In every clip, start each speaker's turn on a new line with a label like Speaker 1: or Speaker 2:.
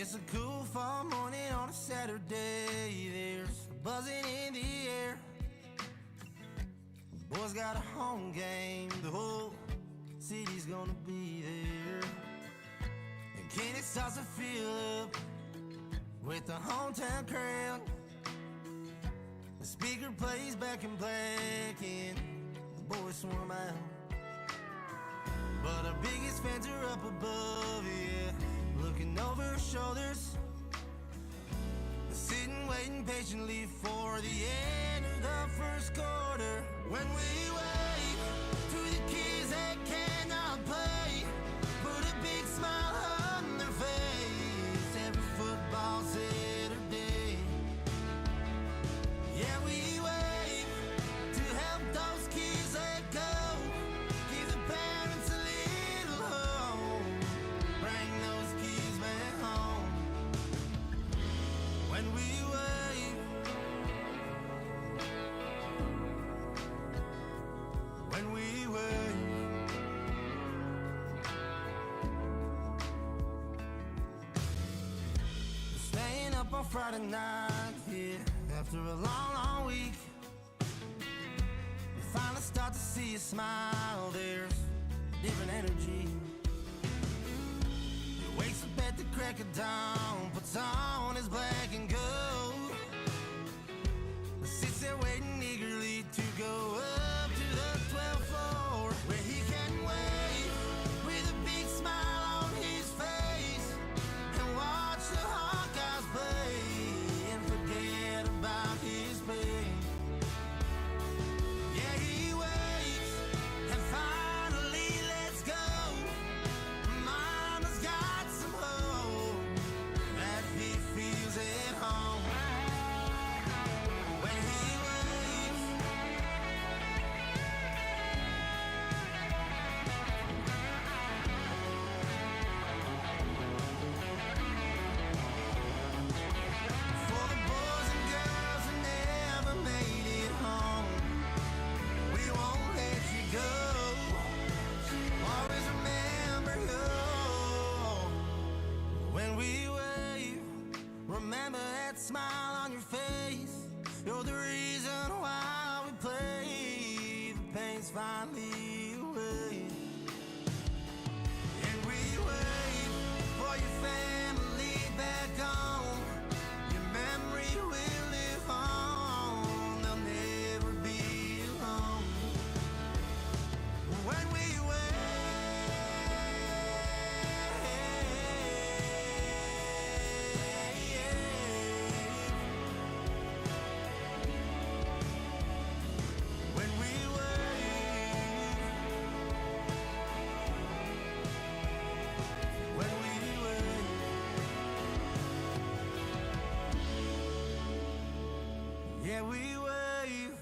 Speaker 1: It's a cool fall morning on a Saturday. There's a buzzing in the air. Boys got a home game. The whole city's gonna be there. And Kenny starts to fill up with the hometown crowd. The speaker plays Back in Black and the boys swarm out. But our biggest fans are up above, yeah, looking over our shoulders, sitting, waiting patiently for the end of the first quarter. When we wave to the kids that cannot play, put a big smile on their face every football Saturday. Yeah, we wave to help those kids let go, give the parents a little hope, bring those kids back home. When we wave, when we wave, staying up on Friday night, yeah, after a long, long week, you finally start to see a smile. There's a different energy. He wakes up at the crack of dawn, puts on his black and gold, sits there waiting eagerly to go up to the 12th floor, where he can wave with a big smile on his face and watch the Hawkeyes play and forget about his pain. Yeah, he waits and finally lets go. Mama's got some hope that he feels at home. When he waves, for the boys and girls who never made it home, we won't let you go. Always remember you. When we wave, remember that smile on your face. You're the reason why we play. The pain's finally away. And we wait for your family back home. Your memory will live on. They'll never be alone. When we when we wave, when we wave, yeah, we wave.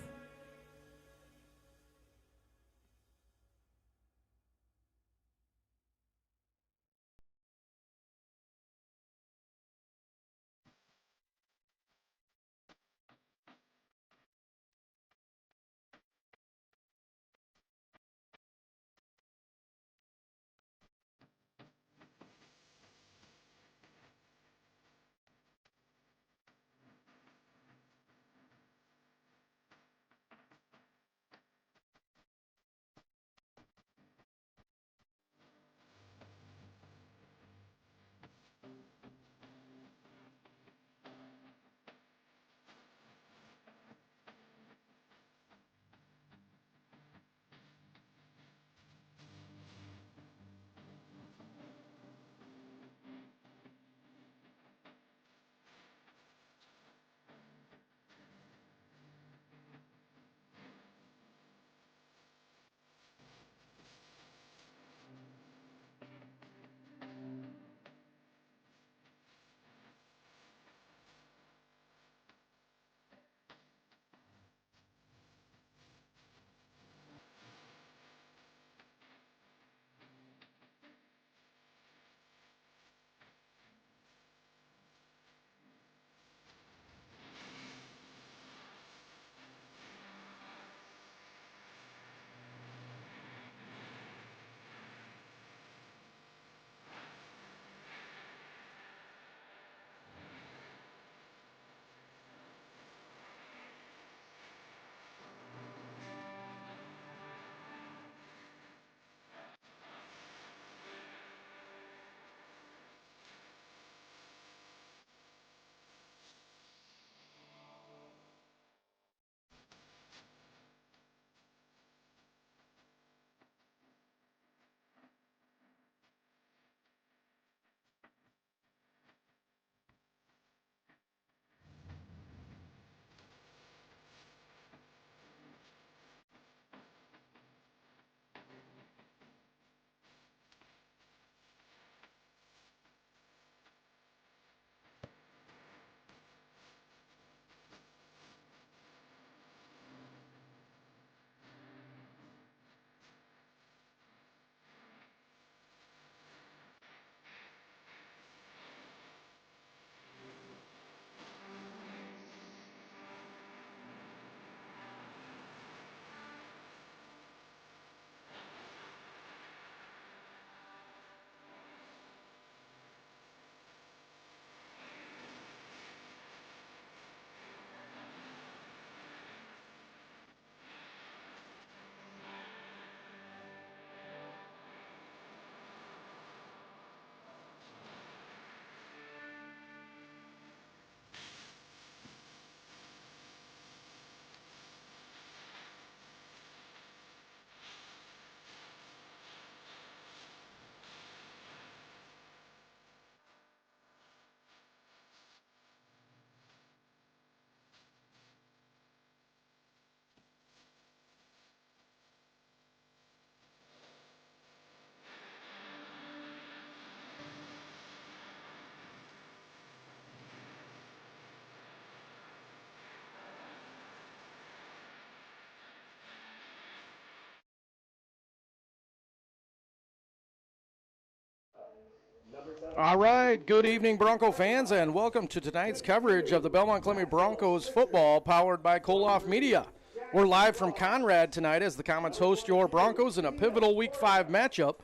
Speaker 2: All right, good evening, Bronco fans, and welcome to tonight's coverage of the Belmond-Klemme Broncos football powered by Koloff Media. We're live from Conrad tonight as the Comets host your Broncos in a pivotal Week 5 matchup.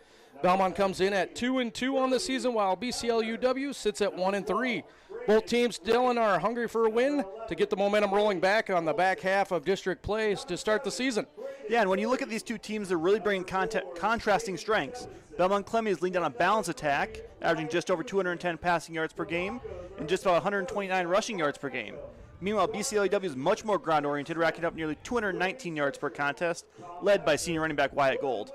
Speaker 2: Belmont comes in at 2-2 on the season, while BCLUW sits at 1-3. Both teams, Dylan, are hungry for a win to get the momentum rolling back on the back half of district plays to start the season.
Speaker 3: Yeah, and when you look at these two teams, they're really bringing contrasting strengths. Belmond-Klemme is leading on a balanced attack, averaging just over 210 passing yards per game and just about 129 rushing yards per game. Meanwhile, BCLUW is much more ground-oriented, racking up nearly 219 yards per contest, led by senior running back Wyatt Gold.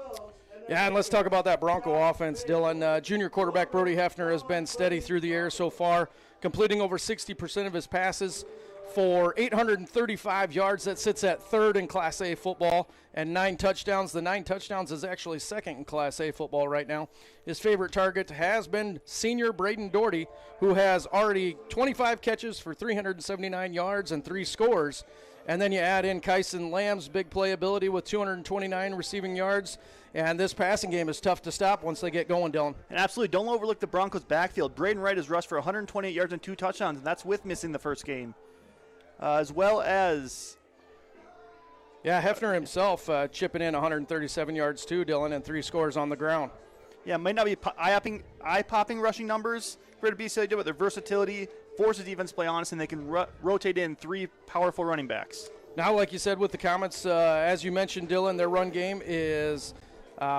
Speaker 2: Yeah, and let's talk about that Bronco offense, Dylan. Junior quarterback Brody Hefner has been steady through the air so far, completing over 60% of his passes for 835 yards. That sits at third in Class A football, and 9 touchdowns. The 9 touchdowns is actually second in Class A football right now. His favorite target has been senior Braden Doherty, who has already 25 catches for 379 yards and 3 scores. And then you add in Kyson Lamb's big playability with 229 receiving yards. And this passing game is tough to stop once they get going, Dylan.
Speaker 3: And absolutely, don't overlook the Broncos' backfield. Braden Wright has rushed for 128 yards and 2 touchdowns, and that's with missing the first game. As well as...
Speaker 2: Yeah, Hefner himself chipping in 137 yards too, Dylan, and 3 scores on the ground.
Speaker 3: Yeah, might not be eye-popping rushing numbers for the BCLUW, but their versatility forces defense to play honest, and they can rotate in 3 powerful running backs.
Speaker 2: Now, like you said with the Comets, as you mentioned, Dylan, their run game is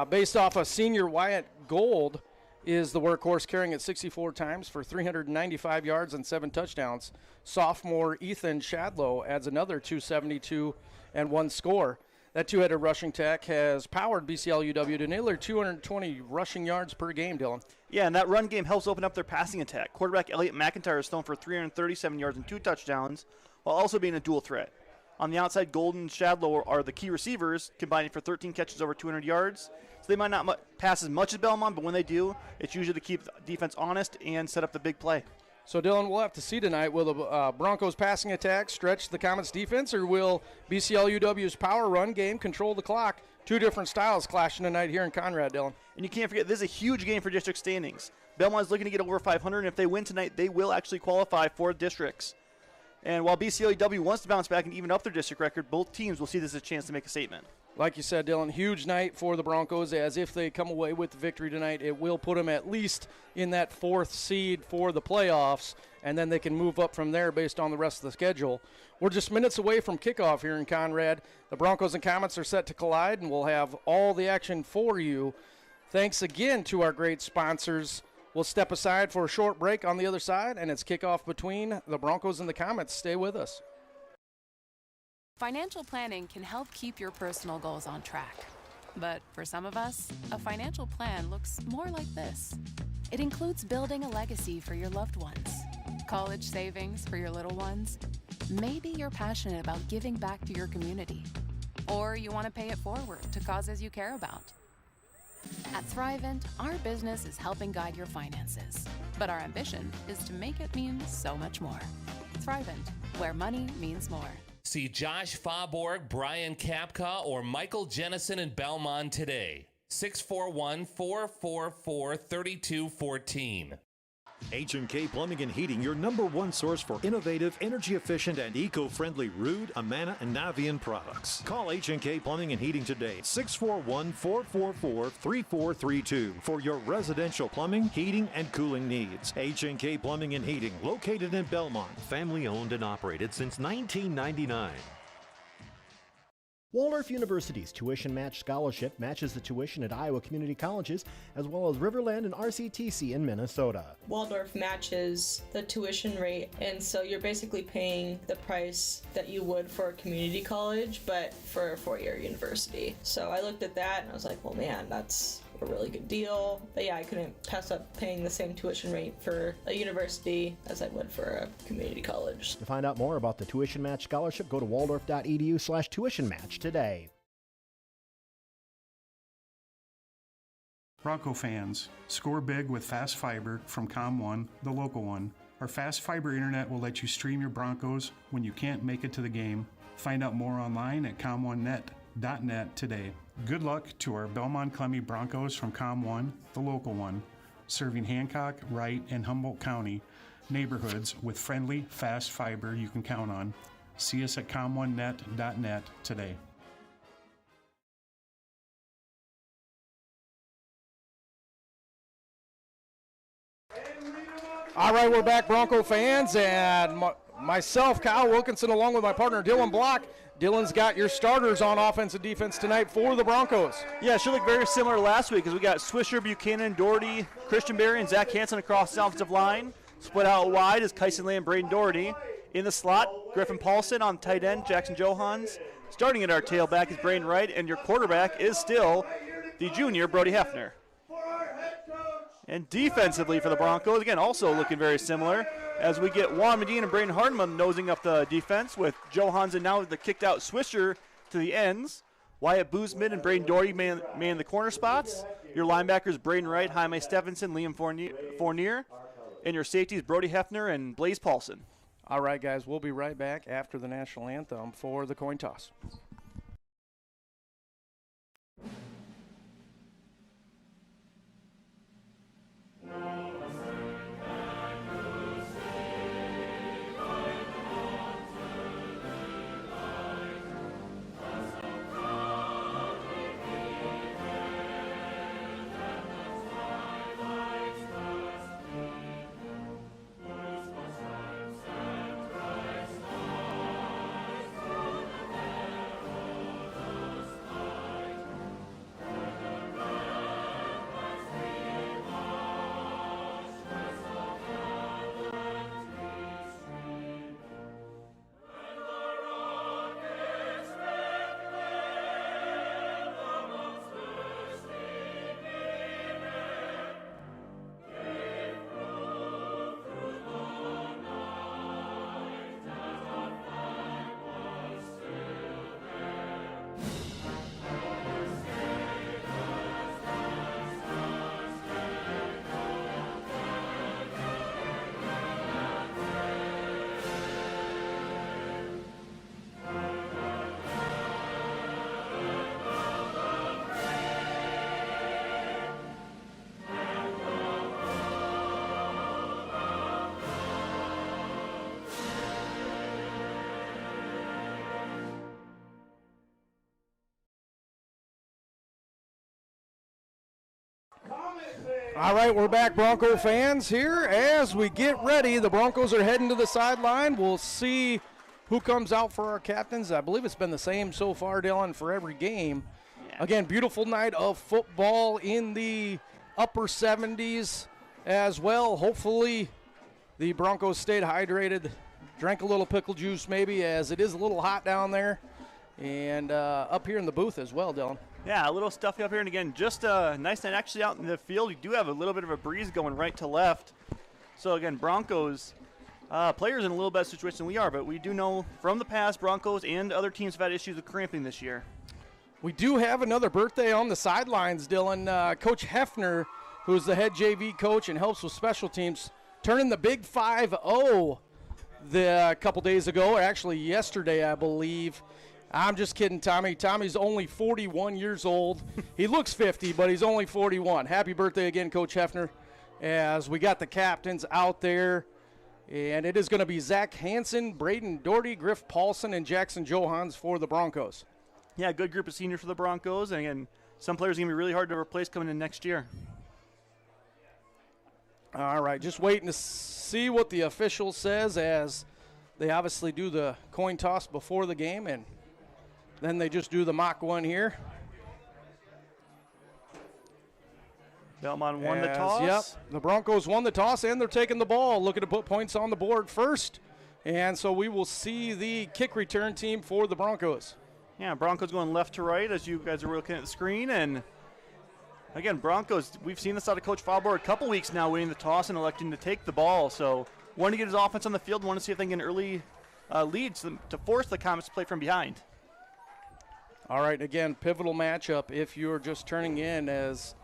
Speaker 2: based off of senior Wyatt Gold is the workhorse, carrying it 64 times for 395 yards and 7 touchdowns. Sophomore Ethan Shadlow adds another 272 and 1 score. That two-headed rushing attack has powered BCLUW to nearly 220 rushing yards per game, Dylan.
Speaker 3: Yeah, and that run game helps open up their passing attack. Quarterback Elliott McIntyre is thrown for 337 yards and 2 touchdowns, while also being a dual threat. On the outside, Golden and Shadlow are the key receivers, combining for 13 catches over 200 yards. So they might not pass as much as Belmont, but when they do, it's usually to keep the defense honest and set up the big play.
Speaker 2: So, Dylan, we'll have to see tonight. Will the Broncos' passing attack stretch the Comets' defense, or will BCLUW's power run game control the clock? 2 different styles clashing tonight here in Conrad, Dylan.
Speaker 3: And you can't forget, this is a huge game for district standings. Belmont's looking to get over 500, and if they win tonight, they will actually qualify for districts. And while BCLUW wants to bounce back and even up their district record, both teams will see this as a chance to make a statement.
Speaker 2: Like you said, Dylan, huge night for the Broncos, as if they come away with the victory tonight, it will put them at least in that 4th seed for the playoffs, and then they can move up from there based on the rest of the schedule. We're just minutes away from kickoff here in Conrad. The Broncos and Comets are set to collide, and we'll have all the action for you. Thanks again to our great sponsors. We'll step aside for a short break on the other side, and it's kickoff between the Broncos and the Comets. Stay with us.
Speaker 4: Financial planning can help keep your personal goals on track. But for some of us, a financial plan looks more like this. It includes building a legacy for your loved ones, college savings for your little ones. Maybe you're passionate about giving back to your community, or you want to pay it forward to causes you care about. At Thrivent, our business is helping guide your finances, but our ambition is to make it mean so much more. Thrivent, where money means more.
Speaker 5: See Josh Fauborg, Brian Kapka, or Michael Jennison in Belmont today. 641-444-3214.
Speaker 6: H&K Plumbing and Heating, your #1 source for innovative, energy-efficient, and eco-friendly Ruud, Amana, and Navian products. Call H&K Plumbing and Heating today, 641-444-3432 for your residential plumbing, heating, and cooling needs. H&K Plumbing and Heating, located in Belmont. Family owned and operated since 1999.
Speaker 7: Waldorf University's Tuition Match Scholarship matches the tuition at Iowa community colleges, as well as Riverland and RCTC in Minnesota.
Speaker 8: Waldorf matches the tuition rate, and so you're basically paying the price that you would for a community college, but for a 4-year university. So I looked at that and I was like, well, man, that's a really good deal. But yeah, I couldn't pass up paying the same tuition rate for a university as I would for a community college.
Speaker 7: To find out more about the Tuition Match Scholarship, go to waldorf.edu/tuition match today.
Speaker 9: Bronco fans, score big with fast fiber from ComOne, the local one. Our fast fiber internet will let you stream your Broncos when you can't make it to the game. Find out more online at comonenet.net today. Good luck to our Belmond-Klemme Broncos from ComOne, the local one. serving Hancock, Wright, and Humboldt County neighborhoods with friendly, fast fiber you can count on. See us at com1net.net today.
Speaker 2: All right, we're back, Bronco fans, and myself, Kyle Wilkinson, along with my partner, Dylan Block. Dylan's got your starters on offense and defense tonight for the Broncos.
Speaker 3: Yeah, it should look very similar to last week, as we got Swisher, Buchanan, Doherty, Christian Berry, and Zach Hansen across the offensive line. Split out wide is Kyson Lee and Braden Doherty. In the slot, Griffin Paulson. On tight end, Jackson Johans. Starting at our tailback is Braden Wright, and your quarterback is still the junior, Brody Hefner. And defensively for the Broncos, again, also looking very similar, as we get Juan Medina and Braden Hardman nosing up the defense, with Johans and now the kicked out Swisher to the ends. Wyatt Boozman and Braden Doherty man the corner spots. Your linebackers, Braden Wright, Jaime Stephenson, Liam Fournier. And your safeties, Brody Hefner and Blaze Paulson.
Speaker 2: All right, guys, we'll be right back after the national anthem for the coin toss. All right, we're back, Bronco fans, here as we get ready. The Broncos are heading to the sideline. We'll see who comes out for our captains. I believe it's been the same so far, Dylan, for every game. Yeah. Again, beautiful night of football in the upper 70s as well. Hopefully the Broncos stayed hydrated, drank a little pickle juice maybe, as it is a little hot down there. And up here in the booth as well, Dylan.
Speaker 3: Yeah, a little stuffy up here, and again, just a nice night actually out in the field. You do have a little bit of a breeze going right to left. So again, Broncos players in a little better situation than we are, but we do know from the past Broncos and other teams have had issues with cramping this year.
Speaker 2: We do have another birthday on the sidelines, Dylan. Coach Hefner, who is the head JV coach and helps with special teams, turning the big 5-0 a couple days ago, or actually yesterday, I believe. I'm just kidding, Tommy. Tommy's only 41 years old. He looks 50, but he's only 41. Happy birthday again, Coach Hefner, as we got the captains out there. And it is going to be Zach Hansen, Braden Doherty, Griff Paulson, and Jackson Johans for the Broncos.
Speaker 3: Yeah, good group of seniors for the Broncos. And again, some players are going to be really hard to replace coming in next year.
Speaker 2: All right, just waiting to see what the official says, as they obviously do the coin toss before the game, and then they just do the mock one here.
Speaker 3: Belmont won the toss.
Speaker 2: Yep, the Broncos won the toss, and they're taking the ball, looking to put points on the board first. And so we will see the kick return team for the Broncos.
Speaker 3: Yeah, Broncos going left to right as you guys are looking at the screen. And again, Broncos, we've seen this out of Coach Faubourg a couple weeks now, winning the toss and electing to take the ball. So want to get his offense on the field, want to see if they can get an early lead to force the Comets to play from behind.
Speaker 2: All right, again, pivotal matchup if you're just turning in, as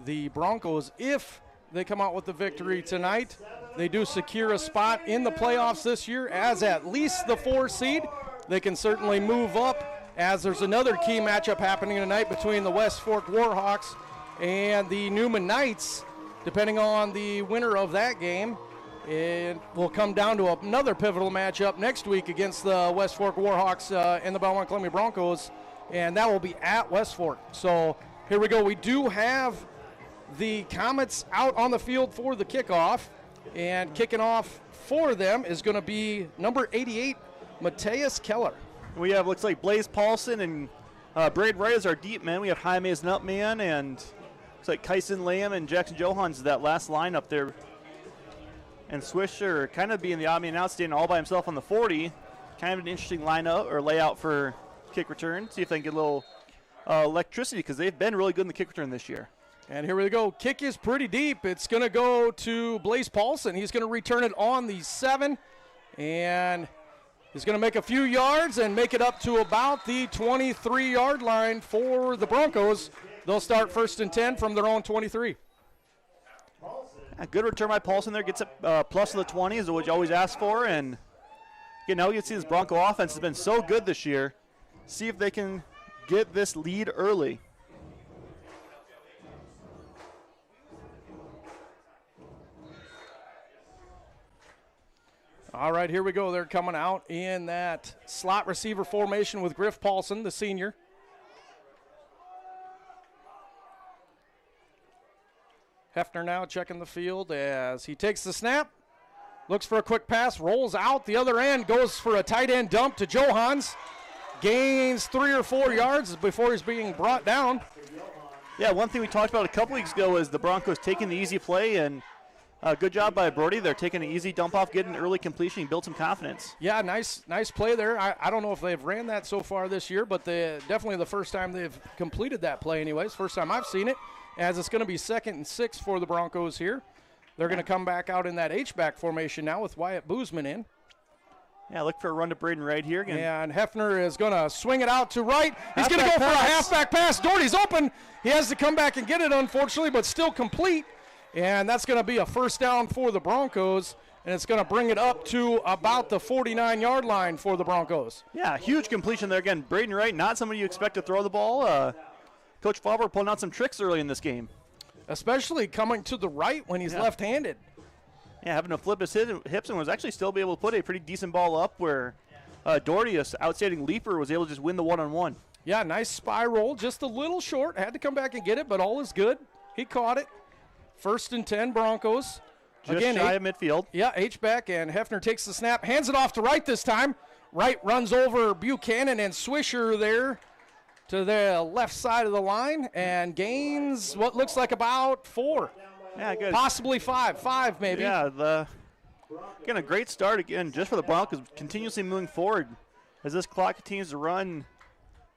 Speaker 2: the Broncos, if they come out with the victory tonight, they do secure a spot in the playoffs this year as at least the 4 seed. They can certainly move up, as there's another key matchup happening tonight between the West Fork Warhawks and the Newman Knights. depending on the winner of that game, it will come down to another pivotal matchup next week against the West Fork Warhawks and the Belmond-Klemme Broncos, and that will be at West Fork. So here we go. We do have the Comets out on the field for the kickoff, and kicking off for them is going to be number 88, Mateus Keller.
Speaker 3: We have, looks like Blaze Paulson and Braden Wright as our deep men. We have Jaime as an up man, and looks like Kyson Lamb and Jackson Johans is that last line up there. And Swisher kind of being the odd man out, standing all by himself on the 40. Kind of an interesting lineup or layout for kick return. See if they can get a little electricity, because they've been really good in the kick return this year.
Speaker 2: And here we go. Kick is pretty deep. It's going to go to Blaze Paulson. He's going to return it on the 7, and he's going to make a few yards and make it up to about the 23-yard line for the Broncos. They'll start 1st and 10 from their own 23.
Speaker 3: A good return by Paulson there. Gets it plus of the 20 is what you always ask for. And again, now you can see this Bronco offense has been so good this year. See if they can get this lead early.
Speaker 2: All right, here we go. They're coming out in that slot receiver formation with Griff Paulson, the senior. Hefner now checking the field as he takes the snap, looks for a quick pass, rolls out the other end, goes for a tight end dump to Johans, gains 3 or 4 yards before he's being brought down.
Speaker 3: Yeah, one thing we talked about a couple weeks ago is the Broncos taking the easy play, and good job by Brody. They're taking an easy dump off, getting an early completion, and build some confidence.
Speaker 2: Yeah, nice play there. I don't know if they've ran that so far this year, but definitely the first time they've completed that play anyways. First time I've seen it, as it's going to be 2nd and 6 for the Broncos here. They're going to come back out in that H-back formation now with Wyatt Boozman in.
Speaker 3: Yeah, look for a run to Braden Wright here again.
Speaker 2: And Hefner is going to swing it out to right. He's going to go for a halfback pass. Doherty's open. He has to come back and get it, unfortunately, but still complete. And that's going to be a 1st down for the Broncos, and it's going to bring it up to about the 49-yard line for the Broncos.
Speaker 3: Yeah, huge completion there again. Braden Wright, not somebody you expect to throw the ball. Coach Fauber pulling out some tricks early in this game.
Speaker 2: Especially coming to the right when he's left-handed.
Speaker 3: Yeah, having to flip his hips and was actually still be able to put a pretty decent ball up where Doherty, an outstanding leaper, was able to just win the one-on-one.
Speaker 2: Yeah, nice spy roll, just a little short. Had to come back and get it, but all is good. He caught it. 1st and 10 Broncos.
Speaker 3: Just shy of midfield.
Speaker 2: Yeah, H-back, and Hefner takes the snap, hands it off to Wright this time. Wright runs over Buchanan and Swisher there to the left side of the line and gains what looks like about 4.
Speaker 3: Yeah, good.
Speaker 2: Possibly 5 maybe.
Speaker 3: Yeah, again, a great start again just for the Broncos, continuously moving forward as this clock continues to run.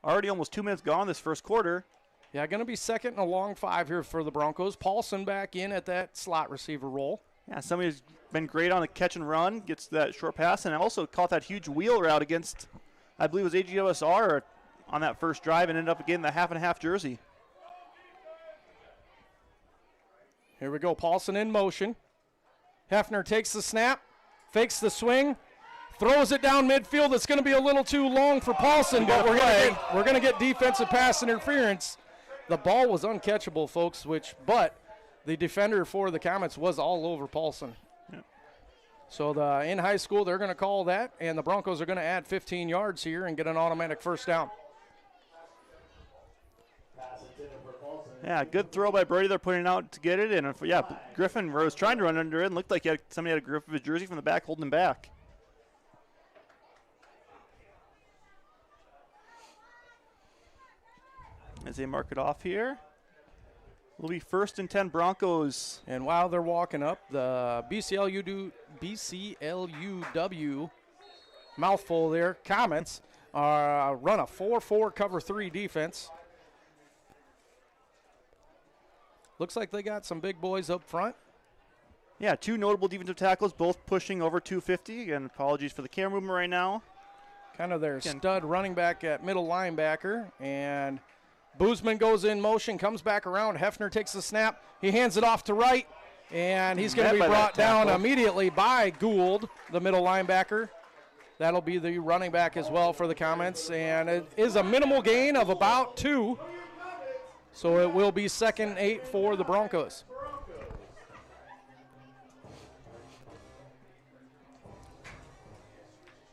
Speaker 3: Already almost 2 minutes gone this first quarter.
Speaker 2: Yeah, going to be 2nd and a long 5 here for the Broncos. Paulson back in at that slot receiver role.
Speaker 3: Yeah, somebody who's been great on the catch and run, gets that short pass, and also caught that huge wheel route against, I believe it was AGOSR on that first drive, and ended up getting the half-and-half jersey.
Speaker 2: Here we go, Paulson in motion. Hefner takes the snap, fakes the swing, throws it down midfield. It's going to be a little too long for Paulson, but we're going to get defensive pass interference. The ball was uncatchable, folks, but the defender for the Comets was all over Paulson.
Speaker 3: Yep.
Speaker 2: So in high school, they're going to call that, and the Broncos are going to add 15 yards here and get an automatic 1st down.
Speaker 3: Yeah, good throw by Brady. They're putting it out to get it. And, Griffin was trying to run under it and looked like somebody had a grip of his jersey from the back holding him back. As they mark it off here. Will be 1st and 10 Broncos.
Speaker 2: And while they're walking up, the BCLUW mouthful there, Comets, run a 4-4 cover 3 defense. Looks like they got some big boys up front.
Speaker 3: Yeah, 2 notable defensive tackles, both pushing over 250. Again, apologies for the camera movement right now.
Speaker 2: Kind of their stud running back at middle linebacker. And Boozman goes in motion, comes back around. Hefner takes the snap. He hands it off to Wright. And he's going to be brought down immediately by Gould, the middle linebacker. That'll be the running back as well for the Comets. And it is a minimal gain of about 2. So it will be 2nd and 8 for the Broncos.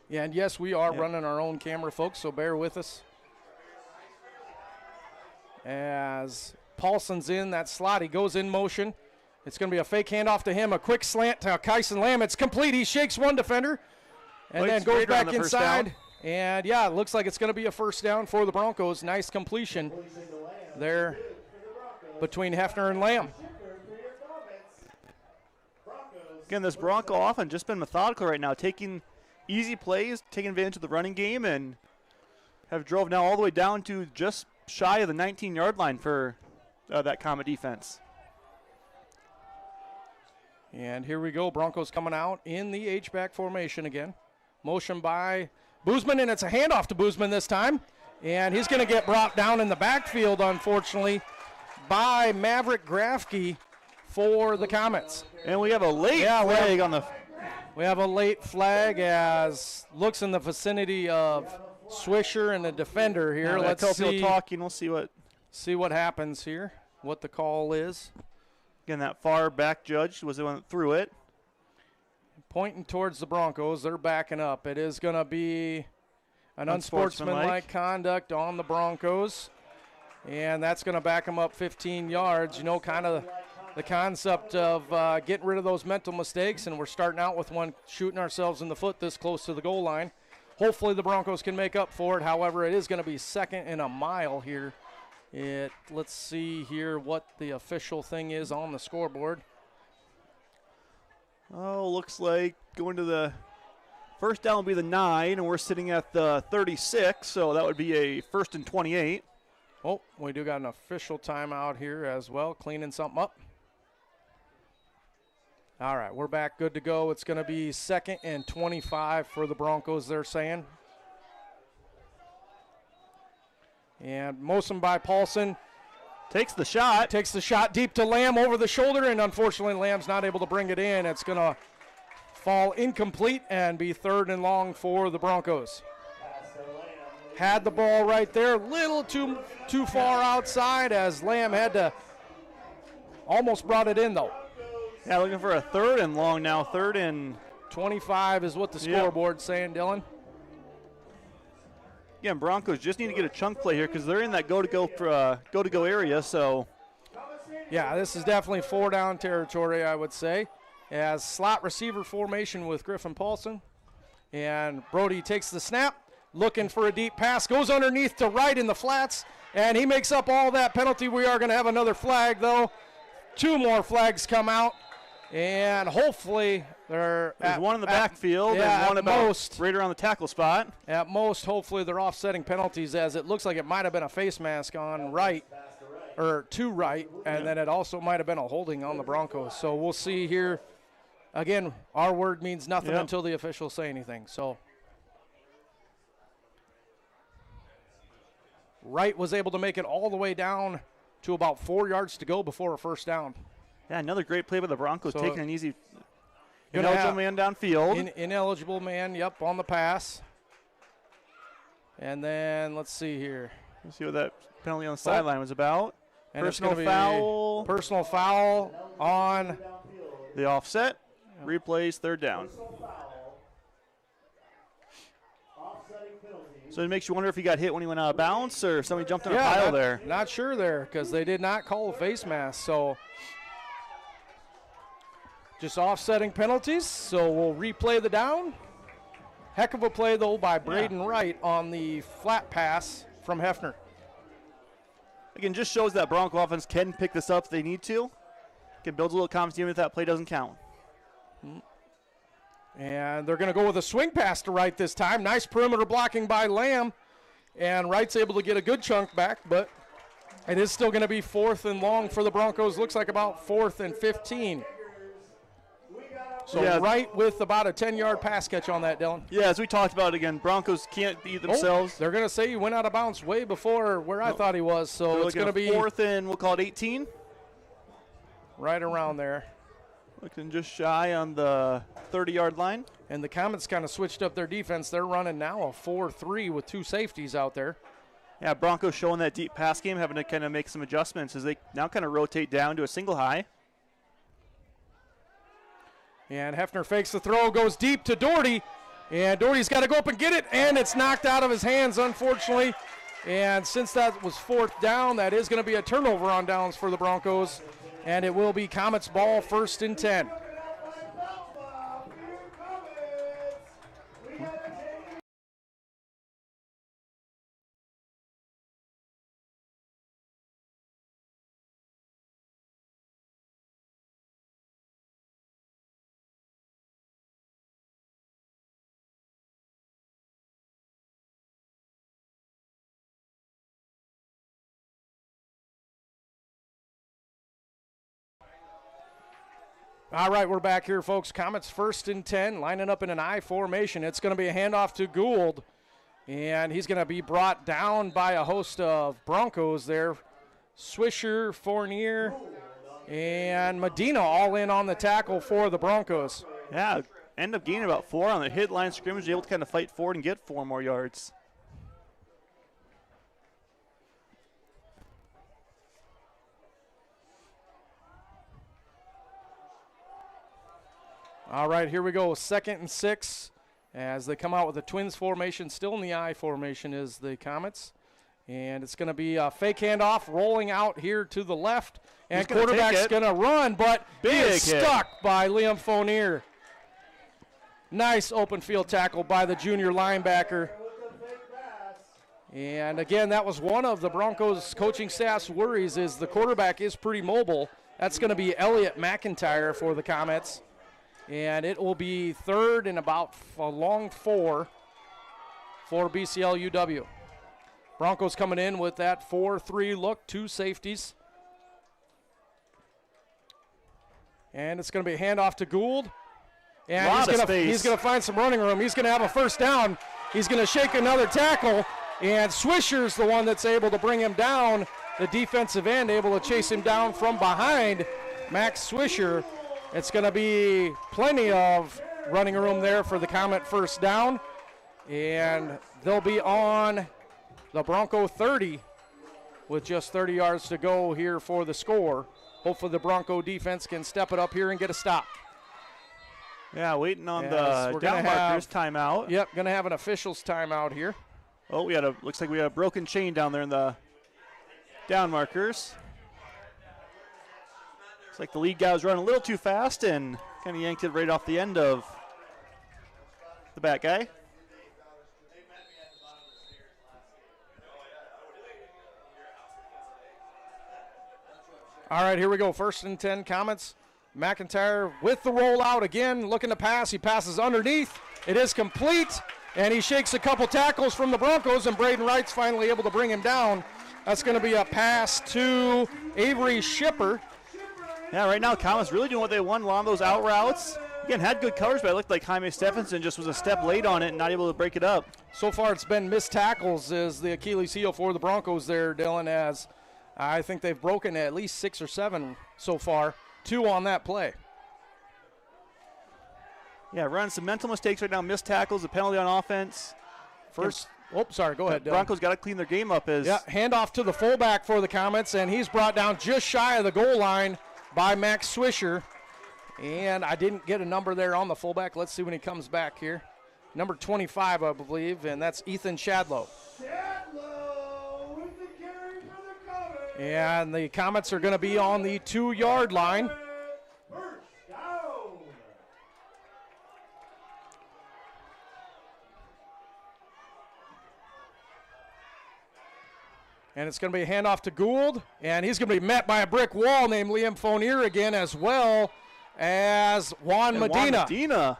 Speaker 2: Yeah, and yes, we are running our own camera, folks, so bear with us. As Paulson's in that slot, he goes in motion. It's going to be a fake handoff to him, a quick slant to Kyson Lamb. It's complete. He shakes one defender and then goes back inside. And, yeah, it looks like it's going to be a first down for the Broncos. Nice completion there between Hefner and Lamb.
Speaker 3: Again, this Bronco offense just been methodical right now, taking easy plays, taking advantage of the running game, and have drove now all the way down to just shy of the 19-yard line for that Comet defense.
Speaker 2: And here we go. Broncos coming out in the H-back formation again. Motion by Boozman, and it's a handoff to Boozman this time. And he's going to get brought down in the backfield, unfortunately, by Maverick Grafke for the Comets.
Speaker 3: And we have a late flag on the...
Speaker 2: We have a late flag as looks in the vicinity of Swisher and the defender here.
Speaker 3: Let's see. Talking. We'll
Speaker 2: see what happens here, what the call is.
Speaker 3: Again, that far back judge was the one that threw it.
Speaker 2: Pointing towards the Broncos. They're backing up. It is going to be an unsportsmanlike conduct on the Broncos. And that's going to back them up 15 yards. You know, kind of the concept of getting rid of those mental mistakes, and we're starting out with one shooting ourselves in the foot this close to the goal line. Hopefully the Broncos can make up for it. However, it is going to be 2nd and a mile here. Let's see here what the official thing is on the scoreboard.
Speaker 3: Oh, looks like going to the first down will be the 9, and we're sitting at the 36, so that would be a 1st and 28.
Speaker 2: Oh, we do got an official timeout here as well, cleaning something up. All right, we're back, good to go. It's going to be 2nd and 25 for the Broncos, they're saying. And motion by Paulson.
Speaker 3: Takes the shot.
Speaker 2: Takes the shot deep to Lamb over the shoulder, and unfortunately Lamb's not able to bring it in. It's going to fall incomplete and be 3rd and long for the Broncos. Had the ball right there, little too far outside as Lamb had to almost brought it in though.
Speaker 3: Yeah, looking for a 3rd and long now. 3rd and
Speaker 2: 25 is what the scoreboard's saying, Dylan.
Speaker 3: Again, Broncos just need to get a chunk play here because they're in that go-to-go area. So,
Speaker 2: yeah, this is definitely 4-down territory, I would say. As slot receiver formation with Griffin Paulson, and Brody takes the snap, looking for a deep pass, goes underneath to right in the flats, and he makes up all that penalty. We are going to have another flag, though. 2 more flags come out, and hopefully there's
Speaker 3: one in the backfield and one about right around the tackle spot.
Speaker 2: At most, hopefully they're offsetting penalties, as it looks like it might have been a face mask on right, or to right, and then it also might have been a holding on the Broncos. So we'll see here. Again, our word means nothing until the officials say anything. So Wright was able to make it all the way down to about 4 yards to go before a first down.
Speaker 3: Yeah, another great play by the Broncos, taking an easy ineligible man downfield.
Speaker 2: Ineligible man, on the pass. And then let's see here.
Speaker 3: Let's see what that penalty on the sideline was about.
Speaker 2: And
Speaker 3: personal foul.
Speaker 2: Personal foul on
Speaker 3: the offset. Replays, 3rd down. So it makes you wonder if he got hit when he went out of bounds or if somebody jumped in a pile there.
Speaker 2: Not sure there because they did not call a face mask. So just offsetting penalties. So we'll replay the down. Heck of a play, though, by Braden Wright on the flat pass from Hefner.
Speaker 3: Again, just shows that Bronco offense can pick this up if they need to. Can build a little confidence even if that play doesn't count.
Speaker 2: And they're going to go with a swing pass to Wright this time. Nice perimeter blocking by Lamb. And Wright's able to get a good chunk back, but it is still going to be 4th and long for the Broncos. Looks like about 4th and 15. So Wright with about a 10-yard pass catch on that, Dylan.
Speaker 3: Yeah, as we talked about again, Broncos can't beat themselves.
Speaker 2: They're going to say he went out of bounds way before where I thought he was. So it's going to be
Speaker 3: 4th and we'll call it 18.
Speaker 2: Right around there.
Speaker 3: Looking just shy on the 30-yard line.
Speaker 2: And the Comets kind of switched up their defense. They're running now a 4-3 with 2 safeties out there.
Speaker 3: Yeah, Broncos showing that deep pass game, having to kind of make some adjustments as they now kind of rotate down to a single high.
Speaker 2: And Hefner fakes the throw, goes deep to Doherty. And Doherty's got to go up and get it, and it's knocked out of his hands, unfortunately. And since that was 4th down, that is going to be a turnover on downs for the Broncos, and it will be Comets ball, 1st and 10. All right, we're back here, folks. Comets 1st and 10, lining up in an I formation. It's going to be a handoff to Gould, and he's going to be brought down by a host of Broncos there. Swisher, Fournier, and Medina all in on the tackle for the Broncos.
Speaker 3: Yeah, end up gaining about 4 on the hit line scrimmage, able to kind of fight forward and get 4 more yards.
Speaker 2: All right, here we go. 2nd and 6 as they come out with a twins formation. Still in the I formation is the Comets. And it's going to be a fake handoff rolling out here to the left. And quarterback's going to run, but he is stuck by Liam Fournier. Nice open field tackle by the junior linebacker. And again, that was one of the Broncos coaching staff's worries, is the quarterback is pretty mobile. That's going to be Elliot McIntyre for the Comets. And it will be 3rd and about a long 4 for BCLUW. Broncos coming in with that 4-3 look, 2 safeties. And it's going to be a handoff to Gould. And he's going to find some running room. He's going to have a 1st down. He's going to shake another tackle. And Swisher's the one that's able to bring him down. The defensive end able to chase him down from behind. Max Swisher. It's going to be plenty of running room there for the Comet 1st down. And they'll be on the Bronco 30 with just 30 yards to go here for the score. Hopefully the Bronco defense can step it up here and get a stop.
Speaker 3: Yeah, waiting on the down markers timeout.
Speaker 2: Yep, going to have an officials timeout here.
Speaker 3: Oh, looks like we had a broken chain down there in the down markers. Looks like the lead guy was running a little too fast and kind of yanked it right off the end of the back guy.
Speaker 2: All right, here we go. 1st and 10 Comets. McIntyre with the rollout again, looking to pass. He passes underneath. It is complete, and he shakes a couple tackles from the Broncos, and Braden Wright's finally able to bring him down. That's going to be a pass to Avery Shipper.
Speaker 3: Yeah, right now Comets really doing what they want, a lot of those out routes. Again, had good coverage, but it looked like Jaime Stephenson just was a step late on it and not able to break it up.
Speaker 2: So far it's been missed tackles is the Achilles heel for the Broncos there, Dylan, as I think they've broken at least 6 or 7 so far. 2 on that play.
Speaker 3: Yeah, running some mental mistakes right now, missed tackles, a penalty on offense.
Speaker 2: Go ahead, Dylan.
Speaker 3: Broncos got to clean their game up.
Speaker 2: Handoff to the fullback for the Comets, and he's brought down just shy of the goal line by Max Swisher. And I didn't get a number there on the fullback. Let's see when he comes back here. Number 25, I believe, and that's Ethan Shadlow. And the Comets are going to be on the 2-yard line. And it's going to be a handoff to Gould, and he's going to be met by a brick wall named Liam Fournier again, as well as Juan Medina.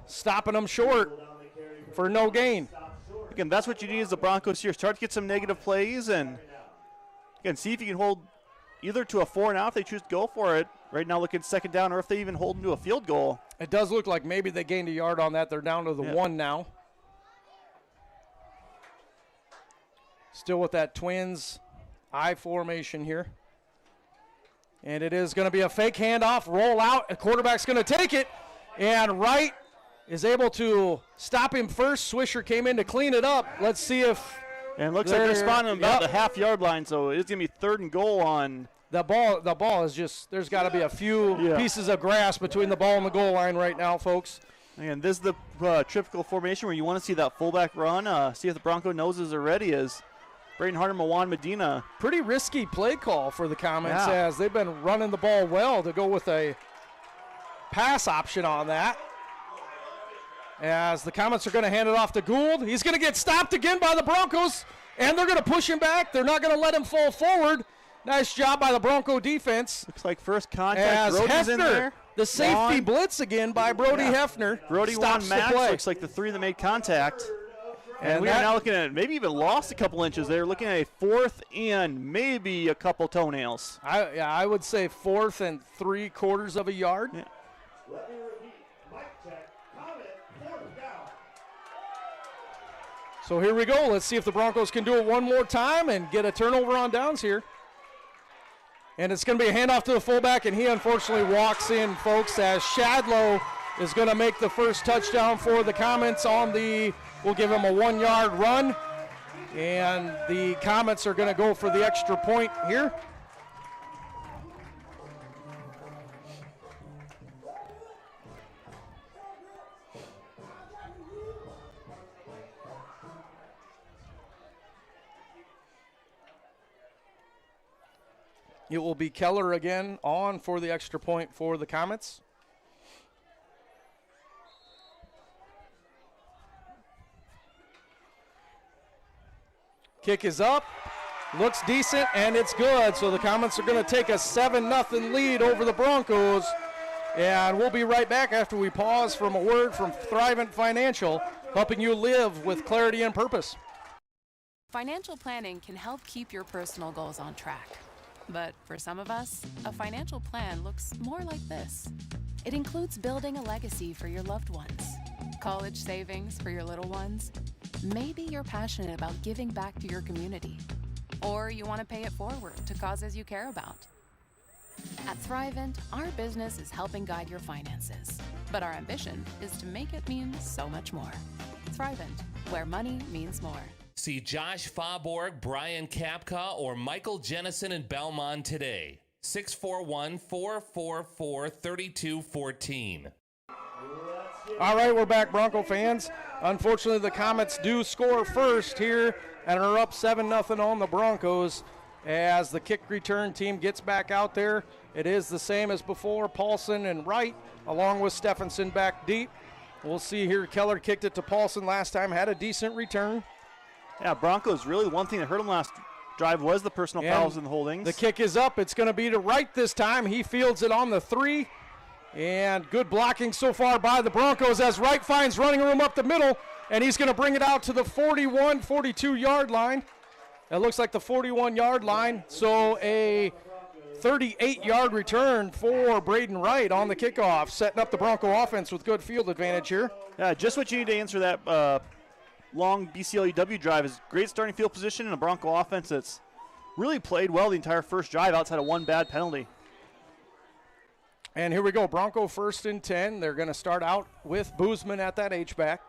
Speaker 2: Stopping him short for no gain.
Speaker 3: Again, that's what you need as the Broncos here. Start to get some negative plays, and again, see if you can hold either to a 4 and out if they choose to go for it. Right now looking 2nd down, or if they even hold them to a field goal.
Speaker 2: It does look like maybe they gained a yard on that. They're down to the 1 now. Still with that twins I formation here. And it is going to be a fake handoff, roll out. A quarterback's going to take it. And Wright is able to stop him first. Swisher came in to clean it up. Let's see if.
Speaker 3: And it looks like they're spawning about the half-yard line, so it's going to be 3rd and goal on.
Speaker 2: The ball is just, there's got to be a few pieces of grass between the ball and the goal line right now, folks.
Speaker 3: And this is the typical formation where you want to see that fullback run, see if the Bronco noses are ready as Braden Hart and Mawan Medina.
Speaker 2: Pretty risky play call for the Comets as they've been running the ball well to go with a pass option on that. As the Comets are going to hand it off to Gould. He's going to get stopped again by the Broncos, and they're going to push him back. They're not going to let him fall forward. Nice job by the Bronco defense.
Speaker 3: Looks like first contact.
Speaker 2: As
Speaker 3: Brody's
Speaker 2: Hefner,
Speaker 3: in there.
Speaker 2: the safety blitz again by Brody Hefner.
Speaker 3: Brody
Speaker 2: stops
Speaker 3: won
Speaker 2: the
Speaker 3: Max.
Speaker 2: play.
Speaker 3: Looks like the three that made contact. And we
Speaker 2: that-
Speaker 3: are now looking at maybe even lost a couple inches. They're looking at a 4th and maybe a couple toenails.
Speaker 2: I would say 4th and 3/4 of a yard.
Speaker 3: Yeah.
Speaker 2: So here we go. Let's see if the Broncos can do it one more time and get a turnover on downs here. And it's going to be a handoff to the fullback, and he unfortunately walks in, folks, as Shadlow is going to make the first touchdown for the Comets on the, we'll give him a 1-yard run. And the Comets are going to go for the extra point here. It will be Keller again on for the extra point for the Comets. Kick is up, looks decent, and it's good. So the Comets are going to take a 7-0 lead over the Broncos. And we'll be right back after we pause from a word from Thrivent Financial, helping you live with clarity and purpose.
Speaker 4: Financial planning can help keep your personal goals on track. But for some of us, a financial plan looks more like this. It includes building a legacy for your loved ones, college savings for your little ones. Maybe you're passionate about giving back to your community, or you want to pay it forward to causes you care about. At Thrivent, our business is helping guide your finances, but our ambition is to make it mean so much more. Thrivent, where money means more.
Speaker 5: See Josh Faubourg, Brian Kapka, or Michael Jennison in Belmond today. 641-444-3214.
Speaker 2: All right, we're back, Bronco fans. Unfortunately, the Comets do score first here and are up 7-0 on the Broncos as the kick return team gets back out there. It is the same as before, Paulson and Wright, along with Stephenson back deep. We'll see here, Keller kicked it to Paulson last time, had a decent return.
Speaker 3: Yeah, Broncos, really one thing that hurt them last drive was the personal fouls and the holdings.
Speaker 2: The kick is up. It's going to be to Wright this time. He fields it on the 3. And good blocking so far by the Broncos as Wright finds running room up the middle. And he's going to bring it out to the 41, 42-yard line. It looks like the 41-yard line. So a 38-yard return for Braden Wright on the kickoff, setting up the Bronco offense with good field advantage here.
Speaker 3: Yeah, just what you need to answer that long BCLUW drive is great starting field position and a Bronco offense that's really played well the entire first drive outside of one bad penalty.
Speaker 2: And here we go, Bronco 1st and 10. They're going to start out with Boozman at that H-back.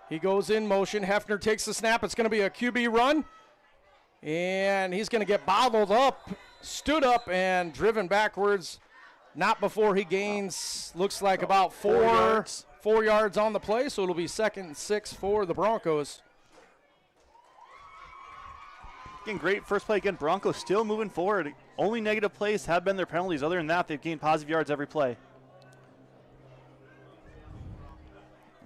Speaker 2: He goes in motion. Hefner takes the snap. It's going to be a QB run. And he's going to get bottled up, stood up, and driven backwards. Not before he gains, looks like about 4 yards on the play, so it'll be 2nd and 6 for the Broncos.
Speaker 3: Again, great first play again. Broncos still moving forward. Only negative plays have been their penalties. Other than that, they've gained positive yards every play.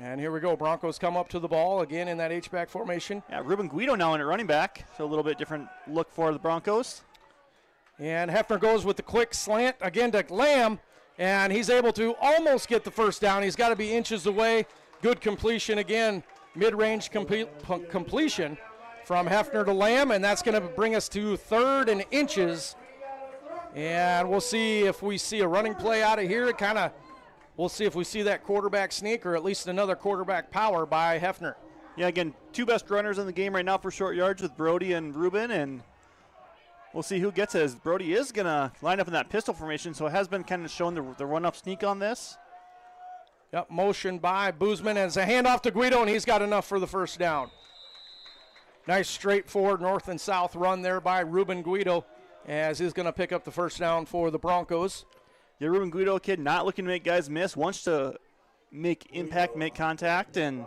Speaker 2: And here we go. Broncos come up to the ball again in that H-back formation.
Speaker 3: Yeah, Ruben Guido now in at running back, so a little bit different look for the Broncos.
Speaker 2: And Hefner goes with the quick slant again to Lamb, and he's able to almost get the first down. He's got to be inches away. Good completion again, mid-range completion from Hefner to Lamb, and that's going to bring us to 3rd and inches. And we'll see if we see a running play out of here. We'll see if we see that quarterback sneak or at least another quarterback power by Hefner.
Speaker 3: Yeah, again, 2 best runners in the game right now for short yards with Brody and Ruben, and we'll see who gets it as Brody is going to line up in that pistol formation, so it has been kind of shown the run-up sneak on this.
Speaker 2: Yep, motion by Boozman as a handoff to Guido, and he's got enough for the first down. Nice straightforward north and south run there by Ruben Guido as he's going to pick up the first down for the Broncos.
Speaker 3: Your Ruben Guido kid not looking to make guys miss, wants to make impact, make contact, and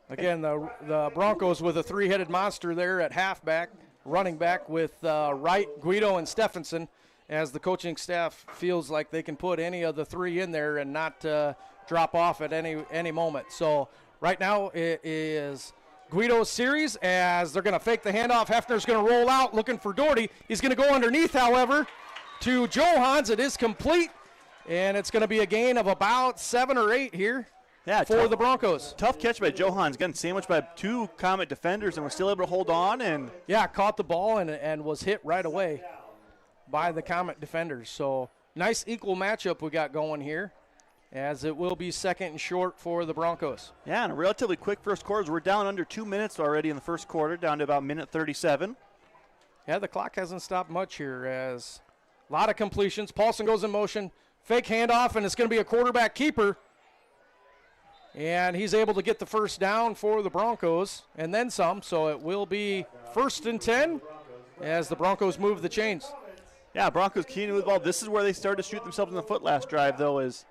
Speaker 2: again, the Broncos with a three-headed monster there at halfback, running back with Wright, Guido, and Stephenson, as the coaching staff feels like they can put any of the three in there and not drop off at any moment. So right now it is Guido's series as they're going to fake the handoff. Hefner's going to roll out looking for Doherty. He's going to go underneath, however, to Johans. It is complete, and it's going to be a gain of about 7 or 8 here for the Broncos.
Speaker 3: Tough catch by Johans. Getting sandwiched by 2 Comet defenders and was still able to hold on. And
Speaker 2: yeah, caught the ball and was hit right away by the Comet defenders. So nice equal matchup we got going here, as it will be 2nd and short for the Broncos.
Speaker 3: Yeah, and a relatively quick first quarter. We're down under 2 minutes already in the first quarter, down to about minute 37.
Speaker 2: Yeah, the clock hasn't stopped much here, as a lot of completions. Paulson goes in motion, fake handoff, and it's going to be a quarterback keeper. And he's able to get the first down for the Broncos and then some, so it will be 1st and 10 as the Broncos move the chains.
Speaker 3: Yeah, Broncos keen to move the ball. This is where they started to shoot themselves in the foot last drive, though, is,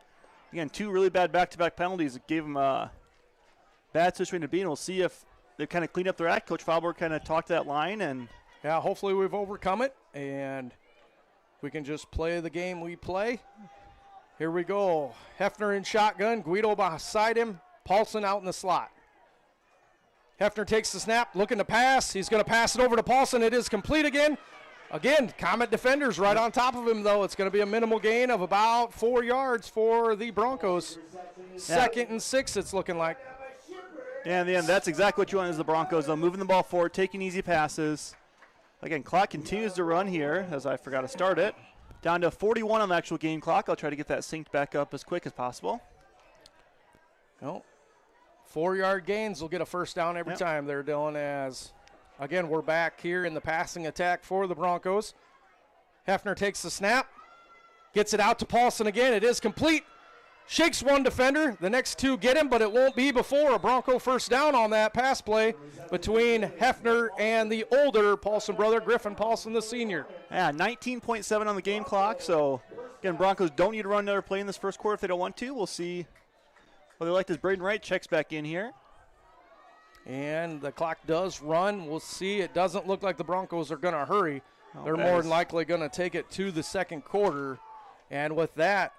Speaker 3: again, 2 really bad back-to-back penalties that gave them a bad situation to be in. We'll see if they kind of cleaned up their act. Coach Faubourg kind of talked that line. And
Speaker 2: yeah, hopefully we've overcome it, and we can just play the game we play. Here we go. Hefner in shotgun, Guido beside him, Paulson out in the slot. Hefner takes the snap, looking to pass. He's going to pass it over to Paulson. It is complete again. Again, Comet defenders right on top of him, though. It's going to be a minimal gain of about 4 yards for the Broncos. 2nd and 6, it's looking like.
Speaker 3: Yeah, in the end, that's exactly what you want as the Broncos, though. Moving the ball forward, taking easy passes. Again, clock continues to run here, as I forgot to start it. Down to 41 on the actual game clock. I'll try to get that synced back up as quick as possible.
Speaker 2: Well, 4-yard gains will get a first down every time there, Dylan, as, again, we're back here in the passing attack for the Broncos. Hefner takes the snap, gets it out to Paulson again. It is complete. Shakes one defender. The next 2 get him, but it won't be before a Bronco first down on that pass play between Hefner and the older Paulson brother, Griffin Paulson, the senior.
Speaker 3: Yeah, 19.7 on the game clock. So, again, Broncos don't need to run another play in this first quarter if they don't want to. We'll see what they like as Braden Wright checks back in here.
Speaker 2: And the clock does run. We'll see. It doesn't look like the Broncos are going to hurry. They're more than likely going to take it to the second quarter. And with that,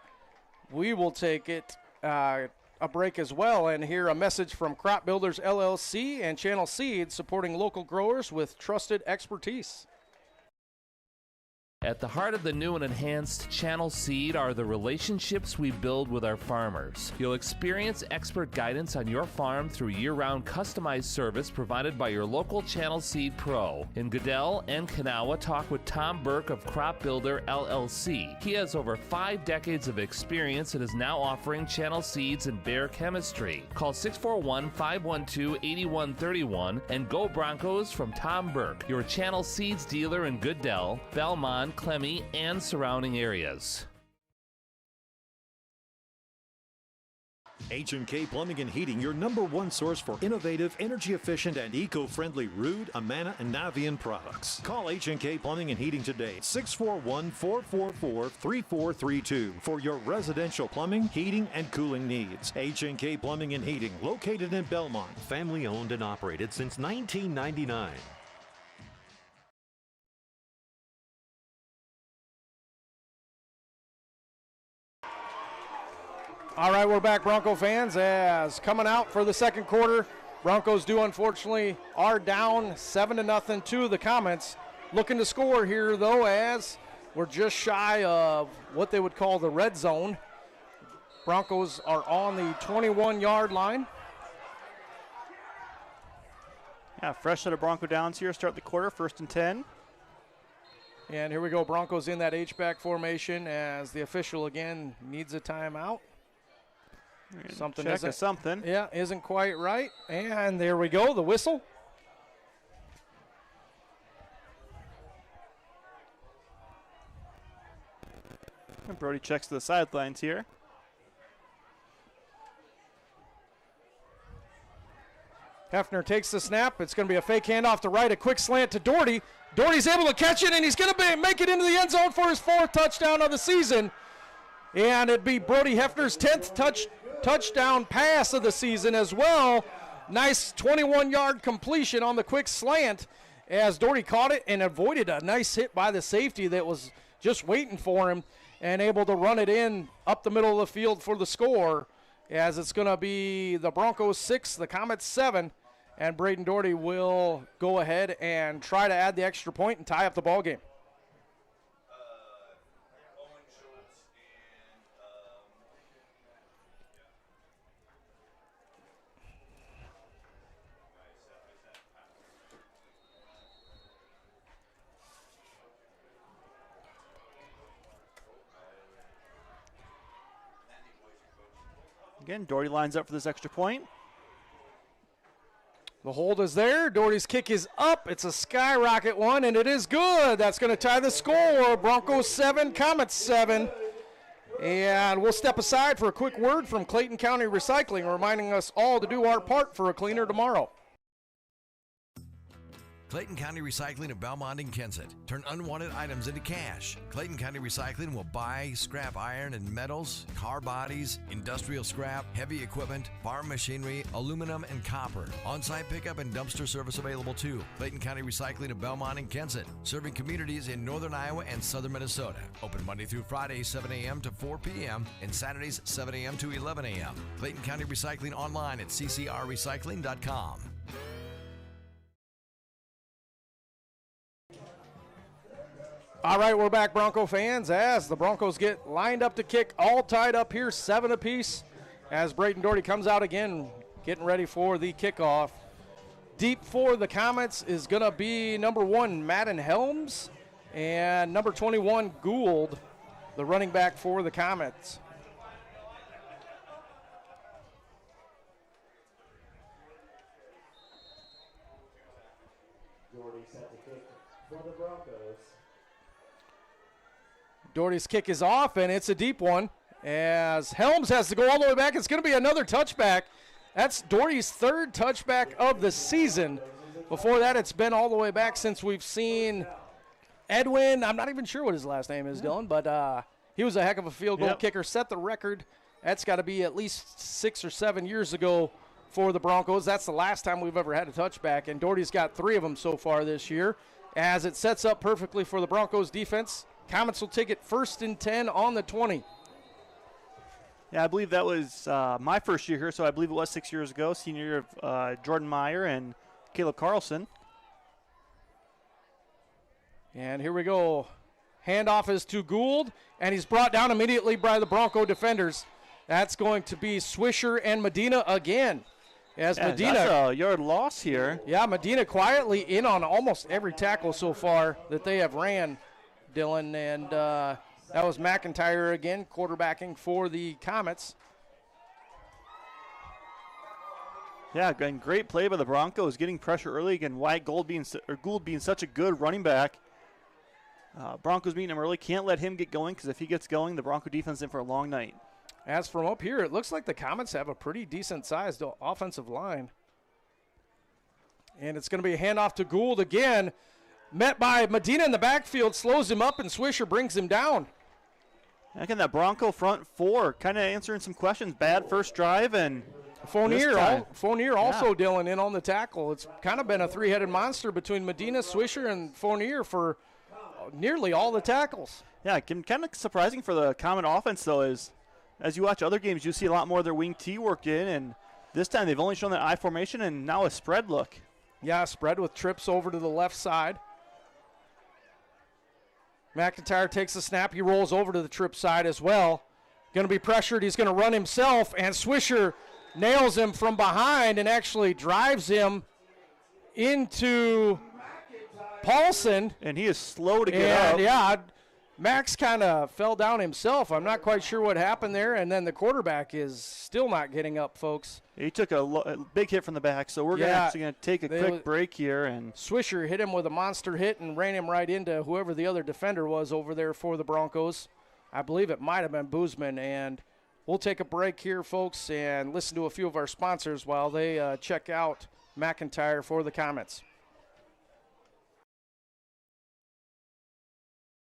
Speaker 2: we will take it a break as well and hear a message from Crop Builders LLC and Channel Seeds, supporting local growers with trusted expertise.
Speaker 5: At the heart of the new and enhanced Channel Seed are the relationships we build with our farmers. You'll experience expert guidance on your farm through year-round customized service provided by your local Channel Seed Pro. In Goodell and Kanawha, talk with Tom Burke of Crop Builder LLC. He has over 5 decades of experience and is now offering Channel Seeds and Bayer Chemistry. Call 641-512-8131 and go Broncos from Tom Burke, your Channel Seeds dealer in Goodell, Belmond-Klemme, and surrounding areas.
Speaker 6: H&K Plumbing and Heating, your #1 source for innovative, energy-efficient, and eco-friendly Ruud, Amana, and Navian products. Call H&K Plumbing and Heating today, 641-444-3432 for your residential plumbing, heating, and cooling needs. H&K Plumbing and Heating, located in Belmont, family-owned and operated since 1999.
Speaker 2: All right, we're back, Bronco fans, as coming out for the second quarter. Broncos unfortunately are down 7-0 to the Comets. Looking to score here, though, as we're just shy of what they would call the red zone. Broncos are on the 21-yard line.
Speaker 3: Yeah, fresh set of Bronco downs here. Start the quarter, 1st and 10.
Speaker 2: And here we go, Broncos in that H-back formation as the official again needs a timeout. Something isn't quite right. And there we go, the whistle.
Speaker 3: And Brody checks to the sidelines here.
Speaker 2: Hefner takes the snap. It's going to be a fake handoff to right, a quick slant to Doherty. Doherty's able to catch it, and he's going to make it into the end zone for his 4th touchdown of the season. And it'd be Brody Hefner's 10th touchdown pass of the season as well. Nice 21-yard completion on the quick slant as Doherty caught it and avoided a nice hit by the safety that was just waiting for him and able to run it in up the middle of the field for the score, as it's going to be the Broncos 6, the Comets 7, and Braden Doherty will go ahead and try to add the extra point and tie up the ball game.
Speaker 3: Again, Doherty lines up for this extra point.
Speaker 2: The hold is there. Doherty's kick is up. It's a skyrocket one, and it is good. That's going to tie the score. Broncos 7, Comets 7. And we'll step aside for a quick word from Clayton County Recycling, reminding us all to do our part for a cleaner tomorrow.
Speaker 10: Clayton County Recycling of Belmond and Kensett. Turn unwanted items into cash. Clayton County Recycling will buy scrap iron and metals, car bodies, industrial scrap, heavy equipment, farm machinery, aluminum, and copper. On-site pickup and dumpster service available too. Clayton County Recycling of Belmond and Kensett, serving communities in northern Iowa and southern Minnesota. Open Monday through Friday, 7 a.m. to 4 p.m. and Saturdays, 7 a.m. to 11 a.m. Clayton County Recycling online at ccrrecycling.com.
Speaker 2: All right, we're back, Bronco fans, as the Broncos get lined up to kick, all tied up here, 7 apiece, as Braden Doherty comes out again, getting ready for the kickoff. Deep for the Comets is going to be number 1, Madden Helms, and number 21, Gould, the running back for the Comets.
Speaker 7: Doherty set to kick for the Broncos.
Speaker 2: Doherty's kick is off, and it's a deep one, as Helms has to go all the way back. It's going to be another touchback. That's Doherty's 3rd touchback of the season. Before that, it's been all the way back since we've seen Edwin. I'm not even sure what his last name is, Dylan, but he was a heck of a field goal kicker, set the record. That's got to be at least 6 or 7 years ago for the Broncos. That's the last time we've ever had a touchback, and Doherty's got 3 of them so far this year, as it sets up perfectly for the Broncos defense. Comets will take it 1st and 10 on the 20.
Speaker 3: Yeah, I believe that was my first year here, so I believe it was 6 years ago, senior year of Jordan Meyer and Caleb Carlson.
Speaker 2: And here we go. Handoff is to Gould, and he's brought down immediately by the Bronco defenders. That's going to be Swisher and Medina again. As Medina,
Speaker 3: that's a yard loss here.
Speaker 2: Yeah, Medina quietly in on almost every tackle so far that they have ran, Dylan, and that was McIntyre again, quarterbacking for the Comets.
Speaker 3: Yeah, again, great play by the Broncos, getting pressure early. Again, Wyatt Gould being such a good running back. Broncos beating him early. Can't let him get going, because if he gets going, the Bronco defense is in for a long night.
Speaker 2: As from up here, it looks like the Comets have a pretty decent-sized offensive line. And it's going to be a handoff to Gould again. Met by Medina in the backfield, slows him up, and Swisher brings him down.
Speaker 3: Again, that Bronco front 4 kind of answering some questions. Bad first drive, and
Speaker 2: Fournier also, Dylan, in on the tackle. It's kind of been a 3-headed monster between Medina, Swisher, and Fournier for nearly all the tackles.
Speaker 3: Yeah, kind of surprising for the Comet offense, though, is as you watch other games, you see a lot more of their wing T worked in, and this time they've only shown that I formation and now a spread look.
Speaker 2: Yeah, spread with trips over to the left side. McIntyre takes the snap. He rolls over to the trip side as well. Going to be pressured. He's going to run himself, and Swisher nails him from behind and actually drives him into Paulson.
Speaker 3: And he is slow to get up.
Speaker 2: Yeah, Max kind of fell down himself. I'm not quite sure what happened there, and then the quarterback is still not getting up, folks.
Speaker 3: He took a big hit from the back, so we're actually going to take a quick break here. And
Speaker 2: Swisher hit him with a monster hit and ran him right into whoever the other defender was over there for the Broncos. I believe it might have been Boozman, and we'll take a break here, folks, and listen to a few of our sponsors while they check out McIntyre for the Comets.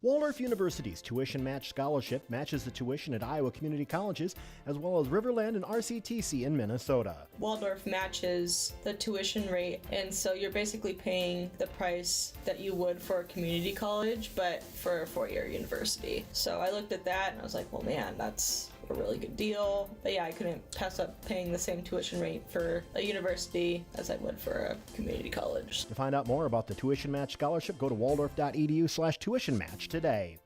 Speaker 7: Waldorf University's tuition match scholarship matches the tuition at Iowa community colleges, as well as Riverland and RCTC in Minnesota.
Speaker 8: Waldorf matches the tuition rate, and so you're basically paying the price that you would for a community college, but for a four-year university. So I looked at that and I was like, well, man, that's a really good deal. But yeah, I couldn't pass up paying the same tuition rate for a university as I would for a community college.
Speaker 7: To find out more about the tuition match scholarship, go to waldorf.edu/tuition match today.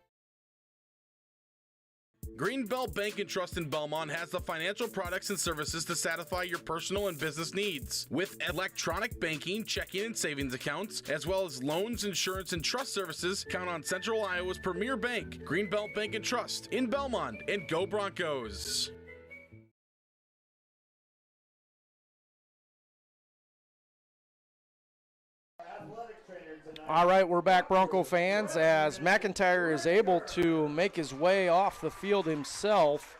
Speaker 11: Greenbelt Bank and Trust in Belmont has the financial products and services to satisfy your personal and business needs. With electronic banking, checking and savings accounts, as well as loans, insurance, and trust services, count on Central Iowa's premier bank, Greenbelt Bank and Trust in Belmont, and go Broncos.
Speaker 2: All right, we're back, Bronco fans, as McIntyre is able to make his way off the field himself,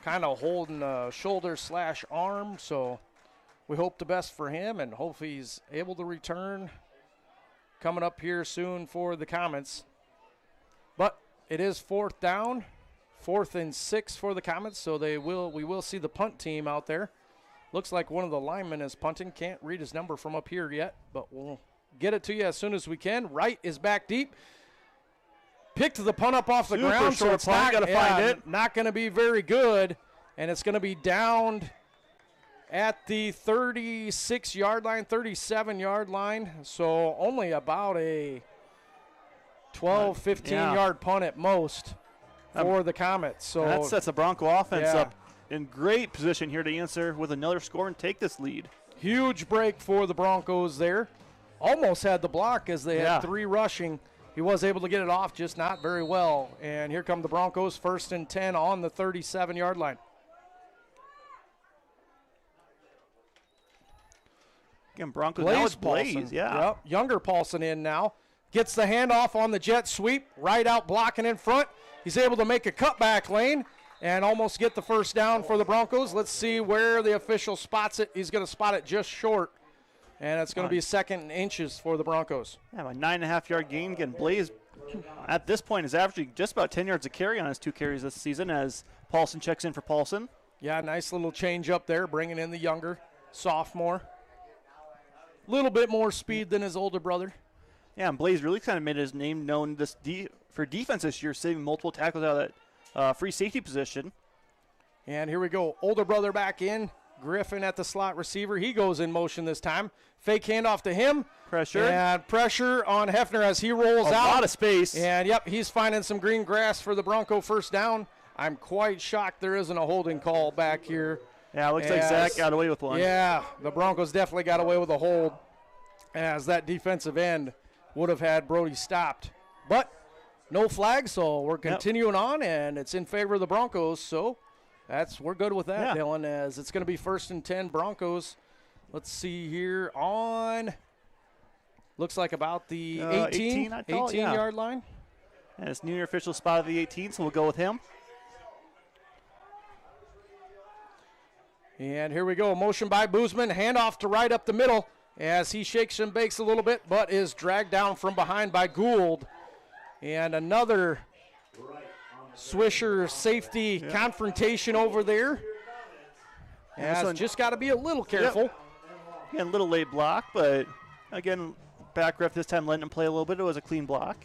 Speaker 2: kind of holding a shoulder/arm, so we hope the best for him and hope he's able to return coming up here soon for the Comets. But it is 4th down, 4th and 6 for the Comets, so we will see the punt team out there. Looks like one of the linemen is punting. Can't read his number from up here yet, but we'll get it to you as soon as we can. Wright is back deep. Picked the punt up off the ground, so it's not going to be very good, and it's going to be downed at the 36-yard line, 37-yard line, so only about a 12, 15-yard punt at most for the Comets. So
Speaker 3: that sets the Bronco offense up in great position here to answer with another score and take this lead.
Speaker 2: Huge break for the Broncos there. Almost had the block as they had 3 rushing. He was able to get it off, just not very well. And here come the Broncos, 1st and 10 on the 37-yard line.
Speaker 3: Again, Broncos now it's Blaze.
Speaker 2: Yep. Younger Paulson in now. Gets the handoff on the jet sweep. Right out blocking in front. He's able to make a cutback lane and almost get the first down for the Broncos. Let's see where the official spots it. He's going to spot it just short. And it's going to be 2nd and inches for the Broncos.
Speaker 3: Yeah, a 9.5-yard gain. Again, Blaze at this point is averaging just about 10 yards a carry on his 2 carries this season as Paulson checks in for Paulson.
Speaker 2: Yeah, nice little change up there, bringing in the younger sophomore. A little bit more speed than his older brother.
Speaker 3: Yeah, and Blaze really kind of made his name known for defense this year, saving multiple tackles out of that free safety position.
Speaker 2: And here we go. Older brother back in. Griffin at the slot receiver. He goes in motion this time. Fake handoff to him.
Speaker 3: Pressure.
Speaker 2: And pressure on Hefner as he rolls out.
Speaker 3: A lot of space.
Speaker 2: And, yep, he's finding some green grass for the Bronco first down. I'm quite shocked there isn't a holding call back here.
Speaker 3: Yeah, it looks like Zach got away with one.
Speaker 2: Yeah, the Broncos definitely got away with a hold as that defensive end would have had Brody stopped. But no flag, so we're continuing on, and it's in favor of the Broncos, so we're good with that, Dylan, as it's going to be 1st and 10 Broncos. Let's see here on, looks like about the 18-yard line.
Speaker 3: And it's New Year official spot of the 18, so we'll go with him.
Speaker 2: And here we go, motion by Boozman, handoff to right up the middle as he shakes and bakes a little bit, but is dragged down from behind by Gould. And another Swisher safety confrontation over there. Has just got to be a little careful.
Speaker 3: Yep. Again, a little late block, but again, back ref this time letting him play a little bit. It was a clean block.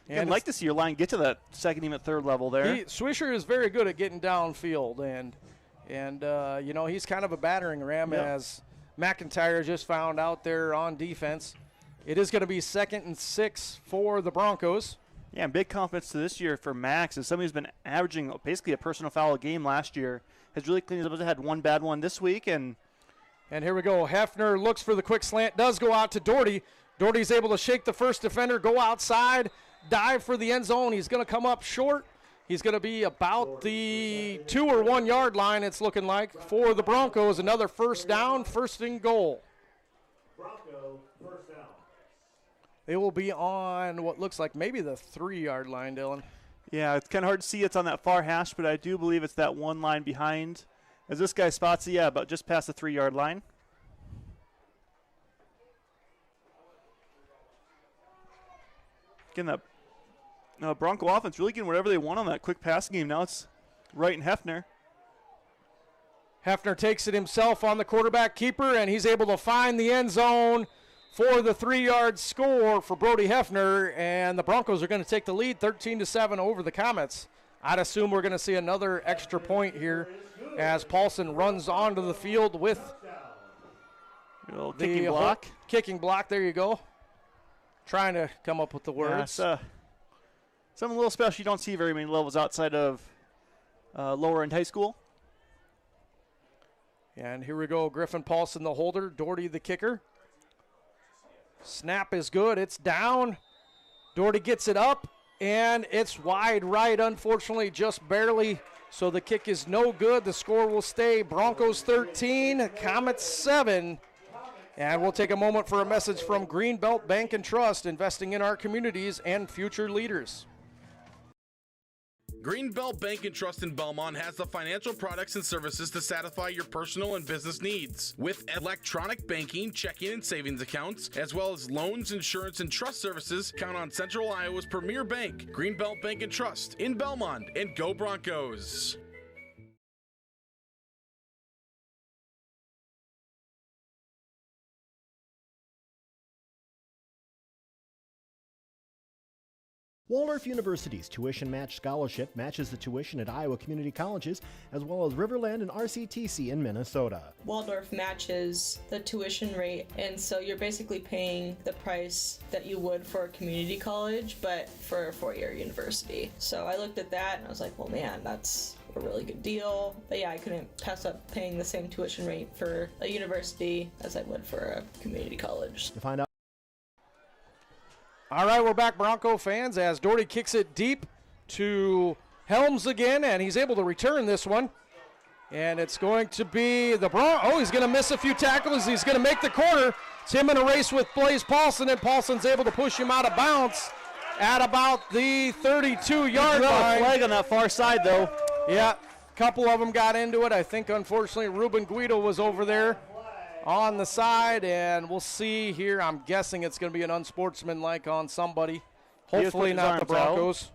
Speaker 3: And I'd like to see your line get to that 2nd, even 3rd level there.
Speaker 2: Swisher is very good at getting downfield, and you know, he's kind of a battering ram as McIntyre just found out there on defense. It is going to be 2nd and 6 for the Broncos.
Speaker 3: Yeah, and big confidence to this year for Max as somebody who's been averaging basically a personal foul a game last year. Has really cleaned up. Had one bad one this week. And
Speaker 2: here we go. Hefner looks for the quick slant. Does go out to Doherty. Doherty's able to shake the first defender, go outside, dive for the end zone. He's going to come up short. He's going to be about the 2 or 1 yard line, it's looking like, for the Broncos. Another first down, 1st and goal.
Speaker 6: Bronco, first down.
Speaker 2: They will be on what looks like maybe the 3 yard line, Dylan.
Speaker 3: Yeah, it's kind of hard to see. It's on that far hash, but I do believe it's that one line behind. As this guy spots it, about just past the 3 yard line. Again, that Bronco offense really getting whatever they want on that quick passing game. Now it's Wright and Hefner.
Speaker 2: Hefner takes it himself on the quarterback keeper, and he's able to find the end zone for the 3-yard score for Brody Hefner, and the Broncos are going to take the lead 13-7 over the Comets. I'd assume we're going to see another extra point here as Paulson runs onto the field with
Speaker 3: the kicking block.
Speaker 2: Kicking block, there you go. Trying to come up with the words.
Speaker 3: Yeah, something a little special you don't see very many levels outside of lower end high school.
Speaker 2: And here we go, Griffin Paulson the holder, Doherty the kicker. Snap is good, it's down. Doherty gets it up, and it's wide right, unfortunately, just barely. So the kick is no good. The score will stay Broncos 13, Comets 7. And we'll take a moment for a message from Greenbelt Bank and Trust, investing in our communities and future leaders.
Speaker 11: Greenbelt Bank and Trust in Belmont has the financial products and services to satisfy your personal and business needs. With electronic banking, checking, and savings accounts, as well as loans, insurance, and trust services, count on Central Iowa's premier bank, Greenbelt Bank and Trust in Belmont, and go Broncos.
Speaker 7: Waldorf University's tuition match scholarship matches the tuition at Iowa community colleges, as well as Riverland and RCTC in Minnesota.
Speaker 8: Waldorf matches the tuition rate, and so you're basically paying the price that you would for a community college, but for a 4-year university. So I looked at that and I was like, well, man, that's a really good deal. But yeah, I couldn't pass up paying the same tuition rate for a university as I would for a community college.
Speaker 7: To find out.
Speaker 2: All right, we're back, Bronco fans, as Doherty kicks it deep to Helms again, and he's able to return this one. And it's going to be the he's going to miss a few tackles. He's going to make the corner. It's him in a race with Blaze Paulson, and Paulson's able to push him out of bounds at about the 32-yard line.
Speaker 3: Flag on that far side, though.
Speaker 2: Yeah, a couple of them got into it. I think, unfortunately, Ruben Guido was over there on the side, and we'll see here. I'm guessing it's going to be an unsportsmanlike on somebody. Hopefully not the Broncos.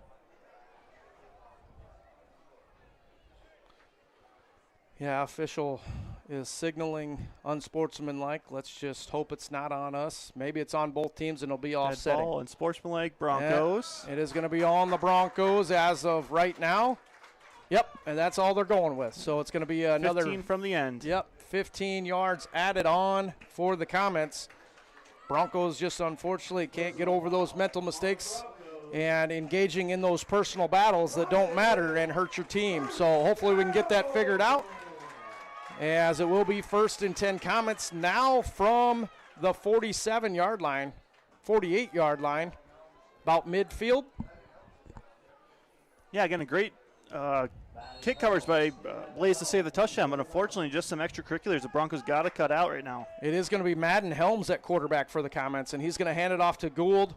Speaker 2: Yeah, official is signaling unsportsmanlike. Let's just hope it's not on us. Maybe it's on both teams and it'll be offsetting.
Speaker 3: Ball and sportsmanlike Broncos.
Speaker 2: Yeah, it is going to be on the Broncos as of right now. Yep, and that's all they're going with. So it's going to be another
Speaker 3: 15 from the end.
Speaker 2: Yep, 15 yards added on for the Comets. Broncos just unfortunately can't get over those mental mistakes and engaging in those personal battles that don't matter and hurt your team. So hopefully we can get that figured out, as it will be 1st and 10 Comets now from the 47-yard line, 48-yard line, about midfield.
Speaker 3: Yeah, again, a great kick coverage by Blaze to save the touchdown, but unfortunately just some extracurriculars the Broncos got to cut out right now.
Speaker 2: It is going to be Madden Helms at quarterback for the Comets, and he's going to hand it off to Gould,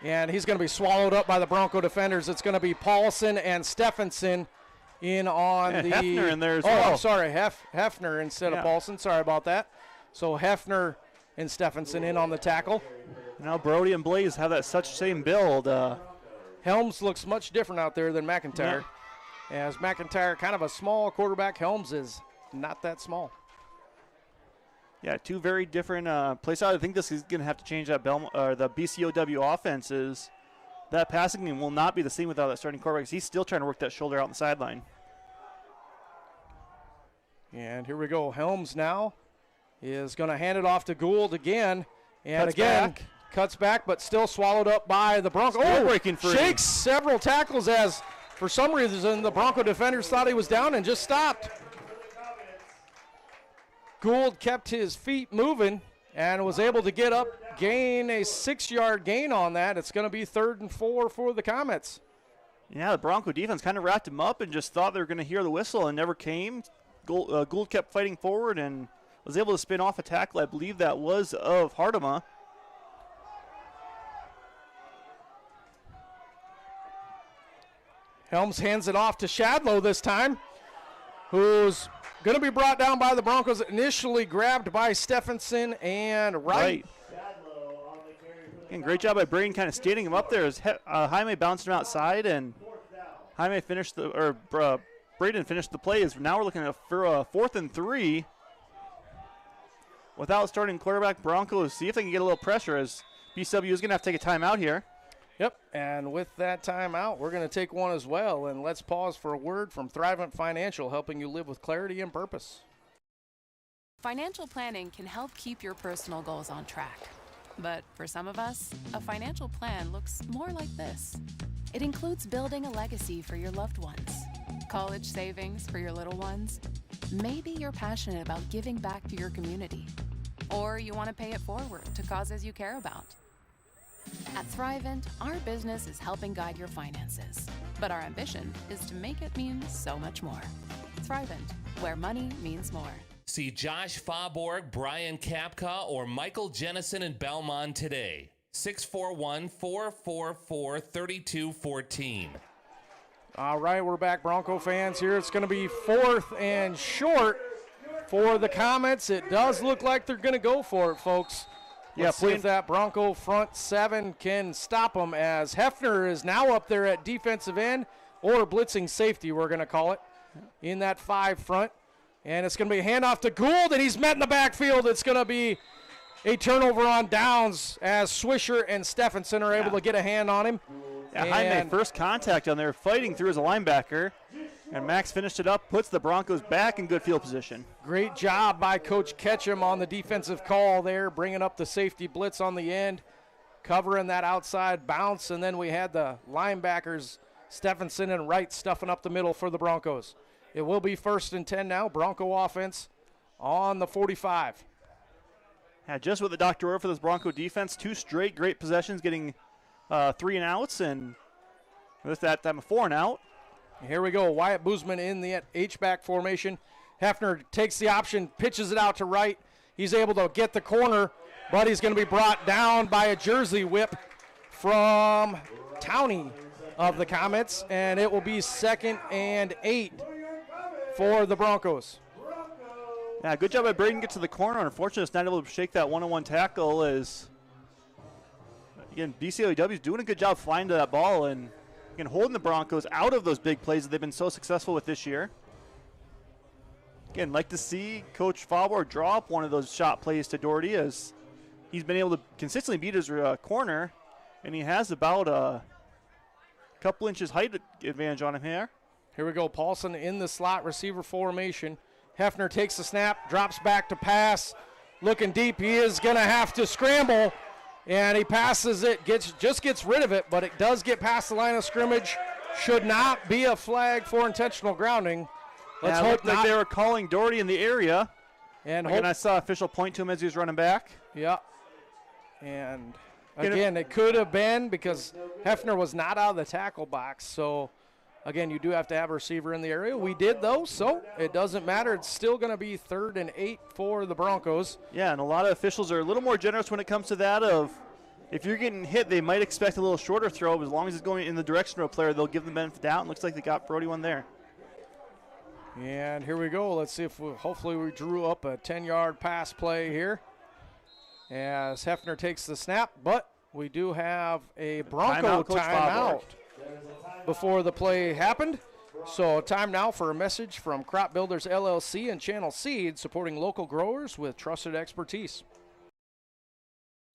Speaker 2: and he's going to be swallowed up by the Bronco defenders. It's going to be Paulson and Stephenson in on
Speaker 3: and
Speaker 2: the
Speaker 3: Hefner in there as well.
Speaker 2: I'm sorry, Hefner instead of Paulson. Sorry about that. So Hefner and Stephenson in on the tackle.
Speaker 3: Now Brody and Blaze have that such same build.
Speaker 2: Helms looks much different out there than McIntyre. Yeah. As McIntyre, kind of a small quarterback, Helms is not that small.
Speaker 3: Yeah, two very different plays out. I think this is going to have to change that the BCLUW offenses. That passing game will not be the same without that starting quarterback. He's still trying to work that shoulder out on the sideline.
Speaker 2: And here we go. Helms now is going to hand it off to Gould again. And
Speaker 3: cuts back.
Speaker 2: Cuts back, but still swallowed up by the Broncos.
Speaker 3: Breaking free.
Speaker 2: Shakes several tackles as, for some reason, the Bronco defenders thought he was down and just stopped. Gould kept his feet moving and was able to get up, gain a 6-yard gain on that. It's going to be 3rd and 4 for the Comets.
Speaker 3: Yeah, the Bronco defense kind of wrapped him up and just thought they were going to hear the whistle and never came. Gould kept fighting forward and was able to spin off a tackle. I believe that was of Hartema.
Speaker 2: Helms hands it off to Shadlow this time, who's going to be brought down by the Broncos, initially grabbed by Stephenson and Wright.
Speaker 3: And great job by Braden kind of standing him up there as Jaime bounced him outside, and Jaime finished Braden finished the play. As now we're looking at for a 4th and 3 without starting quarterback. Broncos see if they can get a little pressure, as BCLUW is going to have to take a timeout here.
Speaker 2: Yep, and with that timeout, we're going to take one as well. And let's pause for a word from Thrivent Financial, helping you live with clarity and purpose.
Speaker 4: Financial planning can help keep your personal goals on track. But for some of us, a financial plan looks more like this. It includes building a legacy for your loved ones, college savings for your little ones. Maybe you're passionate about giving back to your community, or you want to pay it forward to causes you care about. At Thrivent, our business is helping guide your finances, but our ambition is to make it mean so much more. Thrivent, where money means more.
Speaker 5: See Josh Faubourg, Brian Kapka, or Michael Jennison in Belmond today. 641-444-3214.
Speaker 2: All right, we're back, Bronco fans. Here it's going to be 4th and short for the Comets. It does look like they're going to go for it, folks. Let's see if that Bronco front 7 can stop them, as Hefner is now up there at defensive end, or blitzing safety, we're going to call it, in that 5 front. And it's going to be a handoff to Gould, and he's met in the backfield. It's going to be a turnover on downs as Swisher and Stephenson are able to get a hand on him.
Speaker 3: Yeah, Jaime, first contact on there, fighting through as a linebacker. And Max finished it up, puts the Broncos back in good field position.
Speaker 2: Great job by Coach Ketchum on the defensive call there, bringing up the safety blitz on the end, covering that outside bounce. And then we had the linebackers, Stephenson and Wright, stuffing up the middle for the Broncos. It will be 1st and 10 now. Bronco offense on the 45.
Speaker 3: Yeah, just what the doctor ordered for this Bronco defense. 2 straight great possessions, getting 3 and outs, and with that time a 4 and out.
Speaker 2: Here we go. Wyatt Boozman in the H-back formation. Hefner takes the option, pitches it out to Wright. He's able to get the corner, but he's going to be brought down by a jersey whip from Towney of the Comets, and it will be 2nd and 8 for the Broncos.
Speaker 3: Yeah, good job by Braden get to the corner. Unfortunately, it's not able to shake that one-on-one tackle, as, again, BCLUW is doing a good job flying to that ball and, again, holding the Broncos out of those big plays that they've been so successful with this year. Again, like to see Coach Faubourg draw up one of those shot plays to Doherty, as he's been able to consistently beat his corner, and he has about a couple inches height advantage on him here.
Speaker 2: Here we go. Paulson in the slot receiver formation. Hefner takes the snap, drops back to pass. Looking deep. He is going to have to scramble, and he passes it, just gets rid of it, but it does get past the line of scrimmage. Should not be a flag for intentional grounding. Let's hope
Speaker 3: not. Like they were calling Doherty in the area.
Speaker 2: And
Speaker 3: again, I saw official point to him as he was running back.
Speaker 2: Yeah. And again, it could have been because Hefner was not out of the tackle box, so again, you do have to have a receiver in the area. We did, though, so it doesn't matter. It's still going to be 3rd and 8 for the Broncos.
Speaker 3: Yeah, and a lot of officials are a little more generous when it comes to that of if you're getting hit, they might expect a little shorter throw, but as long as it's going in the direction of a player, they'll give them benefit of the doubt, and looks like they got Brody one there.
Speaker 2: And here we go. Let's see if hopefully we drew up a 10-yard pass play here as Hefner takes the snap, but we do have a Bronco timeout before the play happened. So time now for a message from Crop Builders LLC and Channel Seed, supporting local growers with trusted expertise.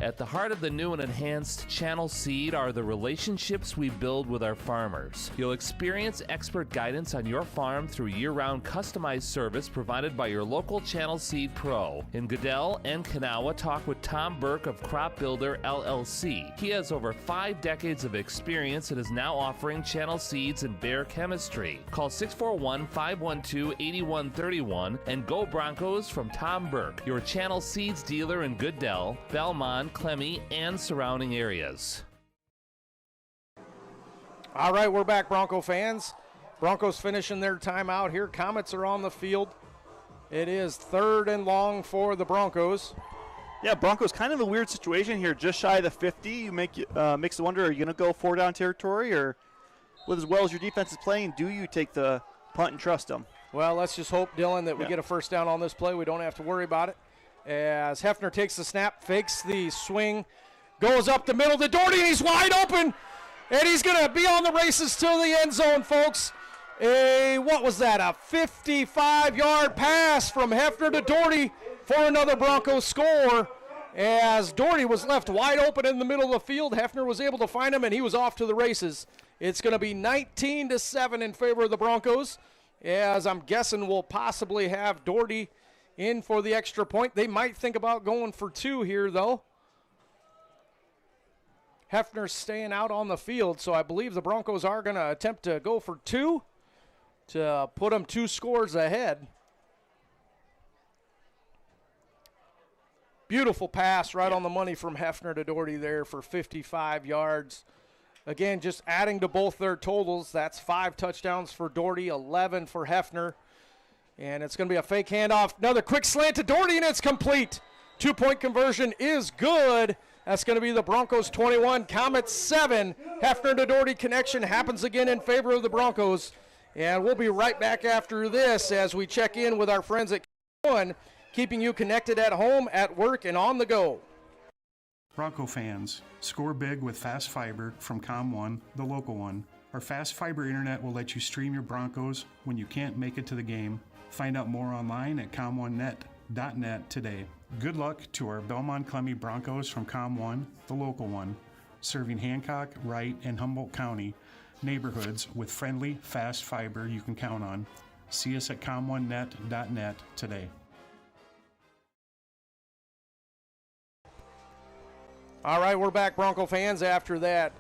Speaker 5: At the heart of the new and enhanced Channel Seed are the relationships we build with our farmers. You'll experience expert guidance on your farm through year-round customized service provided by your local Channel Seed Pro. In Goodell and Kanawha, talk with Tom Burke of Crop Builder LLC. He has over 5 decades of experience and is now offering Channel Seeds and Bayer chemistry. Call 641-512-8131 and go Broncos from Tom Burke, your Channel Seeds dealer in Goodell, Belmond, Klemme, and surrounding areas.
Speaker 2: All right, we're back, Bronco fans. Broncos finishing their timeout here. Comets are on the field. It is 3rd and long for the Broncos.
Speaker 3: Yeah, Broncos kind of a weird situation here, just shy of the 50. You makes you wonder, are you going to go 4-down territory, or with as well as your defense is playing, do you take the punt and trust them?
Speaker 2: Well, let's just hope, Dylan, that we get a 1st down on this play. We don't have to worry about it. As Hefner takes the snap, fakes the swing, Goes up the middle to Doherty, and he's wide open. And he's going to be on the races to the end zone, folks. What was that? A 55-yard pass from Hefner to Doherty for another Broncos score. As Doherty was left wide open in the middle of the field, Hefner was able to find him, and he was off to the races. It's going to be 19-7 in favor of the Broncos, as I'm guessing we'll possibly have Doherty in for the extra point. They might think about going for 2 here, though. Hefner's staying out on the field, so I believe the Broncos are going to attempt to go for 2 to put them 2 scores ahead. Beautiful pass right on the money from Hefner to Doherty there for 55 yards. Again, just adding to both their totals. That's 5 touchdowns for Doherty, 11 for Hefner. And it's going to be a fake handoff. Another quick slant to Doherty, and it's complete. 2-point conversion is good. That's going to be the Broncos 21, Comets 7. Hefner to Doherty connection happens again in favor of the Broncos. And we'll be right back after this as we check in with our friends at One, keeping you connected at home, at work, and on the go.
Speaker 9: Bronco fans, score big with fast fiber from Com1, the local one. Our fast fiber internet will let you stream your Broncos when you can't make it to the game. Find out more online at com1net.net today. Good luck to our Belmond-Klemme Broncos from Com1, the local one, serving Hancock, Wright, and Humboldt County neighborhoods with friendly, fast fiber you can count on. See us at com1net.net today.
Speaker 2: All right, we're back, Bronco fans, after that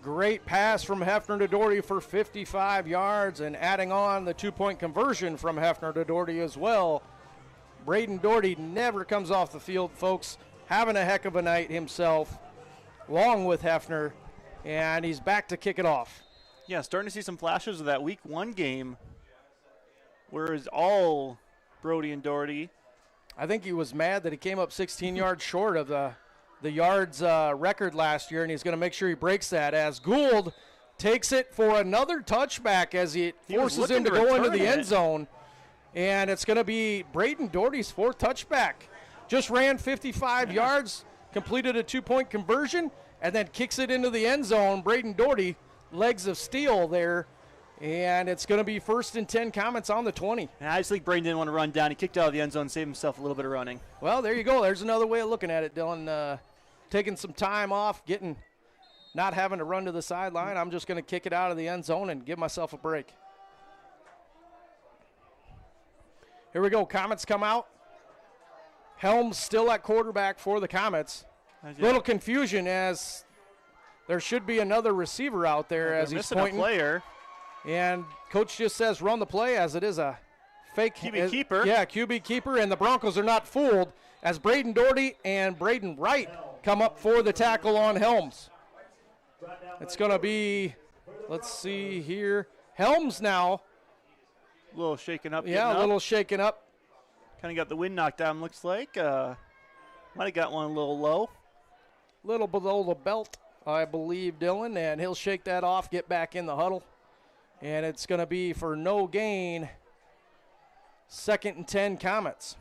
Speaker 2: great pass from Hefner to Doherty for 55 yards, and adding on the 2-point conversion from Hefner to Doherty as well. Braden Doherty never comes off the field, folks. Having a heck of a night himself, along with Hefner, and he's back to kick it off.
Speaker 3: Yeah, starting to see some flashes of that Week 1 game where it's all Brody and Doherty.
Speaker 2: I think he was mad that he came up 16 yards short of the yards record last year, and he's going to make sure he breaks that as Gould takes it for another touchback as he forces him to go into the end zone. And it's going to be Braden Doherty's 4th touchback. Just ran 55 yards, completed a 2-point conversion, and then kicks it into the end zone. Braden Doherty, legs of steel there. And it's going to be 1st and 10 Comets on the 20.
Speaker 3: And I just think Braden didn't want to run down. He kicked out of the end zone and saved himself a little bit of running.
Speaker 2: Well, there you go. There's another way of looking at it, Dylan. Taking some time off, not having to run to the sideline. I'm just going to kick it out of the end zone and give myself a break. Here we go. Comets come out. Helms still at quarterback for the Comets. Little confusion as there should be another receiver out there as he's pointing.
Speaker 3: A player.
Speaker 2: And coach just says run the play as it is a fake
Speaker 3: QB keeper.
Speaker 2: Yeah, QB keeper, and the Broncos are not fooled as Braden Doherty and Braden Wright come up for the tackle on Helms. It's going to be, let's see here, Helms now.
Speaker 3: A little shaken up.
Speaker 2: Yeah, a little shaken up.
Speaker 3: Kind of got the wind knocked down, looks like. Might have got one a little low.
Speaker 2: Little below the belt, I believe, Dylan, and he'll shake that off, get back in the huddle. And it's going to be for no gain, 2nd and 10 Comets.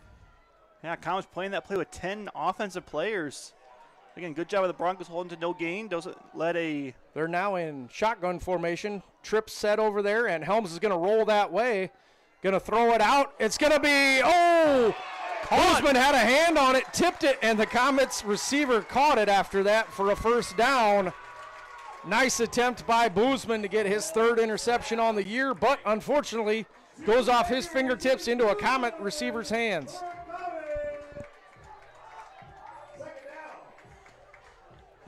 Speaker 3: Yeah, Comets playing that play with 10 offensive players. Again, good job of the Broncos holding to no gain. Doesn't let a...
Speaker 2: They're now in shotgun formation. Trip set over there, and Helms is going to roll that way. Going to throw it out. It's going to be, Boozman had a hand on it, tipped it, and the Comets receiver caught it after that for a 1st down. Nice attempt by Boozman to get his 3rd interception on the year, but unfortunately goes off his fingertips into a Comet receiver's hands.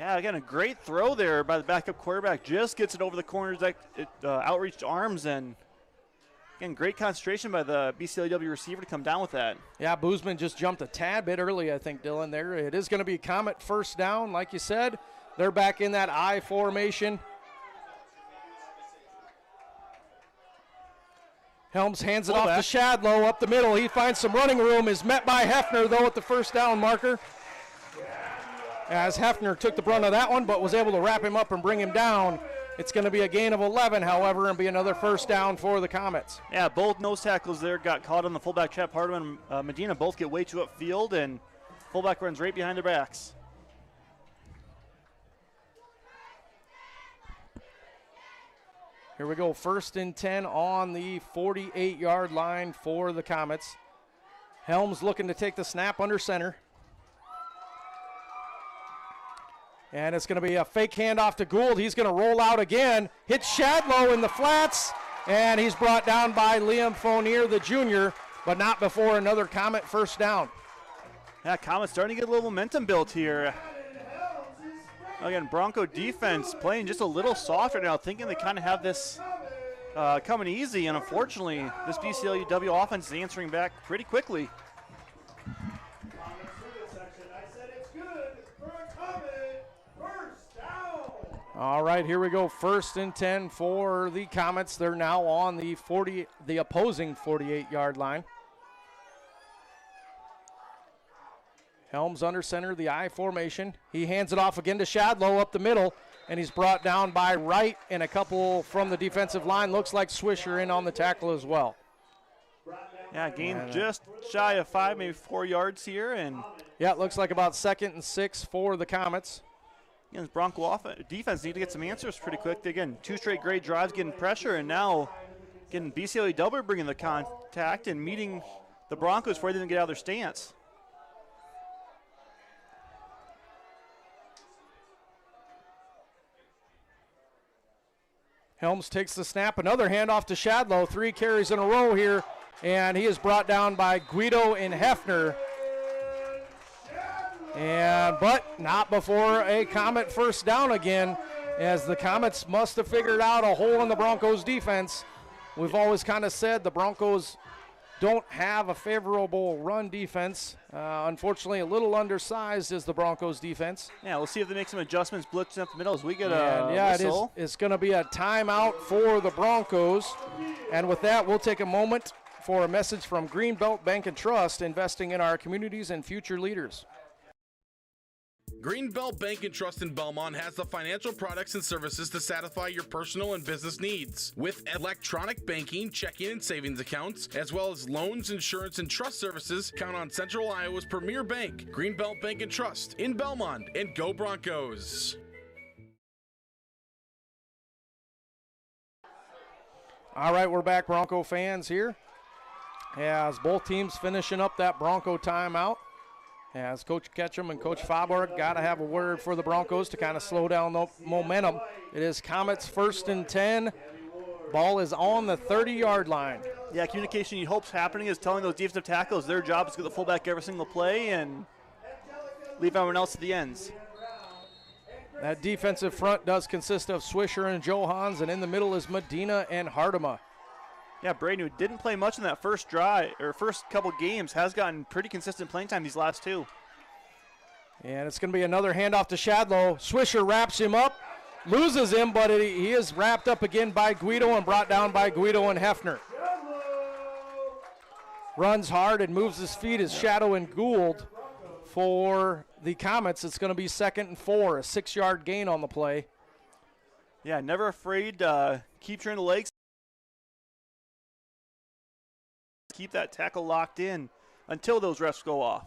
Speaker 3: Yeah, again, a great throw there by the backup quarterback. Just gets it over the corners, outreached arms, and again, great concentration by the BCLUW receiver to come down with that.
Speaker 2: Yeah, Boozman just jumped a tad bit early, I think, Dylan, there. It is going to be Comet 1st down, like you said. They're back in that I formation. Helms hands it off to Shadlow up the middle. He finds some running room, is met by Hefner, though, at the 1st down marker. As Hefner took the brunt of that one, but was able to wrap him up and bring him down. It's going to be a gain of 11, however, and be another 1st down for the Comets.
Speaker 3: Yeah, both nose tackles there got caught on the fullback trap. Hardman and Medina both get way too upfield, and fullback runs right behind their backs.
Speaker 2: Here we go, 1st and 10 on the 48-yard line for the Comets. Helms looking to take the snap under center. And it's going to be a fake handoff to Gould. He's going to roll out again, hit Shadlow in the flats, and he's brought down by Liam Fournier, the junior, but not before another Comet first down.
Speaker 3: Yeah, Comet's starting to get a little momentum built here. Again, Bronco defense playing just a little softer now, thinking they kind of have this coming easy, and unfortunately, this BCLUW offense is answering back pretty quickly.
Speaker 2: All right, here we go. 1st and 10 for the Comets. They're now on the opposing 48-yard line. Helms under center, the I formation. He hands it off again to Shadlow up the middle, and he's brought down by Wright and a couple from the defensive line. Looks like Swisher in on the tackle as well.
Speaker 3: Yeah, gained just shy of 5, maybe 4 yards here. And
Speaker 2: yeah, it looks like about 2nd and 6 for the Comets.
Speaker 3: Again, this Bronco defense need to get some answers pretty quick. Again, 2 straight great drives getting pressure, and now getting BCLUW bringing the contact and meeting the Broncos before they even get out of their stance.
Speaker 2: Helms takes the snap, another handoff to Shadlow, 3 carries in a row here, and he is brought down by Guido and Hefner. But not before a Comet first down again, as the Comets must have figured out a hole in the Broncos defense. We've always kind of said the Broncos don't have a favorable run defense. Unfortunately, a little undersized is the Broncos defense.
Speaker 3: Yeah, we'll see if they make some adjustments, blitzing up the middle as we get a whistle.
Speaker 2: It's going to be a timeout for the Broncos. And with that, we'll take a moment for a message from Greenbelt Bank and Trust, investing in our communities and future leaders.
Speaker 11: Greenbelt Bank and Trust in Belmont has the financial products and services to satisfy your personal and business needs. With electronic banking, checking and savings accounts, as well as loans, insurance, and trust services, count on Central Iowa's premier bank, Greenbelt Bank and Trust in Belmont, and go Broncos.
Speaker 2: All right, we're back, Bronco fans here, as both teams finishing up that Bronco timeout. As Coach Ketchum and Coach Fauborg got to have a word for the Broncos to kind of slow down the momentum. It is Comets 1st and 10. Ball is on the 30-yard line.
Speaker 3: Yeah, communication you hope's happening is telling those defensive tackles their job is to get the fullback every single play and leave everyone else to the ends.
Speaker 2: That defensive front does consist of Swisher and Johans, and in the middle is Medina and Hartema.
Speaker 3: Yeah, Braden, who didn't play much in that first couple games, has gotten pretty consistent playing time these last 2.
Speaker 2: And it's going to be another handoff to Shadlow. Swisher wraps him up, loses him, but he is wrapped up again by Guido and brought down by Guido and Hefner. Runs hard and moves his feet as Shadow and Gould for the Comets. It's going to be 2nd and 4, a 6-yard gain on the play.
Speaker 3: Yeah, never afraid to keep turning the legs. Keep that tackle locked in until those refs go off.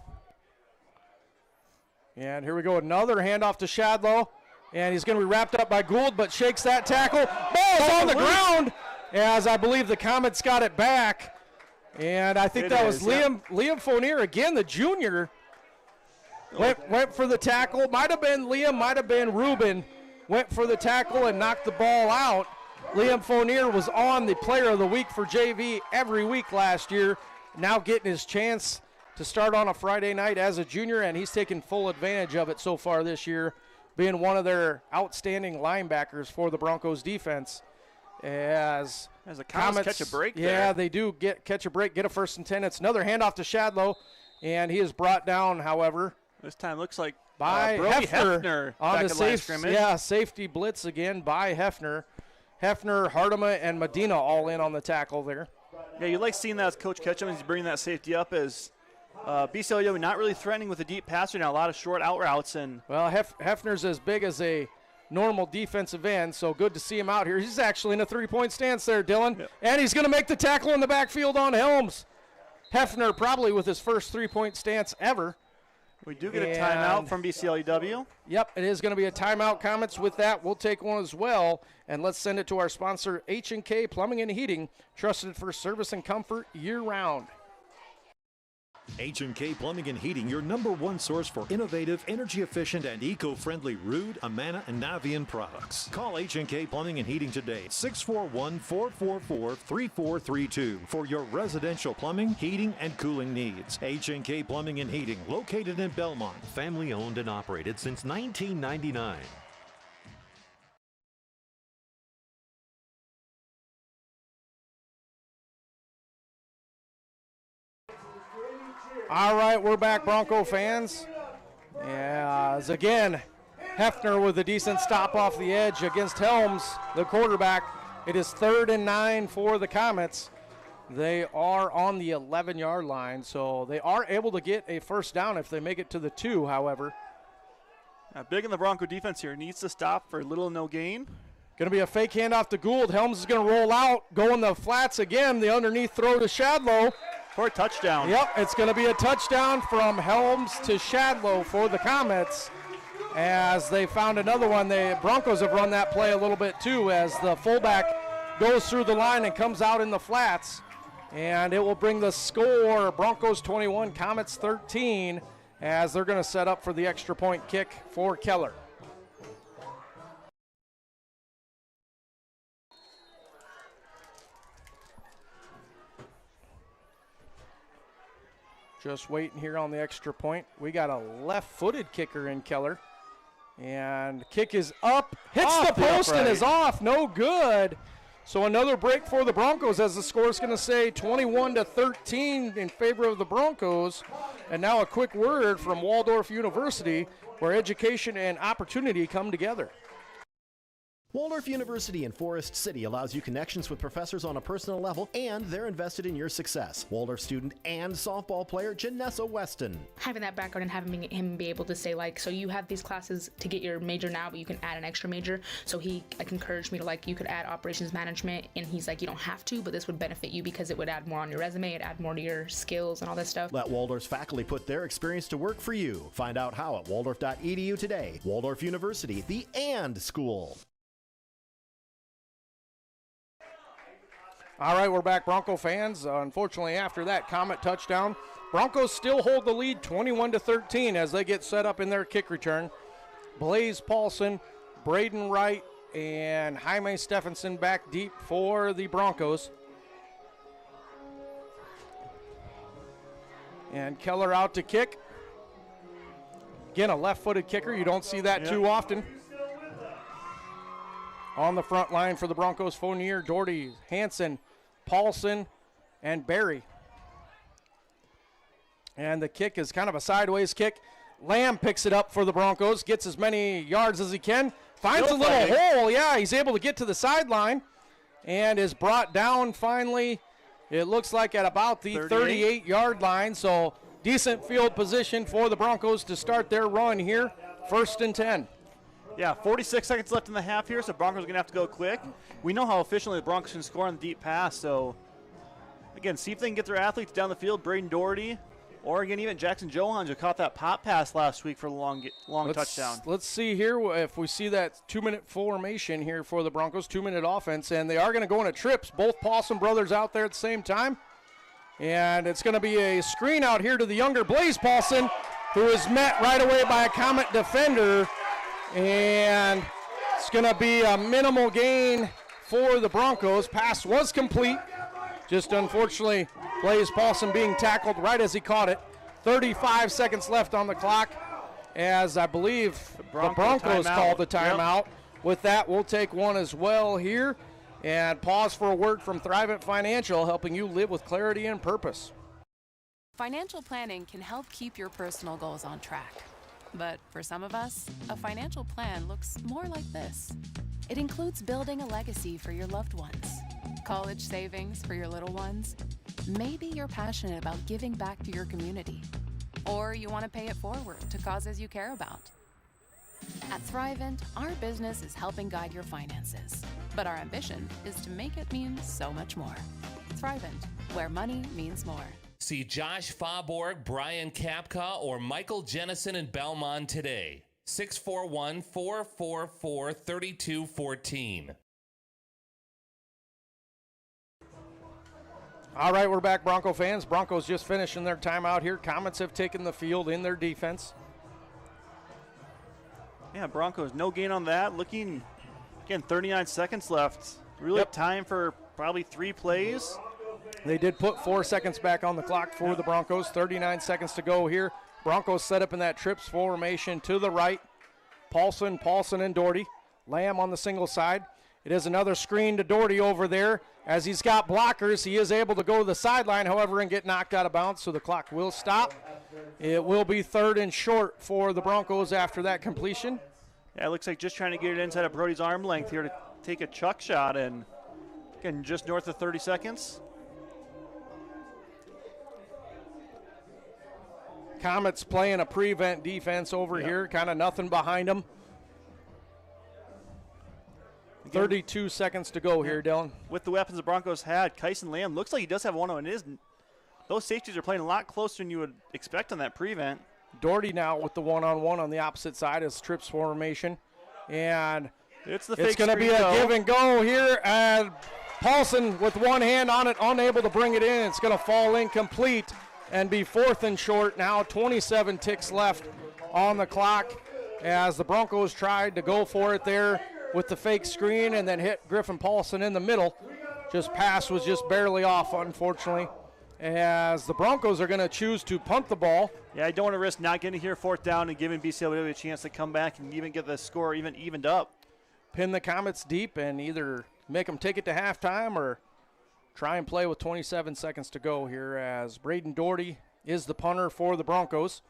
Speaker 2: And here we go, another handoff to Shadlow, and he's going to be wrapped up by Gould, but shakes that tackle. Ball's on the ground, as I believe the Comets got it back. And I think that was Liam Fournier again, the junior, went for the tackle. Might have been Liam, might have been Ruben, went for the tackle and knocked the ball out. Liam Fournier was on the Player of the Week for JV every week last year, now getting his chance to start on a Friday night as a junior, and he's taken full advantage of it so far this year, being one of their outstanding linebackers for the Broncos defense. As
Speaker 3: the Comets catch a break there.
Speaker 2: Yeah, they do catch a break, get a 1st and 10. It's another handoff to Shadlow, and he is brought down, however.
Speaker 3: This time looks like
Speaker 2: by Hefner on the safety blitz again by Hefner. Hefner, Hartema, and Medina all in on the tackle there.
Speaker 3: Yeah, you like seeing that as Coach Ketchum is bringing that safety up as BCLUW not really threatening with a deep passer now, a lot of short out routes.
Speaker 2: Well, Hefner's as big as a normal defensive end, so good to see him out here. He's actually in a 3-point stance there, Dylan, and he's going to make the tackle in the backfield on Helms. Hefner probably with his first 3-point stance ever.
Speaker 3: We do get a timeout from BCLUW.
Speaker 2: Yep, it is going to be a timeout. Comments with that, we'll take one as well. And let's send it to our sponsor, H&K Plumbing and Heating, trusted for service and comfort year-round.
Speaker 6: H&K Plumbing and Heating, your #1 source for innovative, energy-efficient, and eco-friendly Ruud, Amana, and Navian products. Call H&K Plumbing and Heating today, 641-444-3432 for your residential plumbing, heating, and cooling needs. H&K Plumbing and Heating, located in Belmont, family-owned and operated since 1999.
Speaker 2: All right, we're back, Bronco fans. As again, Hefner with a decent stop off the edge against Helms, the quarterback. It is 3rd and 9 for the Comets. They are on the 11-yard line, so they are able to get a first down if they make it to the 2, however.
Speaker 3: Big in the Bronco defense here. Needs to stop for little or no gain.
Speaker 2: Going to be a fake handoff to Gould. Helms is going to roll out, go in the flats again. The underneath throw to Shadlow.
Speaker 3: For a touchdown.
Speaker 2: Yep, it's going to be a touchdown from Helms to Shadlow for the Comets. As they found another one, the Broncos have run that play a little bit too, as the fullback goes through the line and comes out in the flats. And it will bring the score, Broncos 21, Comets 13, as they're going to set up for the extra point kick for Keller. Just waiting here on the extra point. We got a left-footed kicker in Keller. And kick is up, hits the post and is off, no good. So another break for the Broncos, as the score is going to say 21-13 in favor of the Broncos. And now a quick word from Waldorf University, where education and opportunity come together.
Speaker 7: Waldorf University in Forest City allows you connections with professors on a personal level, and they're invested in your success. Waldorf student and softball player Janessa Weston.
Speaker 12: Having that background and having him be able to say, like, so you have these classes to get your major now, but you can add an extra major. So he encouraged me to, like, you could add operations management, and he's like, you don't have to, but this would benefit you because it would add more on your resume, it'd add more to your skills and all that stuff.
Speaker 7: Let Waldorf's faculty put their experience to work for you. Find out how at waldorf.edu today. Waldorf University, the AND school.
Speaker 2: All right, we're back, Bronco fans. Unfortunately, after that Comet touchdown, Broncos still hold the lead 21-13 as they get set up in their kick return. Blaze Paulson, Braden Wright, and Jaime Stephenson back deep for the Broncos. And Keller out to kick. Again, a left-footed kicker. You don't see that too often. On the front line for the Broncos, Fournier, Doherty, Hanson, Paulson, and Barry. And the kick is kind of a sideways kick. Lamb picks it up for the Broncos, gets as many yards as he can, finds a little hole. Yeah, he's able to get to the sideline and is brought down finally, it looks like at about the 38-yard line. So decent field position for the Broncos to start their run here. 1st and 10.
Speaker 3: Yeah, 46 seconds left in the half here, so Broncos are going to have to go quick. We know how efficiently the Broncos can score on the deep pass, so again, see if they can get their athletes down the field. Braden Doherty, or again, even Jackson Johans, who caught that pop pass last week for the long touchdown.
Speaker 2: Let's see here if we see that 2-minute formation here for the Broncos, 2-minute offense, and they are going to go into trips. Both Paulson brothers out there at the same time, and it's going to be a screen out here to the younger Blaze Paulson, who is met right away by a Comet defender. And it's going to be a minimal gain for the Broncos. Pass was complete. Just unfortunately, Blaze Paulson being tackled right as he caught it. 35 seconds left on the clock, as I believe the Broncos called the timeout. Yep. With that, we'll take one as well here. And pause for a word from Thrivent Financial, helping you live with clarity and purpose.
Speaker 4: Financial planning can help keep your personal goals on track. But for some of us, a financial plan looks more like this. It includes building a legacy for your loved ones, college savings for your little ones. Maybe you're passionate about giving back to your community, or you want to pay it forward to causes you care about. At Thrivent, our business is helping guide your finances, but our ambition is to make it mean so much more. Thrivent, where money means more.
Speaker 5: See Josh Faubourg, Brian Kapka, or Michael Jennison in Belmond today. 641-444-3214.
Speaker 2: All right, we're back, Bronco fans. Broncos just finishing their timeout here. Comets have taken the field in their defense.
Speaker 3: Yeah, Broncos, no gain on that. Looking, again, 39 seconds left. Really time for probably 3 plays.
Speaker 2: They did put 4 seconds back on the clock for the Broncos. 39 seconds to go here. Broncos set up in that trips formation to the right. Paulson, and Doherty. Lamb on the single side. It is another screen to Doherty over there. As he's got blockers, he is able to go to the sideline, however, and get knocked out of bounds, so the clock will stop. It will be 3rd and short for the Broncos after that completion.
Speaker 3: Yeah, it looks like just trying to get it inside of Brody's arm length here to take a chuck shot, and again, just north of 30 seconds.
Speaker 2: Comets playing a prevent defense over here, kind of nothing behind them. 32 seconds to go here, Dylan.
Speaker 3: With the weapons the Broncos had, Kyson Lamb looks like he does have one-on-one. Those safeties are playing a lot closer than you would expect on that prevent.
Speaker 2: Doherty now with the one-on-one on the opposite side as trips formation. And
Speaker 3: it's
Speaker 2: going to be a give and go here. And Paulson with one hand on it, unable to bring it in. It's going to fall incomplete and be 4th and short. Now 27 ticks left on the clock as the Broncos tried to go for it there with the fake screen and then hit Griffin Paulson in the middle. Pass was just barely off, unfortunately, as the Broncos are going to choose to punt the ball.
Speaker 3: Yeah, I don't want to risk not getting here 4th down and giving BCLUW a chance to come back and even get the score evened up.
Speaker 2: Pin the Comets deep and either make them take it to halftime or try and play with 27 seconds to go here as Braden Doherty is the punter for the Broncos.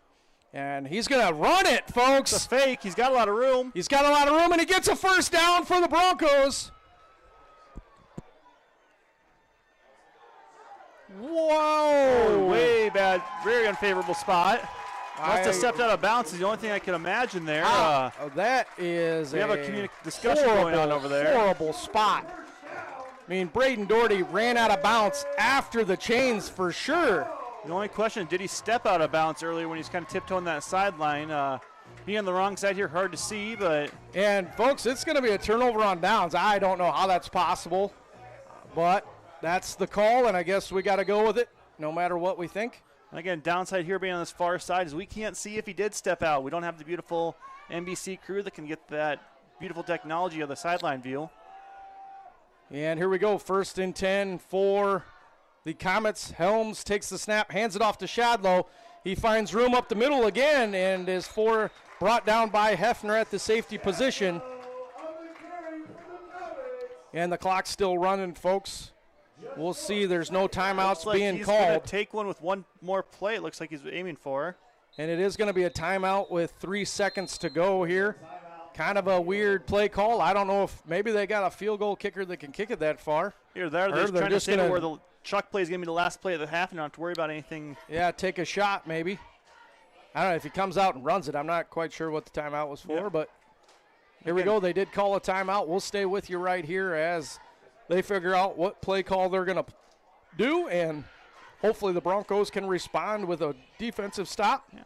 Speaker 2: And he's going to run it, folks.
Speaker 3: It's a fake. He's got a lot of room.
Speaker 2: He's got a lot of room, and he gets a 1st down for the Broncos. Whoa.
Speaker 3: Oh, way bad. Very unfavorable spot. Must have stepped out of bounds is the only thing I can imagine there.
Speaker 2: That is
Speaker 3: we have a discussion going on over there.
Speaker 2: Horrible spot. I mean, Braden Doherty ran out of bounds after the chains for sure.
Speaker 3: The only question, did he step out of bounds earlier when he's kind of tiptoeing that sideline? Being on the wrong side here, hard to see, but...
Speaker 2: And, folks, it's going to be a turnover on downs. I don't know how that's possible, but that's the call, and I guess we got to go with it no matter what we think.
Speaker 3: And again, downside here being on this far side is we can't see if he did step out. We don't have the beautiful NBC crew that can get that beautiful technology of the sideline view.
Speaker 2: And here we go, 1st and 10 for the Comets. Helms takes the snap, hands it off to Shadlow. He finds room up the middle again and is brought down by Hefner at the safety position. And the clock's still running, folks. We'll see. There's no timeouts being
Speaker 3: he's
Speaker 2: called.
Speaker 3: Gonna take one with one more play, it looks like he's aiming for.
Speaker 2: And it is going to be a timeout with 3 seconds to go here. Kind of a weird play call. I don't know if maybe they got a field goal kicker that can kick it that far.
Speaker 3: Here, they're trying to say where the Chuck play is going to be the last play of the half and not have to worry about anything.
Speaker 2: Yeah, take a shot maybe. I don't know if he comes out and runs it. I'm not quite sure what the timeout was for, but here we go. They did call a timeout. We'll stay with you right here as they figure out what play call they're going to do, and hopefully the Broncos can respond with a defensive stop.
Speaker 3: Yeah.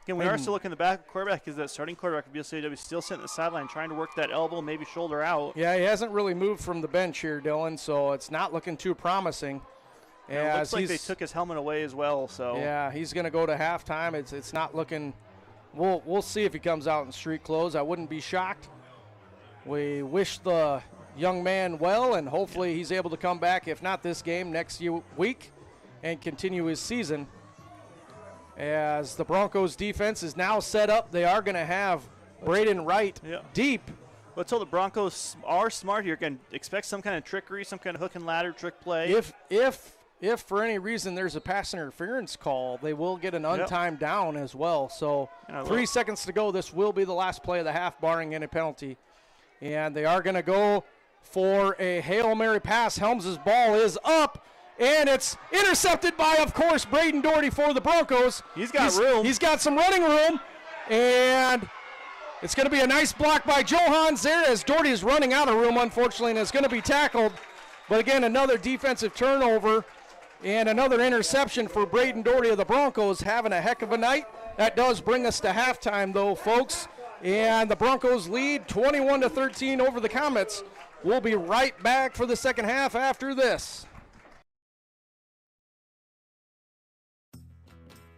Speaker 3: Again, we are still looking at the back quarterback because that starting quarterback of BCLUW is still sitting at the sideline trying to work that elbow, maybe shoulder out.
Speaker 2: Yeah, he hasn't really moved from the bench here, Dylan, so it's not looking too promising.
Speaker 3: Yeah, it looks like they took his helmet away as well. So
Speaker 2: yeah, he's going to go to halftime. It's not looking. We'll see if he comes out in street clothes. I wouldn't be shocked. We wish the young man well, and hopefully he's able to come back, if not this game, next week, and continue his season. As the Broncos defense is now set up, they are going to have Braden Wright deep.
Speaker 3: Let's hope the Broncos are smart here. Can expect some kind of trickery, some kind of hook and ladder trick play.
Speaker 2: If for any reason there's a pass interference call, they will get an untimed down as well. So 3 seconds to go. This will be the last play of the half, barring any penalty. And they are going to go for a Hail Mary pass. Helms' ball is up, and it's intercepted by, of course, Braden Doherty for the Broncos.
Speaker 3: He's got room.
Speaker 2: He's got some running room, and it's going to be a nice block by Johans there as Doherty is running out of room, unfortunately, and it's going to be tackled. But again, another defensive turnover And another interception for Braden Doherty of the Broncos, having a heck of a night. That does bring us to halftime, though, folks. And the Broncos lead 21-13 over the Comets. We'll be right back for the second half after this.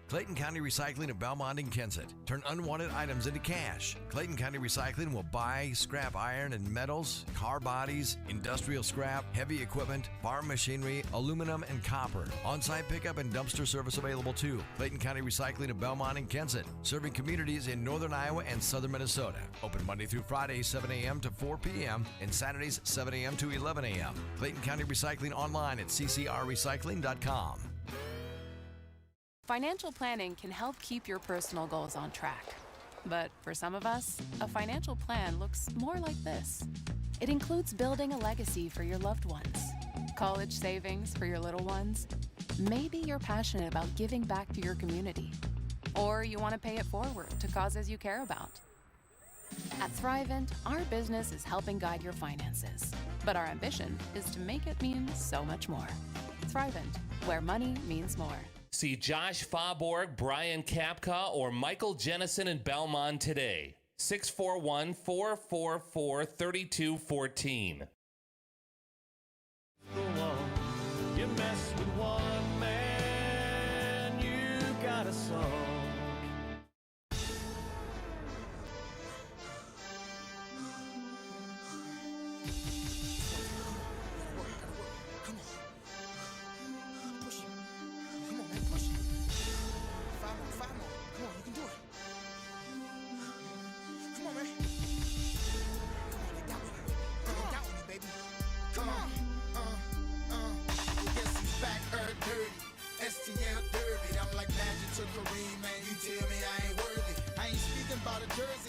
Speaker 10: Clayton County Recycling of Belmond and Kensett. Turn unwanted items into cash. Clayton County Recycling will buy scrap iron and metals, car bodies, industrial scrap, heavy equipment, farm machinery, aluminum, and copper. On-site pickup and dumpster service available too. Clayton County Recycling of Belmond and Kensett, serving communities in northern Iowa and southern Minnesota. Open Monday through Friday, 7 a.m. to 4 p.m. and Saturdays, 7 a.m. to 11 a.m. Clayton County Recycling online at ccrrecycling.com.
Speaker 4: Financial planning can help keep your personal goals on track. But for some of us, a financial plan looks more like this. It includes building a legacy for your loved ones, college savings for your little ones. Maybe you're passionate about giving back to your community, or you want to pay it forward to causes you care about. At Thrivent, our business is helping guide your finances, but our ambition is to make it mean so much more. Thrivent, where money means more.
Speaker 5: See Josh Fauborg, Brian Kapka, or Michael Jennison in Belmond today. 641-444-3214.
Speaker 1: You mess with one man, you got a song.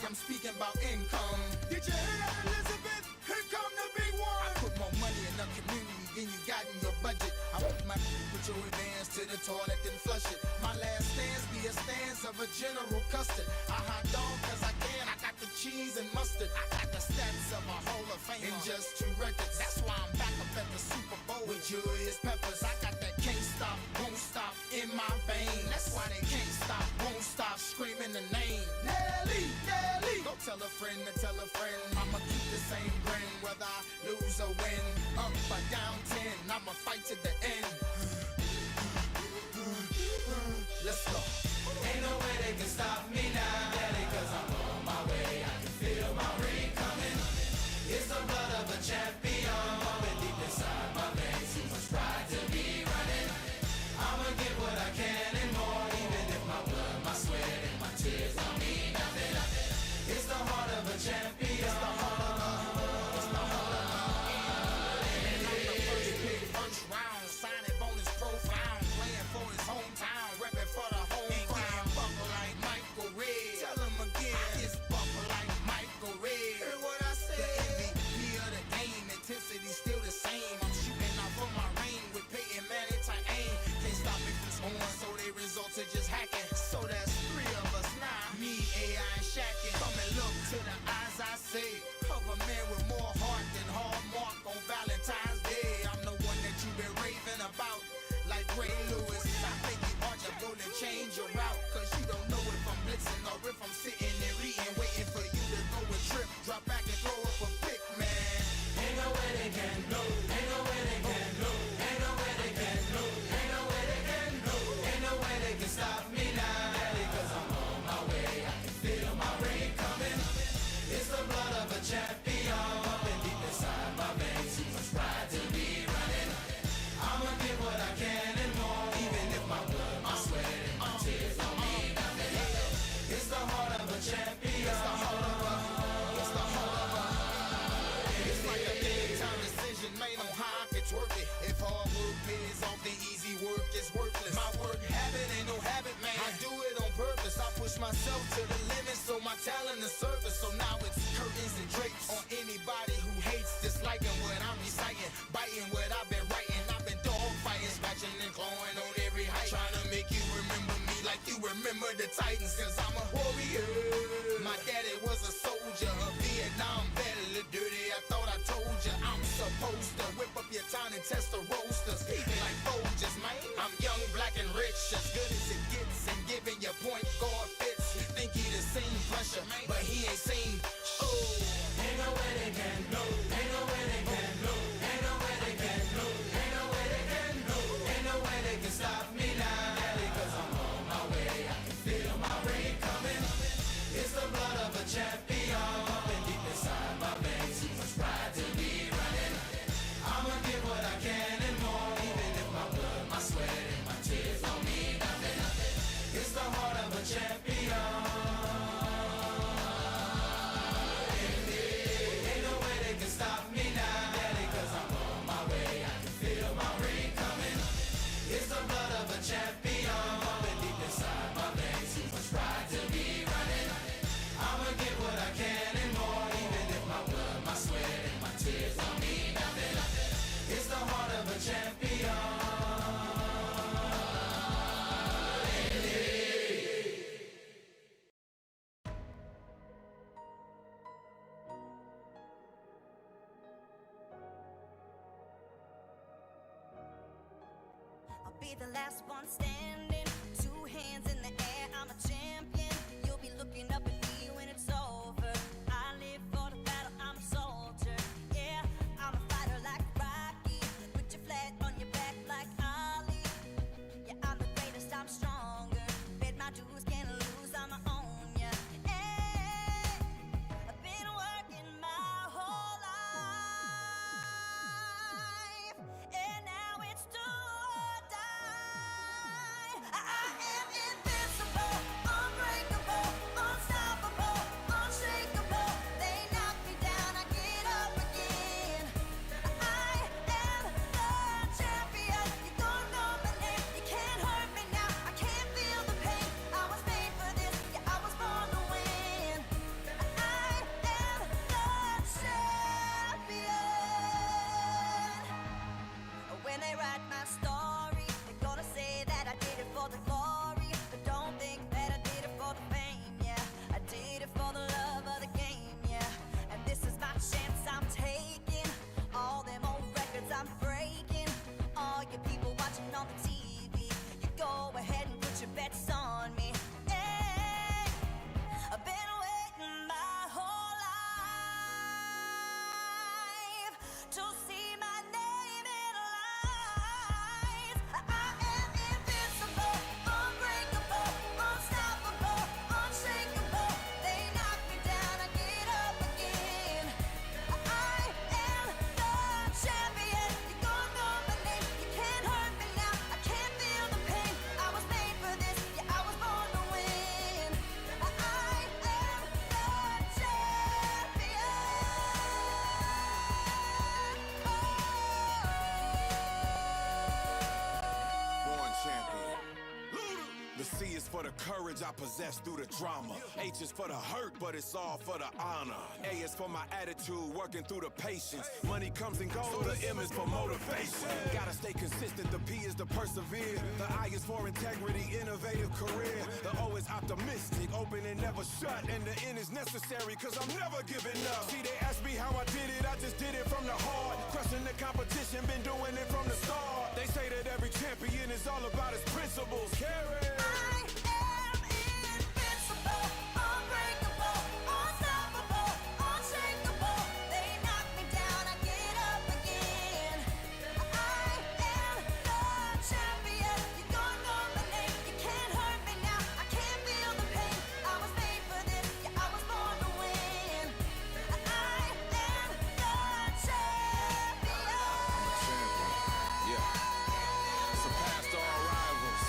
Speaker 13: I'm speaking about income. Did you hear that, Elizabeth? Here come the big one. I put more money in the community than you got in your budget. I put my put your advance to the toilet and flush it. My last stance be a stance of a General Custard. I hot dog cause I can. I got the cheese and mustard. I got the stats of a Hall of Fame in just 2 records. That's why I'm back up at the Super Bowl with Julius Peppers. I got that can't stop, won't stop in my vein. That's why they can't stop, won't stop screaming the name. Nelly, Nelly. Go tell a friend to tell a friend. I'ma keep the same grin whether I lose or win. Up or down 10, I'ma fight to the end. Let's go. Ain't no way they can stop me now, Daddy, cause I'm on my way. I can feel my ring coming. It's the blood of a champion pumping deep inside my veins. Too much pride to be running. I'ma get what I can and more, even if my blood, my sweat, and my tears don't mean nothing. It's the heart of a champion. It's the heart of a. It's the heart of a. And I'm the first pick, first round, signing bonus profound, playing for his hometown, repping for the home crowd. Buckle like Michael Red. Tell him again, it's buckle like Michael Red. Hear what I said? The MVP of the game, intensity still the same. I'm shooting out from my range with Peyton Manning tight aim. Can't stop me from scoring, so they result to just hacking. So that's 3 of us now. Me, AI, and Shaqin'. Come and look to the eyes I say. Cover man with more heart than Hallmark on Valentine's Day. I'm the one that you've been raving about, like Ray Lewis. I think you ought to go and change your route, cause you don't know if I'm blitzing or if I'm sitting and reading, waiting for you to go and trip, drop back and throw up a pick, man. Ain't no way they can go. Ain't no way they can go. Ain't no way they can go. Ain't no way they can go. Ain't no way they can stop me now, Daddy, cause I'm on my way. I can feel my ring coming. It's the blood of a champion pumping deep inside my veins. Too much pride to be running. I'ma give what I can and more, even if my blood, my sweat, and my tears don't mean nothing. It's the heart of a champion. It's the heart of a. It's the heart of a. It's like a big time decision made on how I could twerk it. If hard work pays off, the easy work is worthless. My work habit ain't no habit, man. I do it on purpose. I push myself to the limit so my talent is surface. So now it's curtains and drapes on anybody who hates, disliking what I'm reciting, biting what I've been writing. I've been dog fighting, scratching and clawing on every height, trying to make you remember me like you remember the Titans, cause I'm a warrior. My daddy was a soldier, a Vietnam vet, a little dirty. I thought I told you I'm supposed to whip up your town and test the roasters. Even like Folgers, man. I'm young, black, and rich, as good as it gets. And giving your point guard fits. Think he the same pressure, but he ain't seen. Oh, ain't no way they can know. Ain't no way they can know. Ain't no way they can know. Ain't no way they can know. Ain't no way they can stop me now. Cause I'm on my way. I can feel my rain coming. It's the blood of a champion pumping deep inside my veins. Too much pride to be running. I'ma give what I can and more, even if my blood, my sweat, and my tears don't mean nothing. It's the heart of a champion. Ain't no way they can stop me now, daddy, cause I'm on my way. I can feel my rain coming. It's the blood of a champion pumping deep inside my veins. Too much pride to be running. I'ma give what I can and more, even if my blood, my sweat, and my tears don't mean nothing. It's the heart of a champion.
Speaker 14: I'll be the last one standing, 2 hands in the air, I'm a champion. You'll be looking up at me when it's over. I live for the battle, I'm a soldier. Yeah, I'm a fighter like Rocky. Put your flag on your back like Ali. Yeah, I'm the greatest, I'm stronger. Bet my dues, can't lose, I'ma own ya. Hey, I've been working my whole life, and now it's do or die. I am invincible, unbreakable, unstoppable, unshakable. They knock me down, I get up again. I am the champion. You don't know my name, you can't hurt me now. I can't feel the pain. I was made for this, yeah, I was born to win. I am the champion. When they write my story, they're gonna say that I did it for the glory. But don't think that I did it for the fame, yeah. I did it for the love of the game, yeah. And this is my chance I'm taking. All them old records I'm breaking. All you people watching on the TV, you go ahead and put your bets on me. Hey, I've been waiting my whole life to see my name in lights. I am invincible, unbreakable, unstoppable, unshakable. They knock me down, I get up again. I am the champion. You don't know my name, you can't hurt me now. I can't feel the pain. I was made for this, yeah, I was born to win. I am the
Speaker 15: Born champion. The C is for the courage I possess through the drama. H is for the hurt, but it's all for the honor. A is for my attitude, working through the patience. Money comes and goes, so the M is for motivation. Gotta stay consistent, the P is to persevere. The I is for integrity, innovative career. The O is optimistic, open and never shut. And the N is necessary, cause I'm never giving up. See, they ask me how I did it, I just did it from the heart. Crushing the competition, been doing it from the start. They say that every champion is all about his principles. Carry.
Speaker 14: I am invincible, unbreakable, unstoppable, unshakable. They knock me down, I get up again. I am the champion. You don't know my name, you can't hurt me now. I can't feel the pain. I was made for this, yeah, I was born to win. I am the champion.
Speaker 15: Yeah. Surpassed all rivals.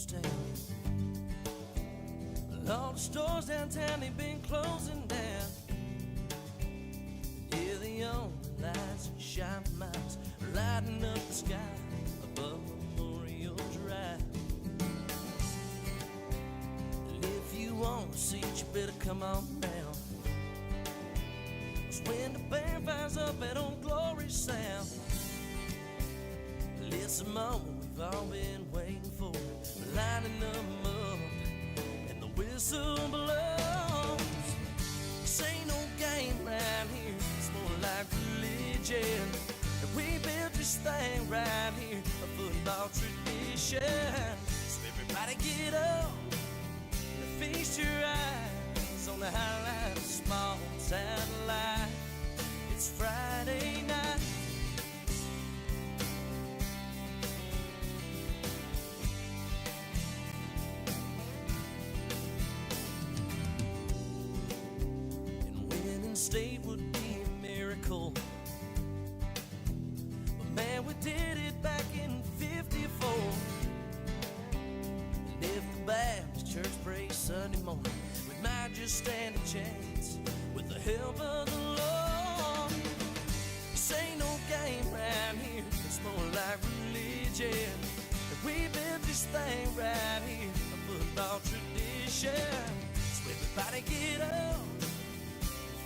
Speaker 1: ghost town. All the stores downtown, they've been closing down. Yeah, the only lights and shining lights are lighting up the sky above Memorial Drive. And if you want to see it, you better come on down. 'Cause when the band fires up that old Glory sound, it's the moment we've all been waiting for. We're lining them up and the whistle blows. This ain't no game right here, it's more like religion. And we built this thing right here, a football tradition. So everybody get up and feast your eyes on the highlight of small town life. It's Friday night. State would be a miracle, but man, we did it back in '54. And if the Baptist church prays Sunday morning, we might just stand a chance with the help of the Lord. This ain't no game right here, it's more like religion. And we built this thing right here, a football tradition. So everybody get up,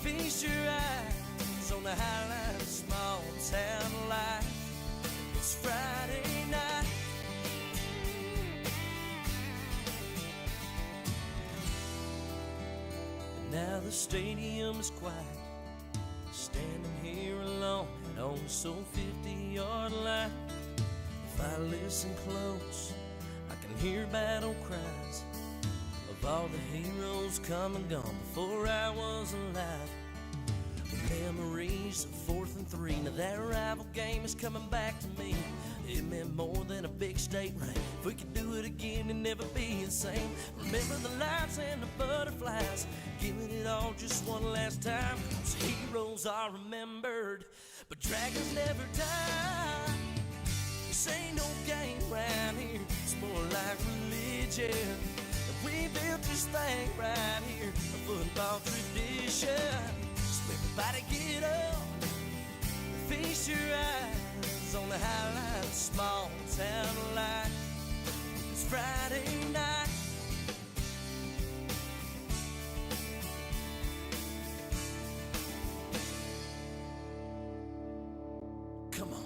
Speaker 1: feast your eyes on the highlight of small town life. It's Friday night. And now the stadium is quiet, standing here alone on the sole 50-yard line. If I listen close, I can hear battle cries of all the heroes come and gone before I was alive. The memories of 4th and 3, now that rival game is coming back to me. It meant more than a big state rank. If we could do it again, it'd never be the same. Remember the lights and the butterflies, giving it all just one last time. 'Cause heroes are remembered, but dragons never die. This ain't no game round here, it's more like religion. We built this thing right here, a football tradition. So everybody get up, feast your eyes on the highlight of small town life. It's Friday night. Come on.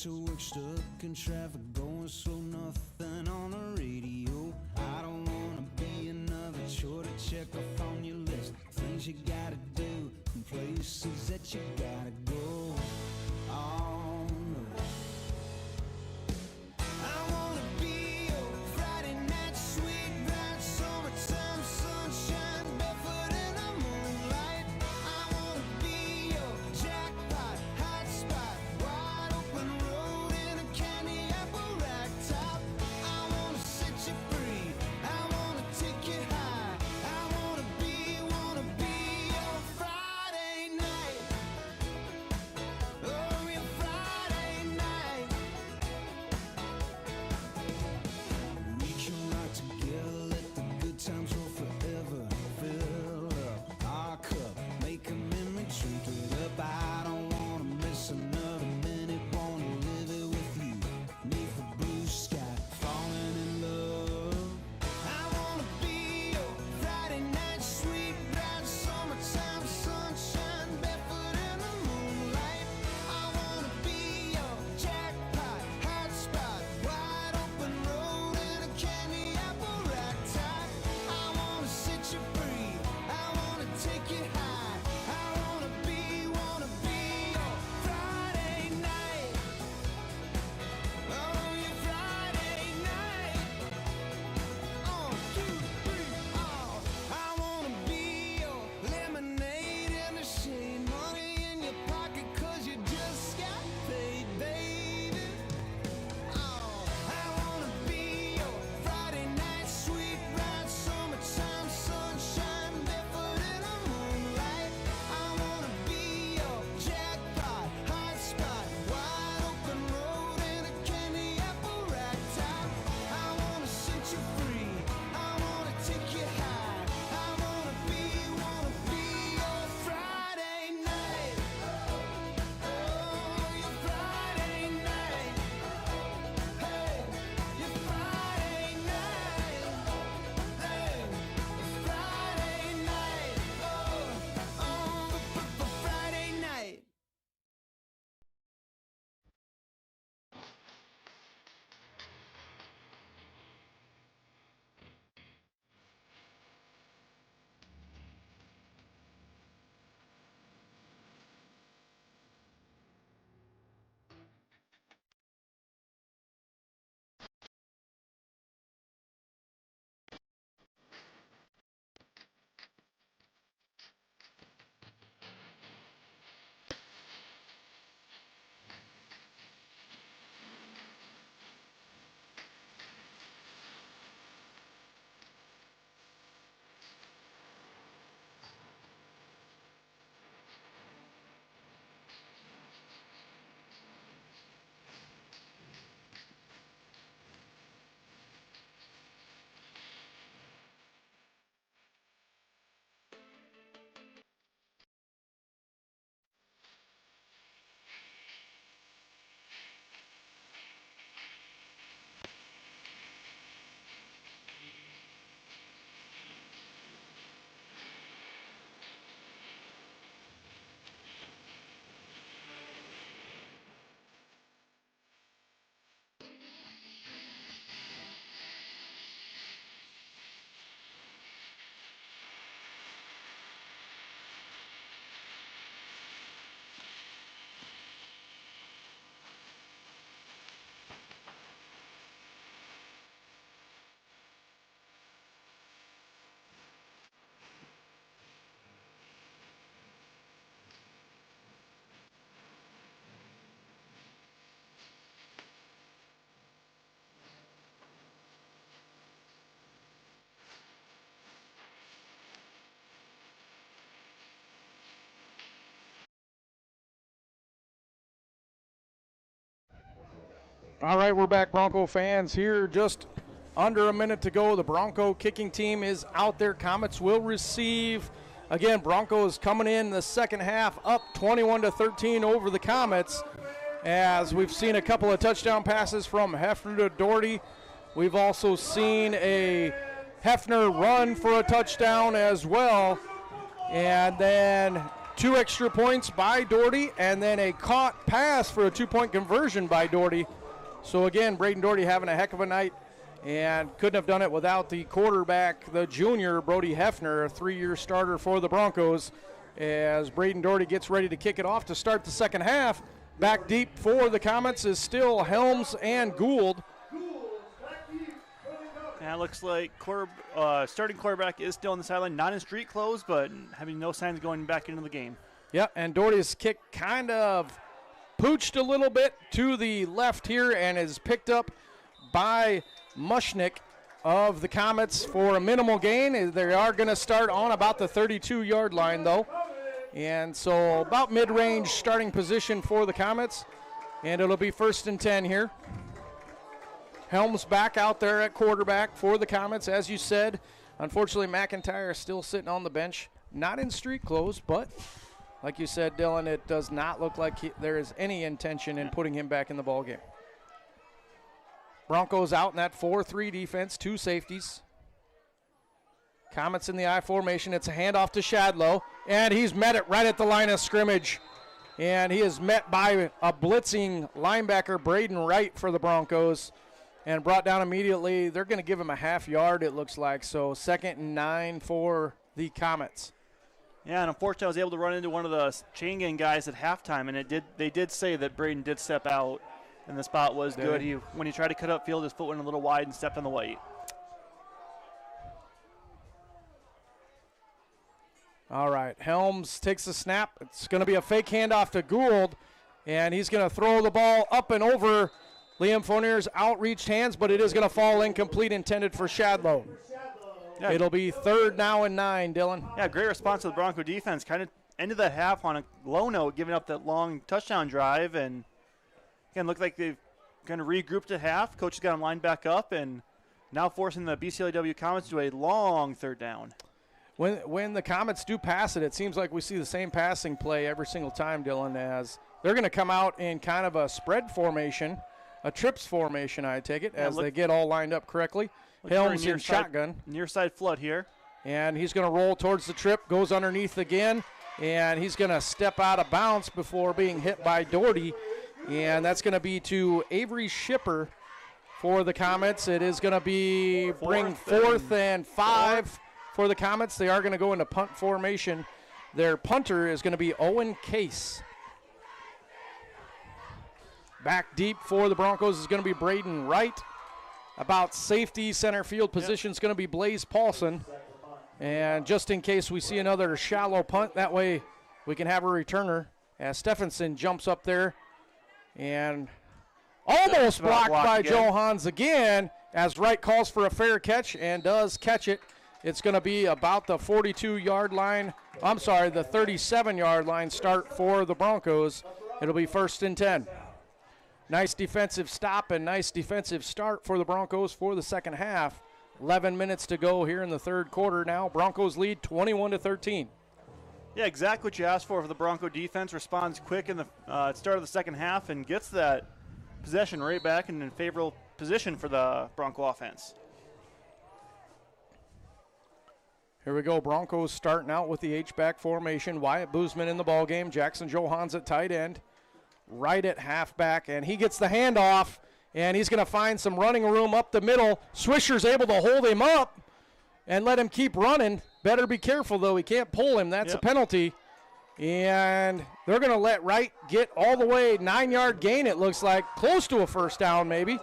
Speaker 1: to work, stuck in traffic, going slow, nothing on the radio. I don't wanna be another chore to check off on your list. Things you gotta do and places that you gotta go. Oh, no. I wanna be your Friday night sweet ride, summertime sunshine, barefoot in the moonlight. I wanna be your jackpot, hot spot, wide open road in a candy apple rack top. I wanna set you free, I wanna take you high. I wanna be your Friday night. Oh, your Friday night. We can rock together, let the good times roll forever. Fill up our cup, make a memory, drink it up. I don't wanna miss another minute, wanna live it with you. Neath the blue sky, falling in love. I wanna be your Friday night sweet ride, summertime sunshine, barefoot in the moonlight. I wanna be your jackpot, hot spot, wide open road in a candy apple rack top. I wanna set you free, I wanna take you high. I wanna be your Friday night. Oh, your Friday night. 1, 2, 3, oh. I wanna be your lemonade in the shade, money in your pocket 'cause you just got paid, baby. Oh, I wanna be your Friday night sweet ride, summertime sunshine, barefoot in the moonlight. I wanna be your jackpot, hot spot, wide open road in a candy apple rack top. I wanna set you free, I wanna take you high. I wanna be your Friday night. Oh, your Friday night. Hey, your Friday night. Hey, Friday night. Oh, Friday night.
Speaker 2: All right, we're back, Bronco fans. Here, just under a minute to go. The Bronco kicking team is out there. Comets will receive. Again, Broncos coming in the second half, up 21-13 over the Comets. As we've seen a couple of touchdown passes from Hefner to Doherty. We've also seen a Hefner run for a touchdown as well. And then 2 extra points by Doherty, and then a caught pass for a 2-point conversion by Doherty. So again, Braden Doherty having a heck of a night, and couldn't have done it without the quarterback, the junior, Brody Hefner, a 3-year starter for the Broncos, as Braden Doherty gets ready to kick it off to start the second half. Back deep for the Comets is still Helms and Gould.
Speaker 3: And it looks like starting quarterback is still on the sideline, not in street clothes, but having no signs going back into the game.
Speaker 2: Yep, and Doherty's kick kind of pooched a little bit to the left here and is picked up by Mushnick of the Comets for a minimal gain. They are going to start on about the 32-yard line, though. And so about mid-range starting position for the Comets. And it'll be 1st and 10 here. Helms back out there at quarterback for the Comets, as you said. Unfortunately, McIntyre is still sitting on the bench. Not in street clothes, but like you said, Dylan, it does not look like there is any intention in putting him back in the ballgame. Broncos out in that 4-3 defense, 2 safeties. Comets in the I formation. It's a handoff to Shadlow, and he's met it right at the line of scrimmage. And he is met by a blitzing linebacker, Braden Wright, for the Broncos, and brought down immediately. They're going to give him a half yard, it looks like. So 2nd and 9 for the Comets.
Speaker 3: Yeah, and unfortunately I was able to run into one of the chain gang guys at halftime, and they did say that Braden did step out, and the spot was good. When he tried to cut upfield, his foot went a little wide and stepped on the white.
Speaker 2: All right, Helms takes the snap. It's going to be a fake handoff to Gould, and he's going to throw the ball up and over Liam Fournier's outreached hands, but it is going to fall incomplete, intended for Shadlow. Yeah. It'll be 3rd now and 9, Dylan.
Speaker 3: Yeah, great response to the Bronco defense. Kind of ended that half on a low note, giving up that long touchdown drive, and again, looked like they've kind of regrouped at half. Coach has got them lined back up, and now forcing the BCLUW Comets to a long 3rd down.
Speaker 2: When the Comets do pass it, it seems like we see the same passing play every single time, Dylan, as they're going to come out in kind of a spread formation, a trips formation, I take it, as they get all lined up correctly. Helms in shotgun.
Speaker 3: Near side flood here.
Speaker 2: And he's going to roll towards the trip, goes underneath again, and he's going to step out of bounds before being hit by Doherty. And that's going to be to Avery Shipper for the Comets. It is going to be bring 4th and 5 for the Comets. They are going to go into punt formation. Their punter is going to be Owen Case. Back deep for the Broncos is going to be Braden Wright. About safety center field position is going to be Blaze Paulson. And just in case we see another shallow punt, that way we can have a returner as Stephenson jumps up there and almost blocked by Johans again as Wright calls for a fair catch and does catch it. It's going to be about the 42-yard line. I'm sorry, the 37-yard line start for the Broncos. It'll be 1st and 10. Nice defensive stop and nice defensive start for the Broncos for the second half. 11 minutes to go here in the 3rd quarter now. Broncos lead 21-13.
Speaker 3: Yeah, exactly what you asked for the Bronco defense. Responds quick in the start of the second half and gets that possession right back in favorable position for the Bronco offense.
Speaker 2: Here we go. Broncos starting out with the H-back formation. Wyatt Boozman in the ballgame. Jackson Johans at tight end. Right at halfback, and he gets the handoff, and he's going to find some running room up the middle. Swisher's able to hold him up and let him keep running. Better be careful, though. He can't pull him. That's a penalty. And they're going to let Wright get all the way 9-yard gain, it looks like. Close to a 1st down, maybe.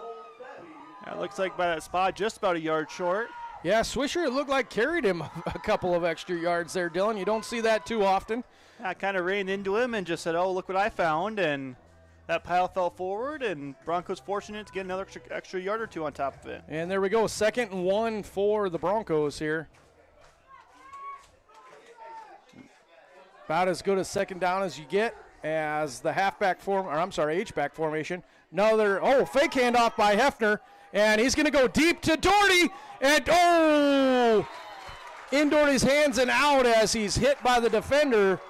Speaker 3: It looks like by that spot, just about a yard short.
Speaker 2: Yeah, Swisher, it looked like carried him a couple of extra yards there, Dylan. You don't see that too often.
Speaker 3: I kind of ran into him and just said, oh, look what I found, and that pile fell forward, and Broncos fortunate to get another extra yard or 2 on top of it.
Speaker 2: And there we go, 2nd and 1 for the Broncos here. About as good a 2nd down as you get as the H-back formation. Another, fake handoff by Hefner, and he's going to go deep to Doherty, and in Doherty's hands and out as he's hit by the defender.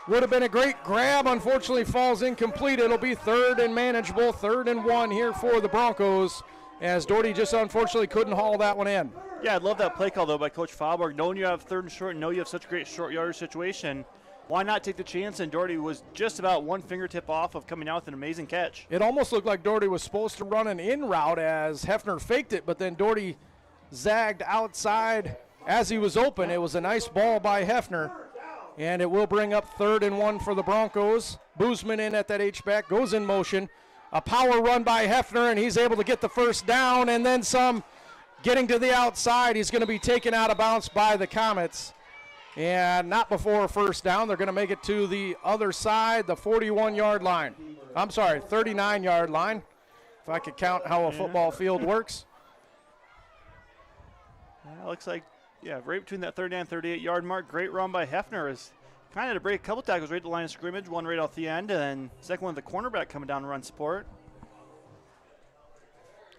Speaker 2: Would have been a great grab. Unfortunately, falls incomplete. It'll be 3rd and manageable, 3rd and 1 here for the Broncos, as Doherty just unfortunately couldn't haul that one in.
Speaker 3: Yeah, I love that play call, though, by Coach Fauberg. Knowing you have 3rd and short and know you have such a great short yardage situation, why not take the chance? And Doherty was just about one fingertip off of coming out with an amazing catch.
Speaker 2: It almost looked like Doherty was supposed to run an in route as Hefner faked it, but then Doherty zagged outside as he was open. It was a nice ball by Hefner, and it will bring up 3rd and 1 for the Broncos. Boozman in at that H-back, goes in motion. A power run by Hefner, and he's able to get the first down, and then some. Getting to the outside, he's going to be taken out of bounds by the Comets. And not before a first down. They're going to make it to the other side, the 41-yard line. I'm sorry, 39-yard line, if I could count how a football field works.
Speaker 3: It looks like, right between that 39 and 38-yard mark. Great run by Hefner. Is kind of to break a couple tackles right at the line of scrimmage, one right off the end, and then second one, the cornerback coming down to run support.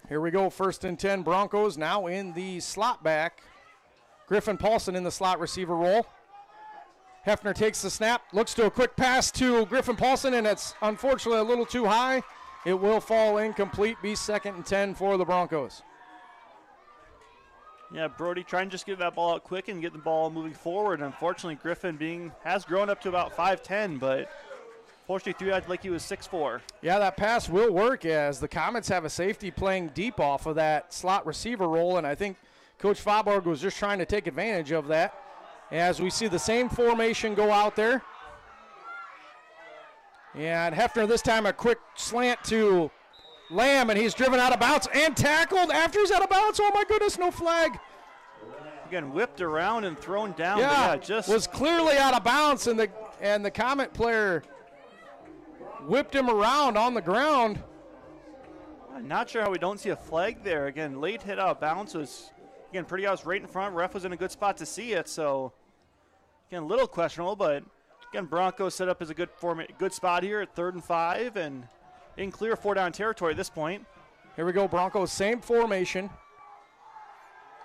Speaker 2: Here we go, 1st and 10 Broncos now in the slot back. Griffin Paulson in the slot receiver role. Hefner takes the snap, looks to a quick pass to Griffin Paulson, and it's unfortunately a little too high. It will fall incomplete, be 2nd and 10 for the Broncos.
Speaker 3: Yeah, Brody trying to just get that ball out quick and get the ball moving forward. Unfortunately, Griffin has grown up to about 5'10", but fortunately threw out like he was 6'4".
Speaker 2: Yeah, that pass will work as the Comets have a safety playing deep off of that slot receiver role, and I think Coach Fauborg was just trying to take advantage of that. As we see the same formation go out there. And Hefner this time a quick slant to Lamb, and he's driven out of bounds and tackled after he's out of bounds. Oh my goodness, no flag.
Speaker 3: Again, whipped around and thrown down.
Speaker 2: Yeah,
Speaker 3: just
Speaker 2: was clearly out of bounds, and the Comet player whipped him around on the ground.
Speaker 3: I'm not sure how we don't see a flag there. Again, late hit out of bounds was, again, pretty obvious right in front. Ref was in a good spot to see it, so, again, a little questionable, but, again, Broncos set up as a good spot here at 3rd and 5, and in clear 4-down territory at this point.
Speaker 2: Here we go, Broncos, same formation.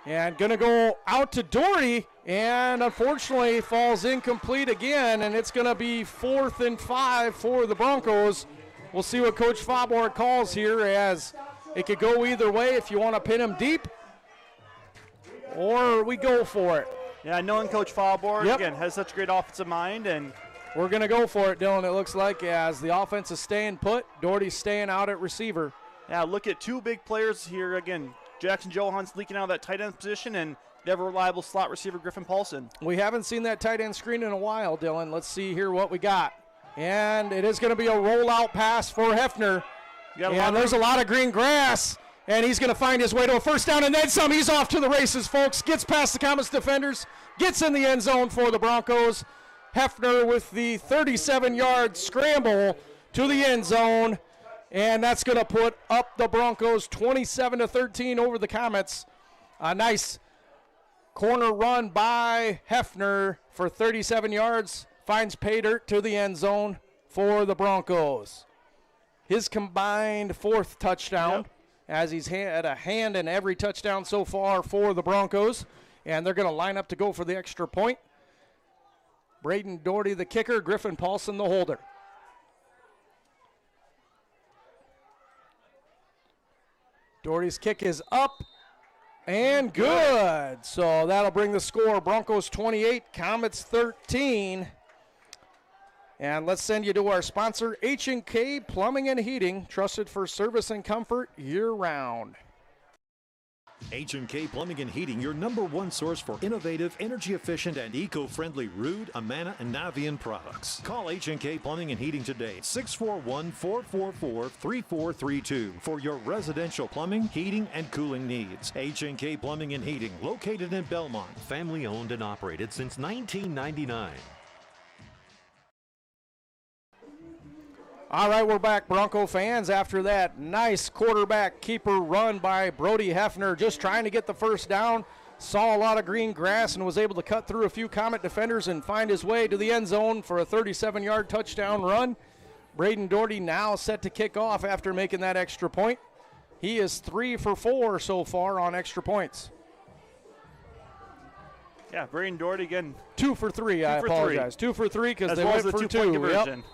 Speaker 2: And going to go out to Doherty, and unfortunately falls incomplete again, and it's going to be 4th and 5 for the Broncos. We'll see what Coach Fauborg calls here, as it could go either way if you want to pin him deep, or we go for it.
Speaker 3: Yeah, knowing Coach Fauborg, again, has such a great offensive mind, and
Speaker 2: we're going to go for it, Dylan, it looks like, as the offense is staying put. Doherty's staying out at receiver.
Speaker 3: Yeah, look at 2 big players here. Again, Jackson Johans leaking out of that tight end position, and the ever reliable slot receiver Griffin Paulson.
Speaker 2: We haven't seen that tight end screen in a while, Dylan. Let's see here what we got. And it is going to be a rollout pass for Hefner. And there's a lot of green grass, and he's going to find his way to a first down, and then some. He's off to the races, folks. Gets past the Comets defenders, gets in the end zone for the Broncos. Hefner with the 37-yard scramble to the end zone, and that's going to put up the Broncos 27-13 over the Comets. A nice corner run by Hefner for 37 yards. Finds pay dirt to the end zone for the Broncos. His combined 4th touchdown, as he's had a hand in every touchdown so far for the Broncos. And they're going to line up to go for the extra point. Braden Doherty, the kicker. Griffin Paulson, the holder. Doherty's kick is up and good. So that'll bring the score. Broncos 28, Comets 13. And let's send you to our sponsor, H&K Plumbing and Heating, trusted for service and comfort year-round.
Speaker 6: H&K Plumbing and Heating, your #1 source for innovative, energy-efficient, and eco-friendly Ruud, Amana, and Navian products. Call H&K Plumbing and Heating today, 641-444-3432 for your residential plumbing, heating, and cooling needs. H&K Plumbing and Heating, located in Belmont, family-owned and operated since 1999.
Speaker 2: All right, we're back, Bronco fans, after that nice quarterback keeper run by Brody Hefner, just trying to get the first down. Saw a lot of green grass and was able to cut through a few Comet defenders and find his way to the end zone for a 37-yard touchdown run. Braden Doherty now set to kick off after making that extra point. He is 3 for 4 so far on extra points.
Speaker 3: Yeah, Braden Doherty again.
Speaker 2: 2 for 3, I apologize. 2 for 3 because they went for 2.
Speaker 3: Conversion. Yep.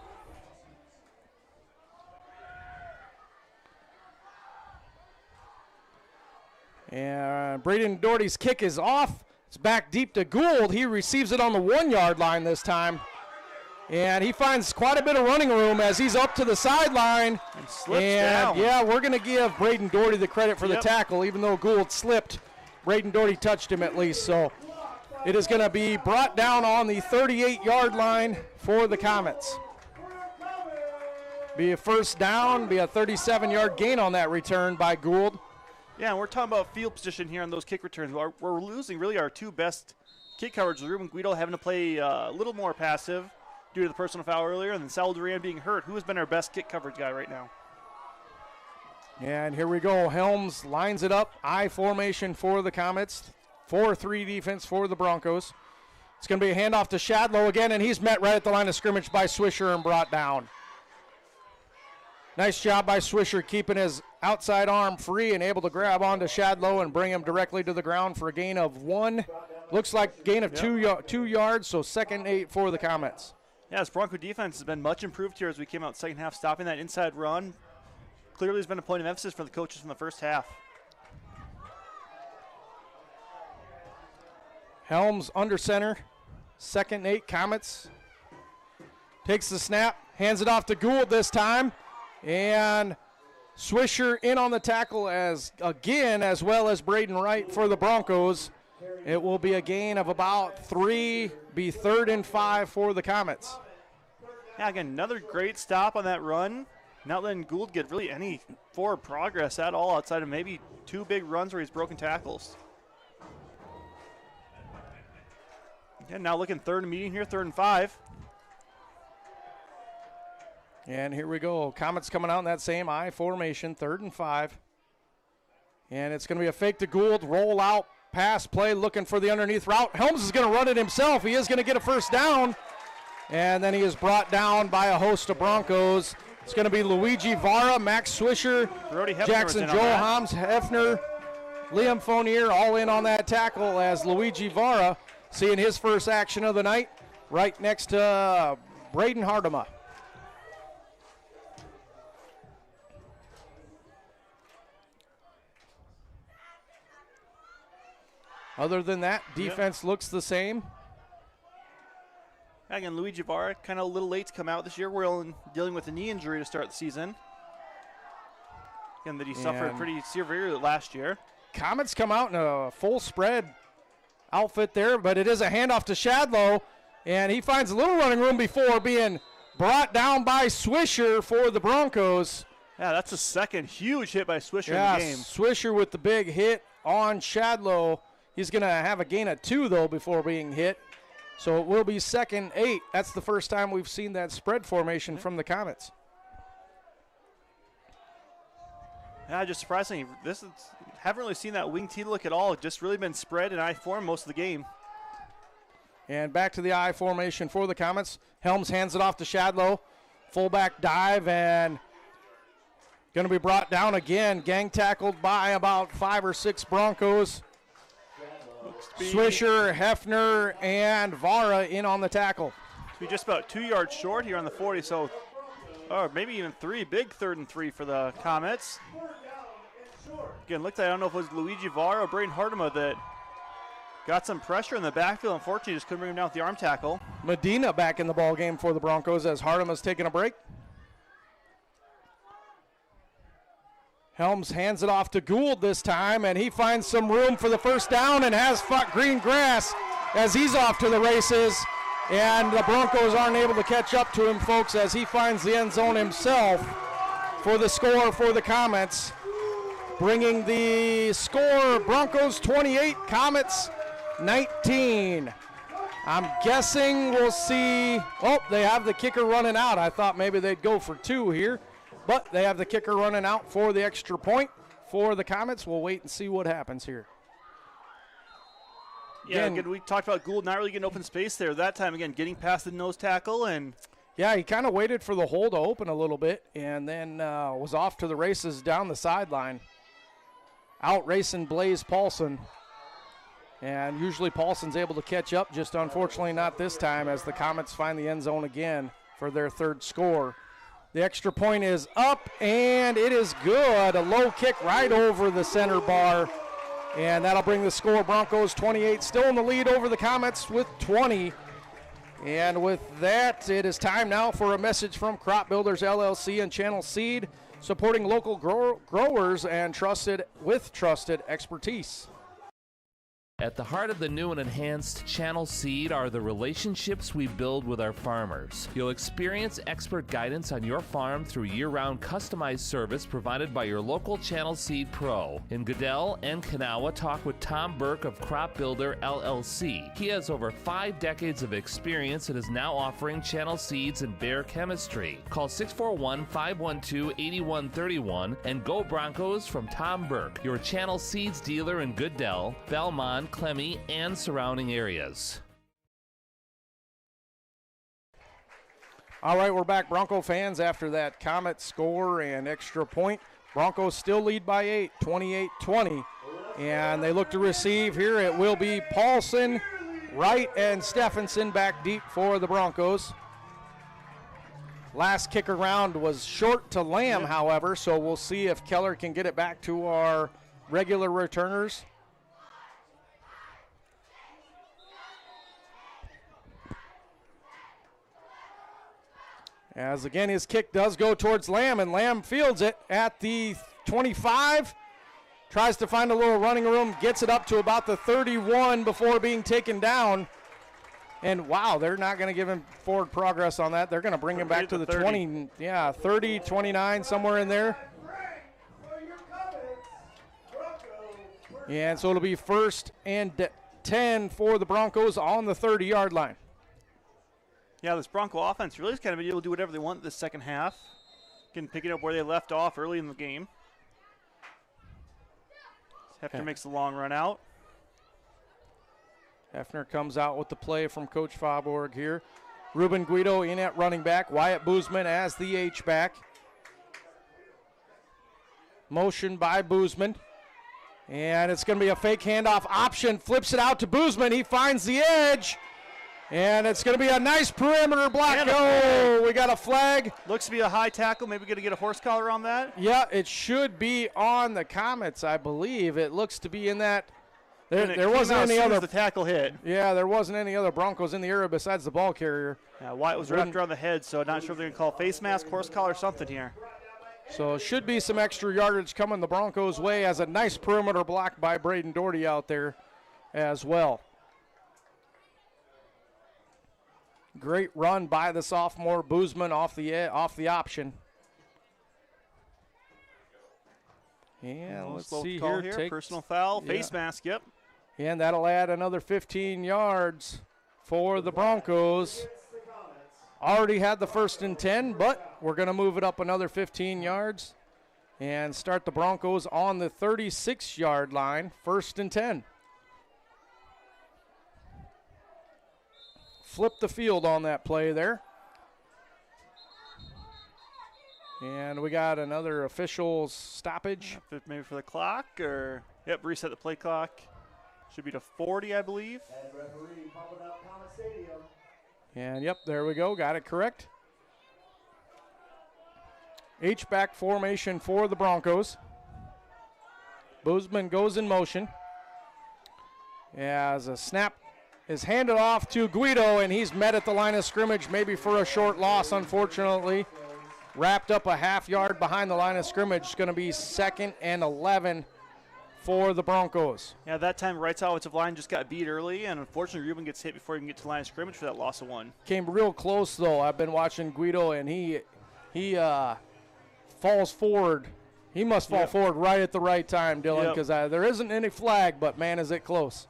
Speaker 2: And Braden Doherty's kick is off. It's back deep to Gould. He receives it on the 1-yard line this time. And he finds quite a bit of running room as he's up to the sideline.
Speaker 3: And slips down.
Speaker 2: Yeah, we're going to give Braden Doherty the credit for the tackle, even though Gould slipped. Braden Doherty touched him at least. So it is going to be brought down on the 38-yard line for the Comets. Be a first down, be a 37-yard gain on that return by Gould.
Speaker 3: Yeah, and we're talking about field position here on those kick returns. We're losing really our two best kick coverage. Ruben Guido having to play a little more passive due to the personal foul earlier, and then Sal Duran being hurt. Who has been our best kick coverage guy right now?
Speaker 2: And here we go. Helms lines it up. I formation for the Comets. 4-3 defense for the Broncos. It's going to be a handoff to Shadlow again, and he's met right at the line of scrimmage by Swisher and brought down. Nice job by Swisher keeping his outside arm free and able to grab onto Shadlow and bring him directly to the ground for a gain of 1. Looks like gain of 2 yards, so 2nd and 8 for the Comets.
Speaker 3: Yeah, this Bronco defense has been much improved here as we came out second half, stopping that inside run. Clearly has been a point of emphasis for the coaches from the first half.
Speaker 2: Helms under center, 2nd and 8, Comets. Takes the snap, hands it off to Gould this time, and Swisher in on the tackle as well as Braden Wright for the Broncos. It will be a gain of about 3, be 3rd and 5 for the Comets.
Speaker 3: Yeah, again, another great stop on that run. Not letting Gould get really any forward progress at all outside of maybe 2 big runs where he's broken tackles. Again, now looking 3rd and medium here, 3rd and 5.
Speaker 2: And here we go. Comets coming out in that same I formation, 3rd and 5. And it's going to be a fake to Gould, roll out, pass play, looking for the underneath route. Helms is going to run it himself. He is going to get a first down. And then he is brought down by a host of Broncos. It's going to be Luigi Vara, Max Swisher, Jackson Joe-Hams, Hefner, Liam Fournier all in on that tackle as Luigi Vara seeing his first action of the night right next to Braden Hartema. Other than that, defense looks the same.
Speaker 3: Again, Luigi Vara kind of a little late to come out this year. We're dealing with a knee injury to start the season. Again, that he suffered pretty severely last year.
Speaker 2: Comets come out in a full spread outfit there, but it is a handoff to Shadlow, and he finds a little running room before being brought down by Swisher for the Broncos.
Speaker 3: Yeah, that's a second huge hit by Swisher in the game.
Speaker 2: Swisher with the big hit on Shadlow. He's going to have a gain of 2, though, before being hit. So it will be 2nd 8. That's the first time we've seen that spread formation from the Comets.
Speaker 3: Yeah, just surprisingly, haven't really seen that wing T look at all. Just really been spread in I form most of the game.
Speaker 2: And back to the I formation for the Comets. Helms hands it off to Shadlow. Fullback dive and going to be brought down again. Gang tackled by about 5 or 6 Broncos. Swisher, Hefner, and Vara in on the tackle.
Speaker 3: We're just about 2 yards short here on the 40, so maybe even 3. Big 3rd and 3 for the Comets. Again, looked like I don't know if it was Luigi Vara or Braden Hartema that got some pressure in the backfield. Unfortunately, just couldn't bring him down with the arm tackle.
Speaker 2: Medina back in the ball game for the Broncos as Hartema's taking a break. Helms hands it off to Gould this time, and he finds some room for the first down and has green grass as he's off to the races. And the Broncos aren't able to catch up to him, folks, as he finds the end zone himself for the score for the Comets. Bringing the score, Broncos 28, Comets 19. I'm guessing we'll see, they have the kicker running out. I thought maybe they'd go for 2 here. But they have the kicker running out for the extra point for the Comets. We'll wait and see what happens here.
Speaker 3: Yeah, again, we talked about Gould not really getting open space there. That time, again, getting past the nose tackle.
Speaker 2: Yeah, he kind of waited for the hole to open a little bit and then was off to the races down the sideline. Out racing Blaze Paulson. And usually Paulson's able to catch up, just unfortunately not this time as the Comets find the end zone again for their 3rd score. The extra point is up, and it is good. A low kick right over the center bar, and that'll bring the score Broncos 28, still in the lead over the Comets with 20. And with that, it is time now for a message from Crop Builders LLC and Channel Seed, supporting local growers and trusted expertise.
Speaker 5: At the heart of the new and enhanced Channel Seed are the relationships we build with our farmers. You'll experience expert guidance on your farm through year-round customized service provided by your local Channel Seed Pro. In Goodell and Kanawha, talk with Tom Burke of Crop Builder LLC. He has over 5 decades of experience and is now offering Channel Seeds and Bayer chemistry. Call 641-512-8131 and go Broncos from Tom Burke, your Channel Seeds dealer in Goodell, Belmond, Klemme, and surrounding areas.
Speaker 2: All right, we're back, Bronco fans, after that Comet score and extra point. Broncos still lead by 8, 28-20. And they look to receive here. It will be Paulson, Wright, and Stephenson back deep for the Broncos. Last kick around was short to Lamb, however, so we'll see if Keller can get it back to our regular returners. As again, his kick does go towards Lamb, and Lamb fields it at the 25. Tries to find a little running room, gets it up to about the 31 before being taken down. And wow, they're not going to give him forward progress on that. They're going to bring him back to the 20, 30, 29, somewhere in there. And so it'll be 1st and 10 for the Broncos on the 30-yard line.
Speaker 3: Yeah, this Bronco offense really is kind of able to do whatever they want this second half. Can pick it up where they left off early in the game. Hefner makes the long run out.
Speaker 2: Hefner comes out with the play from Coach Faubourg here. Ruben Guido in at running back. Wyatt Boozman as the H-back. Motion by Boozman. And it's going to be a fake handoff option. Flips it out to Boozman. He finds the edge. And it's going to be a nice perimeter block. Oh, we got a flag.
Speaker 3: Looks to be a high tackle. Maybe going to get a horse collar on that.
Speaker 2: Yeah, it should be on the Comets, I believe. It looks to be in that. There wasn't any other.
Speaker 3: The tackle hit.
Speaker 2: Yeah, there wasn't any other Broncos in the area besides the ball carrier.
Speaker 3: Yeah, White was wrapped around the head, so not sure if they're going to call face mask, horse collar, something here.
Speaker 2: So should be some extra yardage coming the Broncos' way as a nice perimeter block by Braden Doherty out there as well. Great run by the sophomore Boozman off the option. Yeah, let's see here.
Speaker 3: Personal foul, face mask, yep.
Speaker 2: And that'll add another 15 yards for the Broncos. Already had the 1st and 10, but we're going to move it up another 15 yards and start the Broncos on the 36-yard line, 1st and 10. Flip the field on that play there. And we got another official stoppage.
Speaker 3: Maybe for the clock, or, yep, reset the play clock. Should be to 40, I believe.
Speaker 2: And, yep, there we go. Got it correct. H-back formation for the Broncos. Boozman goes in motion. As a snap is handed off to Guido, and he's met at the line of scrimmage, maybe for a short loss, unfortunately. Wrapped up a half yard behind the line of scrimmage. It's going to be 2nd and 11 for the Broncos.
Speaker 3: Yeah, that time Wright's offensive line just got beat early, and unfortunately Ruben gets hit before he can get to the line of scrimmage for that loss of 1.
Speaker 2: Came real close, though. I've been watching Guido, and he falls forward. He must fall forward right at the right time, Dylan, because there isn't any flag, but, man, is it close.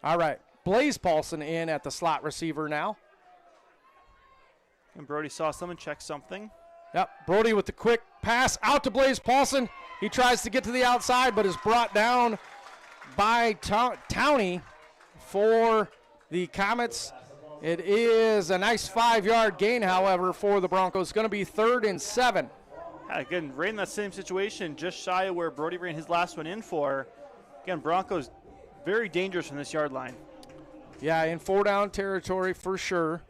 Speaker 2: All right, Blaze Paulson in at the slot receiver now.
Speaker 3: And Brody saw someone check something.
Speaker 2: Yep, Brody with the quick pass out to Blaze Paulson. He tries to get to the outside, but is brought down by Towney for the Comets. It is a nice 5-yard gain, however, for the Broncos. It's going to be 3rd and 7.
Speaker 3: Again, right in that same situation, just shy of where Brody ran his last one in for. Again, Broncos very dangerous from this yard line.
Speaker 2: Yeah, in 4-down territory for sure.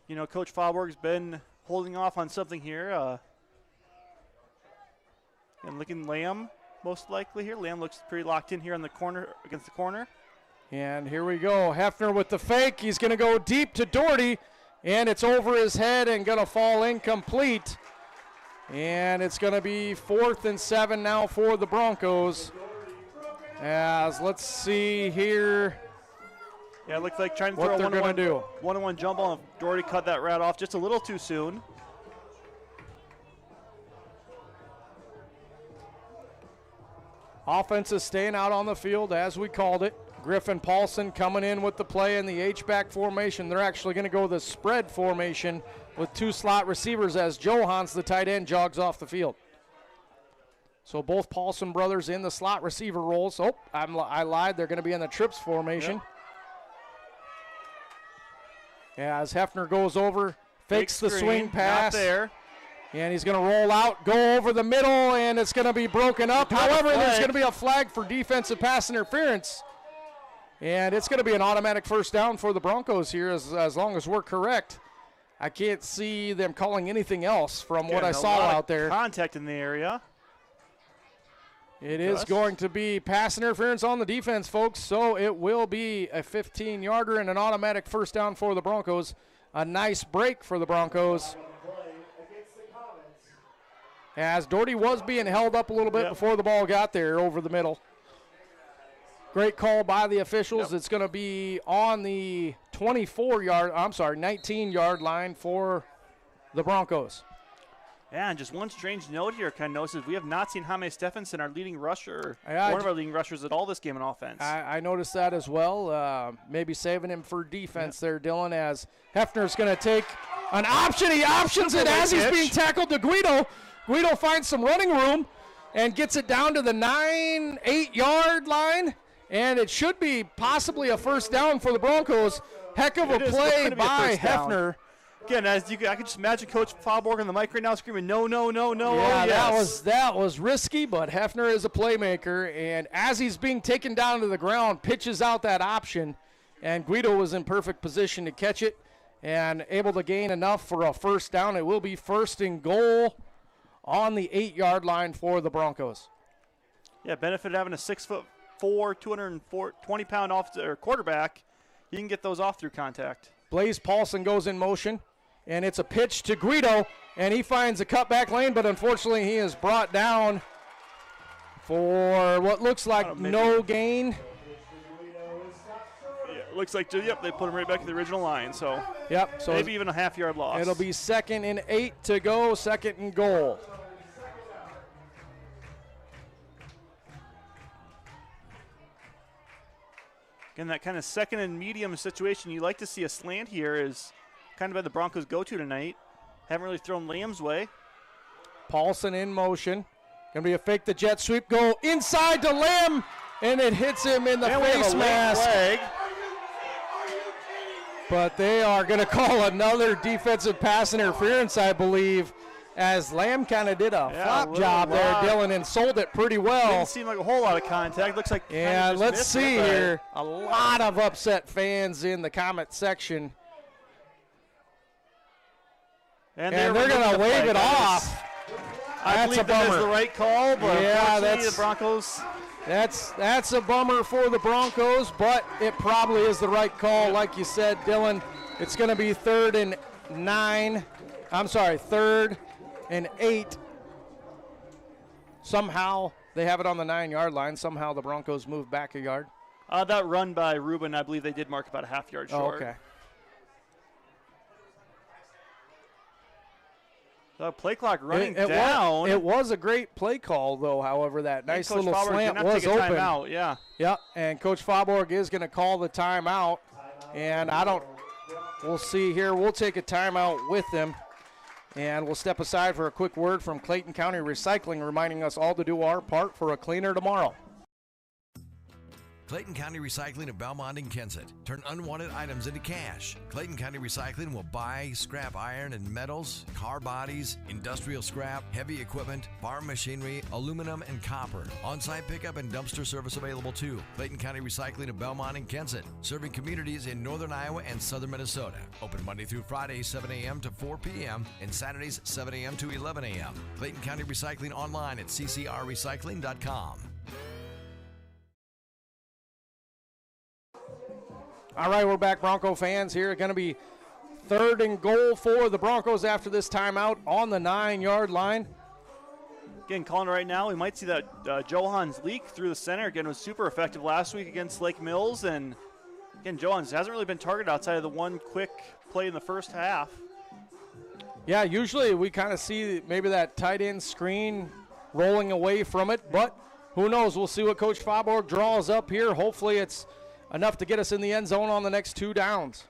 Speaker 3: You know, Coach Faubourg's been holding off on something here. And looking Lamb most likely here. Lamb looks pretty locked in here on the corner, against the corner.
Speaker 2: And here we go. Hefner with the fake. He's going to go deep to Doherty, and it's over his head and going to fall incomplete. And it's going to be 4th and 7 now for the Broncos. As let's see here.
Speaker 3: Yeah, it looks like trying to
Speaker 2: what
Speaker 3: throw
Speaker 2: they're going to do.
Speaker 3: One-on-one jump ball. Doherty cut that route off just a little too soon.
Speaker 2: Offense is staying out on the field as we called it. Griffin Paulson coming in with the play in the H-back formation. They're actually going to go the spread formation with 2 slot receivers as Johans, the tight end, jogs off the field. So both Paulson brothers in the slot receiver roles. Oh, I lied. They're going to be in the trips formation. Yep. As Hefner goes over, fakes the swing pass.
Speaker 3: Not there.
Speaker 2: And he's going to roll out, go over the middle, and it's going to be broken up. However, there's going to be a flag for defensive pass interference. And it's going to be an automatic first down for the Broncos here as long as we're correct. I can't see them calling anything else from what I saw out there.
Speaker 3: Contact in the area.
Speaker 2: It is going to be pass interference on the defense, folks, so it will be a 15-yarder and an automatic first down for the Broncos. A nice break for the Broncos. As Doherty was being held up a little bit before the ball got there over the middle. Great call by the officials. It's going to be on the 19-yard line for the Broncos.
Speaker 3: Yeah, and just one strange note here, kind of notices we have not seen Jaime Stephenson, our leading rusher, one of our leading rushers at all this game in offense.
Speaker 2: I noticed that as well. Maybe saving him for defense there, Dylan, as Hefner's going to take an option. He options it as he's being tackled to Guido. Guido finds some running room and gets it down to the 8-yard line, and it should be possibly a first down for the Broncos. Heck of a play by Hefner.
Speaker 3: Again, I could just imagine Coach Fauborg on the mic right now screaming, no, no, no, no.
Speaker 2: Yeah, that was risky, but Hefner is a playmaker, and as he's being taken down to the ground, pitches out that option, and Guido was in perfect position to catch it and able to gain enough for a first down. It will be 1st and goal on the 8-yard line for the Broncos.
Speaker 3: Yeah, benefit of having a 6'4", 220-pound quarterback. You can get those off through contact.
Speaker 2: Blaze Paulson goes in motion, and it's a pitch to Guido, and he finds a cutback lane, but unfortunately he is brought down for what looks like no gain.
Speaker 3: Yeah, it looks like, they put him right back in the original line, so
Speaker 2: so
Speaker 3: maybe even a half-yard loss.
Speaker 2: It'll be 2nd and 8 to go, 2nd and goal.
Speaker 3: Again, that kind of second and medium situation, you like to see a slant here is kind of been the Broncos' go-to tonight. Haven't really thrown Lamb's way.
Speaker 2: Paulson in motion. Going to be a fake the jet sweep, go inside to Lamb, and it hits him in the face mask.
Speaker 3: Flag.
Speaker 2: But they are going to call another defensive pass interference, I believe, as Lamb kind of did a flop job there, Dylan, and sold it pretty well.
Speaker 3: Didn't seem like a whole lot of contact. Looks like
Speaker 2: let's see here. A lot of upset fans in the comment section.
Speaker 3: And
Speaker 2: they're going to wave it off.
Speaker 3: I believe that is the right call, but
Speaker 2: that's
Speaker 3: the Broncos.
Speaker 2: That's a bummer for the Broncos, but it probably is the right call, like you said, Dylan. It's going to be 3rd and 8. Somehow they have it on the 9-yard line. Somehow the Broncos move back a yard.
Speaker 3: That run by Ruben, I believe they did mark about a half-yard short.
Speaker 2: Okay.
Speaker 3: The play clock running down.
Speaker 2: It was a great play call, though, however. That nice little slant was
Speaker 3: take a
Speaker 2: open.
Speaker 3: Timeout, yeah.
Speaker 2: Yep, and Coach Fauborg is going to call the timeout. And we'll see here. We'll take a timeout with them. And we'll step aside for a quick word from Clayton County Recycling, reminding us all to do our part for a cleaner tomorrow.
Speaker 10: Clayton County Recycling of Belmont and Kensett. Turn unwanted items into cash. Clayton County Recycling will buy, scrap iron and metals, car bodies, industrial scrap, heavy equipment, farm machinery, aluminum, and copper. On-site pickup and dumpster service available too. Clayton County Recycling of Belmont and Kensett, serving communities in northern Iowa and southern Minnesota. Open Monday through Friday, 7 a.m. to 4 p.m. and Saturdays, 7 a.m. to 11 a.m. Clayton County Recycling online at ccrrecycling.com.
Speaker 2: All right, we're back, Bronco fans. Here going to be 3rd and goal for the Broncos after this timeout on the 9-yard line.
Speaker 3: Again, calling right now, we might see that Johans leak through the center. Again, was super effective last week against Lake Mills. And again, Johans hasn't really been targeted outside of the one quick play in the first half.
Speaker 2: Yeah, usually we kind of see maybe that tight end screen rolling away from it, but who knows? We'll see what Coach Faubourg draws up here. Hopefully it's enough to get us in the end zone on the next 2 downs.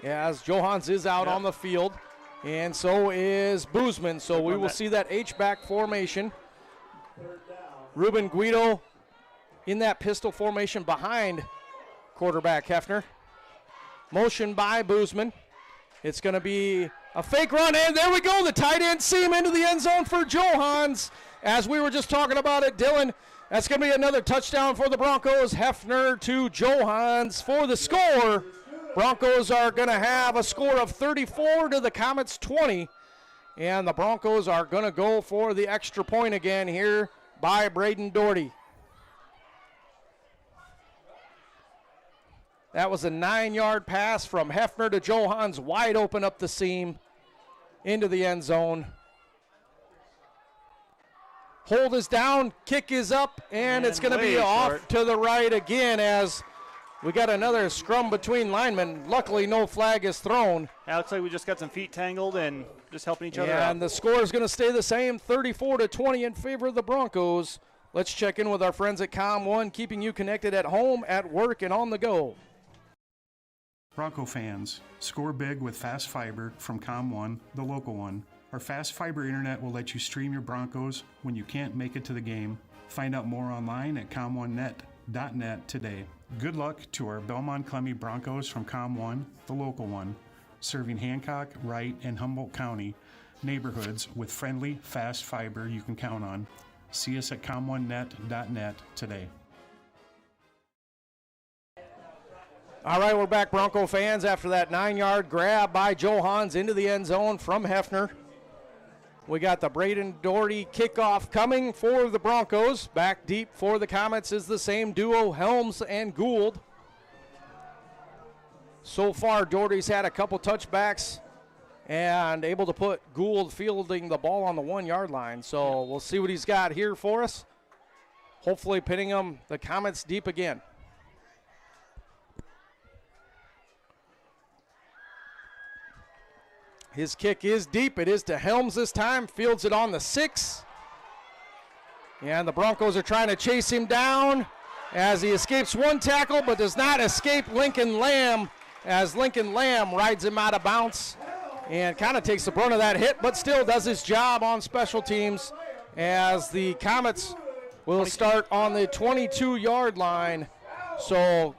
Speaker 2: Yeah, as Johans is out on the field, and so is Boozman. So we will see that H-back formation. Ruben Guido in that pistol formation behind quarterback Hefner. Motion by Boozman. It's going to be a fake run, and there we go. The tight end seam into the end zone for Johans. As we were just talking about it, Dylan, that's going to be another touchdown for the Broncos. Hefner to Johans for the score. Broncos are going to have a score of 34 to the Comets 20. And the Broncos are going to go for the extra point again here by Braden Doherty. That was a 9-yard pass from Hefner to Johans, wide open up the seam into the end zone. Hold is down, kick is up, and it's going to be off to the right again as we got another scrum between linemen. Luckily, no flag is thrown.
Speaker 3: Yeah, looks like we just got some feet tangled and just helping each other out.
Speaker 2: And the score is going to stay the same, 34-20 in favor of the Broncos. Let's check in with our friends at Com1, keeping you connected at home, at work, and on the go.
Speaker 9: Bronco fans, score big with fast fiber from Com1, the local one. Our fast fiber internet will let you stream your Broncos when you can't make it to the game. Find out more online at com1net.net today. Good luck to our Belmond-Klemme Broncos from Com1, the local one, serving Hancock, Wright, and Humboldt County neighborhoods with friendly, fast fiber you can count on. See us at com1net.net today.
Speaker 2: All right, we're back, Bronco fans, after that 9-yard grab by Johans into the end zone from Hefner. We got the Braden Doherty kickoff coming for the Broncos. Back deep for the Comets is the same duo, Helms and Gould. So far, Doherty's had a couple touchbacks and able to put Gould fielding the ball on the 1-yard line. So we'll see what he's got here for us. Hopefully pinning him, the Comets, deep again. His kick is deep. It is to Helms this time. Fields it on the 6. And the Broncos are trying to chase him down as he escapes one tackle but does not escape Lincoln Lamb as Lincoln Lamb rides him out of bounds and kind of takes the brunt of that hit but still does his job on special teams as the Comets will start on the 22-yard line. So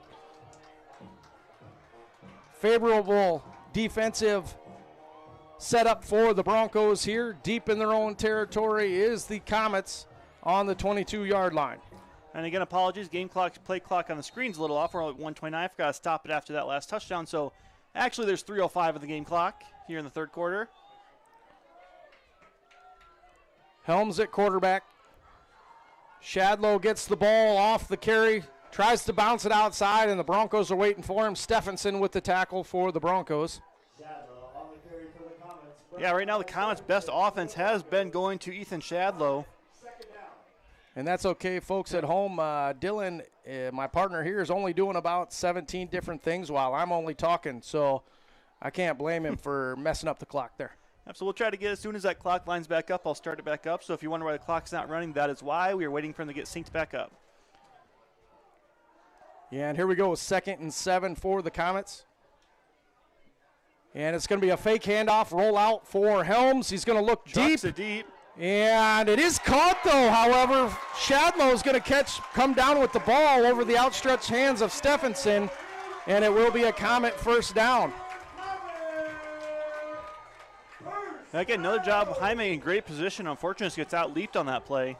Speaker 2: favorable defensive setup for the Broncos here. Deep in their own territory is the Comets on the 22-yard line.
Speaker 3: And again, apologies, game clock, play clock on the screen's a little off. We're at 1:29. I forgot to stop it after that last touchdown. So actually there's 3:05 of the game clock here in the third quarter.
Speaker 2: Helms at quarterback. Shadlow gets the ball off the carry, tries to bounce it outside, and the Broncos are waiting for him. Stephenson with the tackle for the Broncos.
Speaker 3: Yeah, right now the Comets' best offense has been going to Ethan Shadlow.
Speaker 2: And that's okay, folks at home. Dylan, my partner here, is only doing about 17 different things while I'm only talking, so I can't blame him for messing up the clock there.
Speaker 3: So we'll try to get as soon as that clock lines back up, I'll start it back up. So if you wonder why the clock's not running, that is why. We are waiting for him to get synced back up.
Speaker 2: Yeah, and here we go with 2nd and 7 for the Comets. And it's going to be a fake handoff rollout for Helms. He's going to look
Speaker 3: Trucks it deep.
Speaker 2: And it is caught, though. However, Shadlow is going to come down with the ball over the outstretched hands of Stephenson, and it will be a Comet first down.
Speaker 3: Again, another job. Jaime in great position. Unfortunately, just gets out leaped on that play.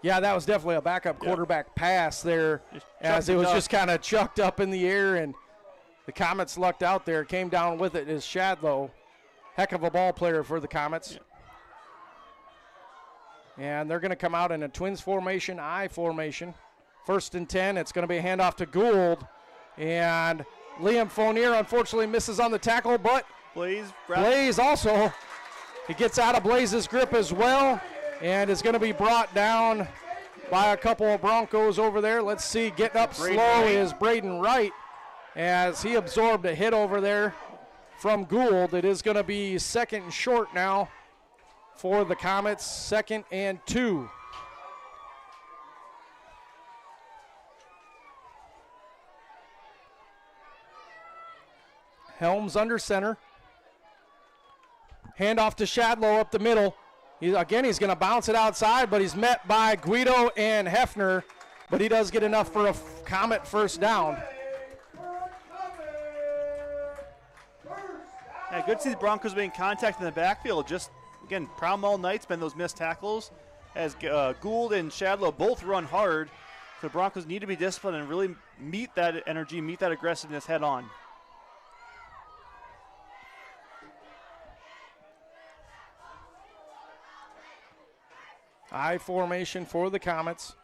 Speaker 2: Yeah, that was definitely a backup quarterback pass there, as it was just kind of chucked up in the air, and the Comets lucked out there. Came down with it is Shadlow. Heck of a ball player for the Comets. And they're going to come out in a Twins formation, I formation. 1st and 10. It's going to be a handoff to Gould. And Liam Fournier unfortunately misses on the tackle, but Blaze also, he gets out of Blaze's grip as well and is going to be brought down by a couple of Broncos over there. Let's see, getting up slow is Braden Wright as he absorbed a hit over there from Gould. It is going to be 2nd and short now for the Comets, 2nd and 2. Helms under center. Handoff to Shadlow up the middle. He's going to bounce it outside, but he's met by Guido and Hefner, but he does get enough for a Comet first down.
Speaker 3: Yeah, good to see the Broncos being contacted in the backfield. Just, again, problem all night's been those missed tackles as Gould and Shadlow both run hard. The Broncos need to be disciplined and really meet that energy, meet that aggressiveness head on.
Speaker 2: I formation for the Comets.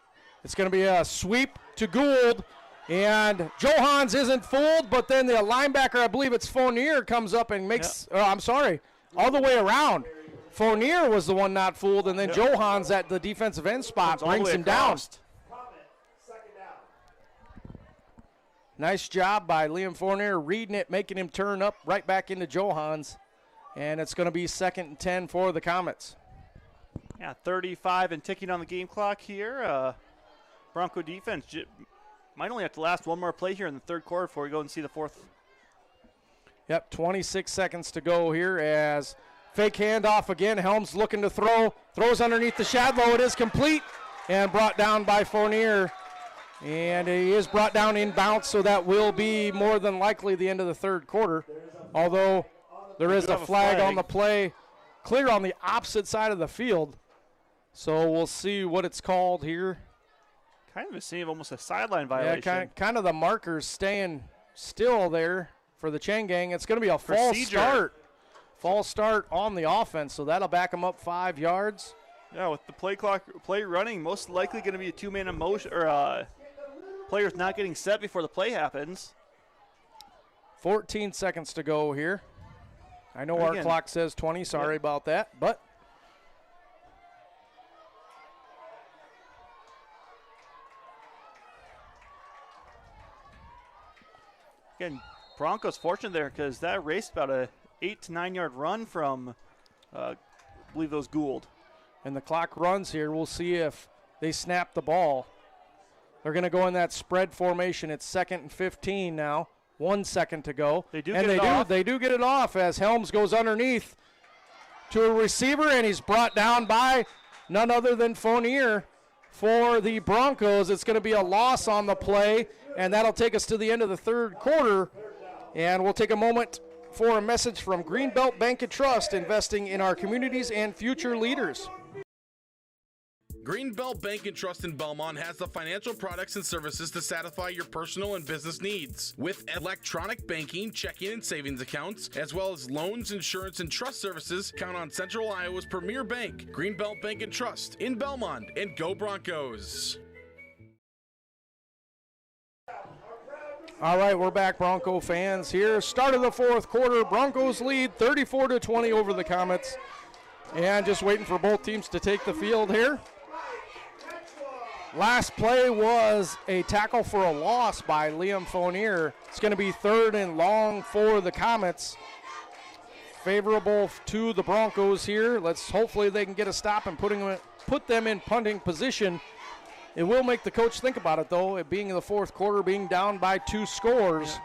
Speaker 2: It's going to be a sweep to Gould, and Johans isn't fooled, but then the linebacker, I believe it's Fournier, comes up and makes, all the way around. Fournier was the one not fooled, and then Johans at the defensive end spot brings him down. Nice job by Liam Fournier reading it, making him turn up right back into Johans, and it's going to be 2nd and 10 for the Comets.
Speaker 3: Yeah, 35 and ticking on the game clock here. Bronco defense might only have to last one more play here in the 3rd quarter before we go and see the 4th.
Speaker 2: Yep, 26 seconds to go here as fake handoff again. Helms looking to throw. Throws underneath the Shadlow. It is complete and brought down by Fournier. And he is brought down in bounce, so that will be more than likely the end of the 3rd quarter. Although there is a flag on the play clear on the opposite side of the field. So we'll see what it's called here.
Speaker 3: Kind of a scene of almost a sideline violation.
Speaker 2: Yeah, kind of the markers staying still there for the Chain Gang. It's going to be a false start. False start on the offense, so that'll back them up 5 yards.
Speaker 3: Yeah, with the play running, most likely going to be a 2-man motion, or players not getting set before the play happens.
Speaker 2: 14 seconds to go here. I know our clock says 20. Sorry about that, but
Speaker 3: again, Broncos fortunate there because that raced about a 8 to 9 yard run from, I believe those Gould.
Speaker 2: And the clock runs here. We'll see if they snap the ball. They're going to go in that spread formation. It's 2nd and 15 now. 1 second to go.
Speaker 3: They do get
Speaker 2: it off as Helms goes underneath to a receiver, and he's brought down by none other than Fournier for the Broncos. It's going to be a loss on the play, and that'll take us to the end of the 3rd quarter. And we'll take a moment for a message from Greenbelt Bank and Trust, investing in our communities and future leaders.
Speaker 11: Greenbelt Bank and Trust in Belmont has the financial products and services to satisfy your personal and business needs. With electronic banking, checking and savings accounts, as well as loans, insurance, and trust services, count on Central Iowa's premier bank, Greenbelt Bank and Trust in Belmont, and go Broncos.
Speaker 2: All right, we're back, Bronco fans here. Start of the 4th quarter, Broncos lead 34-20 over the Comets. And just waiting for both teams to take the field here. Last play was a tackle for a loss by Liam Fournier. It's going to be 3rd and long for the Comets. Favorable to the Broncos here. Hopefully they can get a stop and put them in punting position. It will make the coach think about it, though, it being in the 4th quarter, being down by 2 scores.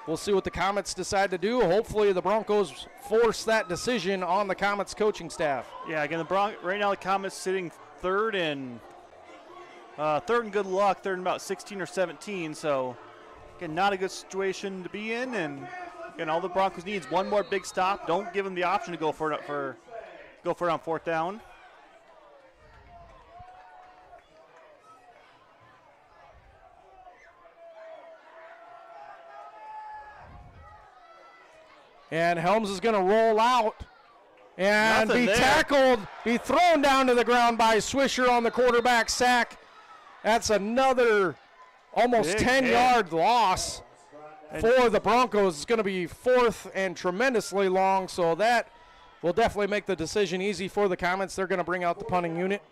Speaker 2: we'll see what the Comets decide to do. Hopefully the Broncos force that decision on the Comets coaching staff.
Speaker 3: Yeah, again, right now the Comets sitting third and good luck, third and about 16 or 17. So, again, not a good situation to be in. And again, all the Broncos need is one more big stop. Don't give them the option to go for it on fourth down.
Speaker 2: And Helms is going to roll out and
Speaker 3: Nothing
Speaker 2: be
Speaker 3: there.
Speaker 2: tackled, be thrown down to the ground by Swisher on the quarterback sack. That's another almost
Speaker 3: Big
Speaker 2: 10-yard loss for the Broncos. It's going to be fourth and tremendously long, so that will definitely make the decision easy for the Comets. They're going to bring out the punting unit.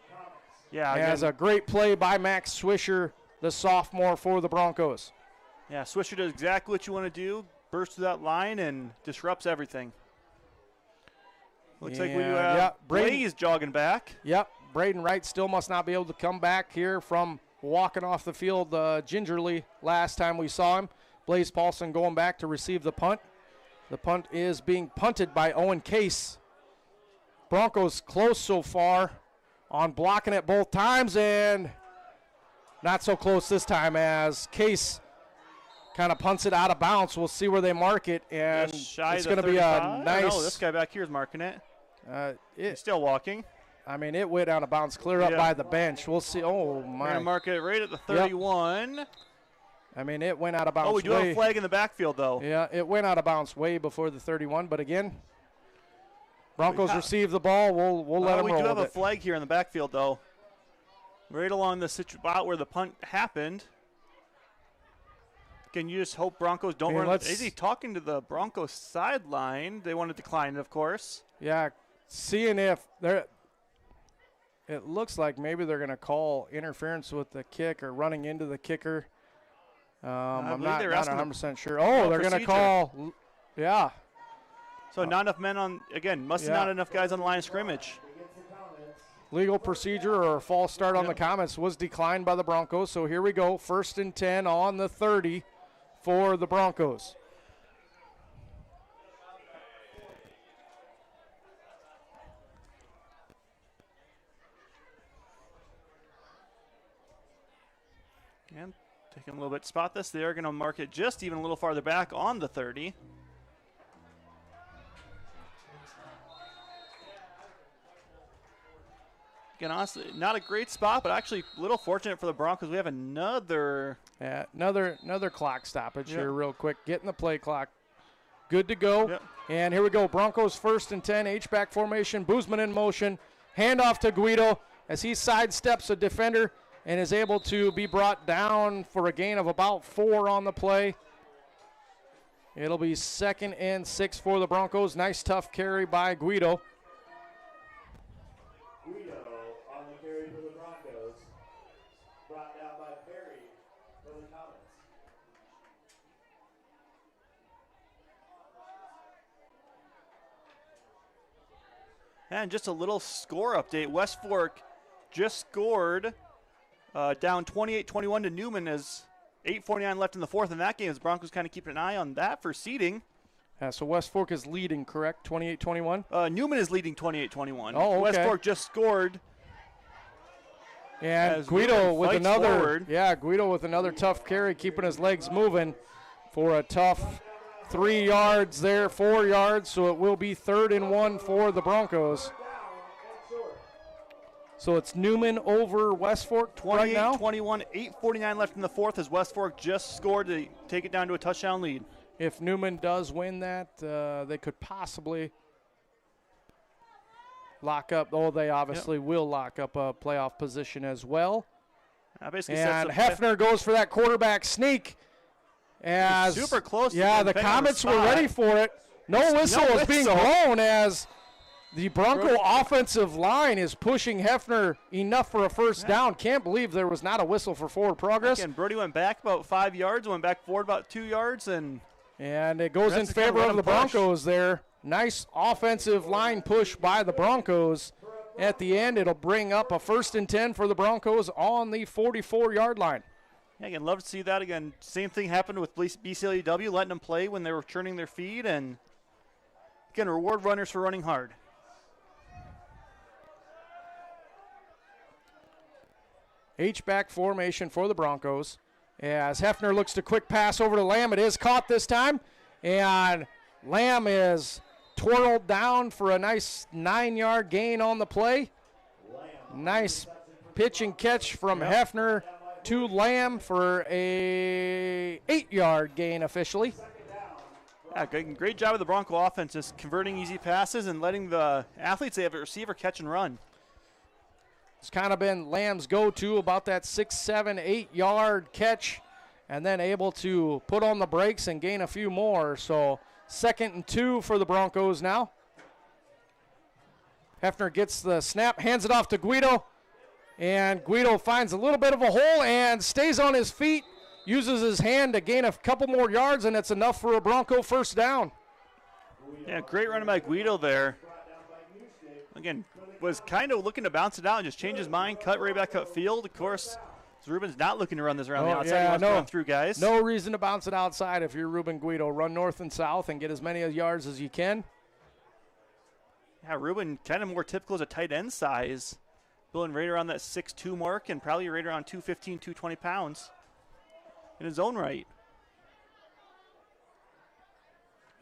Speaker 3: Yeah,
Speaker 2: As a great play by Max Swisher, the sophomore for the Broncos.
Speaker 3: Yeah, Swisher does exactly what you want to do. Bursts through that line and disrupts everything. Looks like we have Blaze jogging back.
Speaker 2: Yep, Braden Wright still must not be able to come back here from walking off the field gingerly last time we saw him. Blaze Paulson going back to receive the punt. The punt is being punted by Owen Case. Broncos close so far on blocking it both times, and not so close this time as Case kind of punts it out of bounds. We'll see where they mark it, and
Speaker 3: Just shy
Speaker 2: it's
Speaker 3: of the
Speaker 2: going to be a
Speaker 3: 35.
Speaker 2: nice.
Speaker 3: No, this guy back here is marking it. He's still walking.
Speaker 2: I mean, it went out of bounds, clear up by the bench. We'll see. Oh,
Speaker 3: We're
Speaker 2: my.
Speaker 3: going to mark it right at the 31.
Speaker 2: I mean, it went out of bounds.
Speaker 3: Oh, we do have a flag in the backfield, though.
Speaker 2: Yeah, it went out of bounds way before the 31. But again, Broncos receive the ball. We'll let them roll.
Speaker 3: We do have
Speaker 2: with
Speaker 3: a flag here in the backfield, though. Right along the spot where the punt happened. Can you just hope Broncos don't run? Is he talking to the Broncos sideline? They want to decline it, of course.
Speaker 2: Yeah, seeing if they're. It looks like maybe they're going to call interference with the kick or running into the kicker. I'm not 100% sure. Oh, they're going to call. Yeah.
Speaker 3: So not enough men on, again, not enough guys on the line of scrimmage.
Speaker 2: Legal procedure or a false start on the Comets was declined by the Broncos. So here we go. 1st and 10 on the 30 for the Broncos.
Speaker 3: And taking a little bit to spot this. They're going to mark it just even a little farther back on the 30. Again, honestly, not a great spot, but actually a little fortunate for the Broncos. We have another
Speaker 2: clock stoppage here real quick. Getting the play clock good to go. And here we go. Broncos 1st and 10, H-back formation. Boozman in motion. Handoff to Guido as he sidesteps a defender and is able to be brought down for a gain of about 4 on the play. It'll be 2nd and 6 for the Broncos. Nice tough carry by Guido.
Speaker 16: Guido on the carry for the Broncos. Brought down by Perry for the Comets.
Speaker 3: And just a little score update. West Fork just scored down 28-21 to Newman as 8:49 left in the fourth in that game. As Broncos kind of keeping an eye on that for seeding.
Speaker 2: So West Fork is leading, correct? 28-21?
Speaker 3: Newman is leading 28-21.
Speaker 2: Oh, okay.
Speaker 3: West Fork just scored.
Speaker 2: And Guido with another tough carry, keeping his legs moving for a tough 3 yards there, 4 yards. So it will be 3rd and 1 for the Broncos. So it's Newman over West Fork right now.
Speaker 3: 28-21, 8:49 left in the fourth as West Fork just scored to take it down to a touchdown lead.
Speaker 2: If Newman does win that, they could possibly lock up. Oh, they obviously will lock up a playoff position as well.
Speaker 3: And
Speaker 2: Hefner goes for that quarterback sneak. As
Speaker 3: super close.
Speaker 2: Yeah, the Comets were ready for it. No whistle was being blown as the Bronco offensive line is pushing Hefner enough for a first down. Can't believe there was not a whistle for forward progress.
Speaker 3: And Brody went back about 5 yards, went back forward about 2 yards, and
Speaker 2: it goes in favor of the Broncos there. Nice offensive line push by the Broncos. At the end, it'll bring up a 1st and 10 for the Broncos on the 44-yard line.
Speaker 3: Yeah, again, love to see that. Again, same thing happened with BCLUW, letting them play when they were churning their feed, and again, reward runners for running hard.
Speaker 2: H-back formation for the Broncos. As Hefner looks to quick pass over to Lamb. It is caught this time. And Lamb is twirled down for a nice 9-yard gain on the play. Nice pitch and catch from Hefner to Lamb for a 8-yard gain officially.
Speaker 3: Yeah, great job of the Bronco offense, just converting easy passes and letting the athletes they have at receiver catch and run.
Speaker 2: It's kind of been Lamb's go-to about that 6, 7, 8-yard catch, and then able to put on the brakes and gain a few more. So 2nd and 2 for the Broncos now. Hefner gets the snap, hands it off to Guido, and Guido finds a little bit of a hole and stays on his feet, uses his hand to gain a couple more yards, and it's enough for a Bronco first down.
Speaker 3: Yeah, great run by Guido there. Again, was kind of looking to bounce it out and just change his mind, cut right back upfield. Of course, Ruben's not looking to run this around the outside. He wants to run through guys.
Speaker 2: No reason to bounce it outside if you're Ruben Guido. Run north and south and get as many yards as you can.
Speaker 3: Yeah, Ruben kind of more typical as a tight end size. Building right around that 6'2" mark and probably right around 215, 220 pounds in his own right.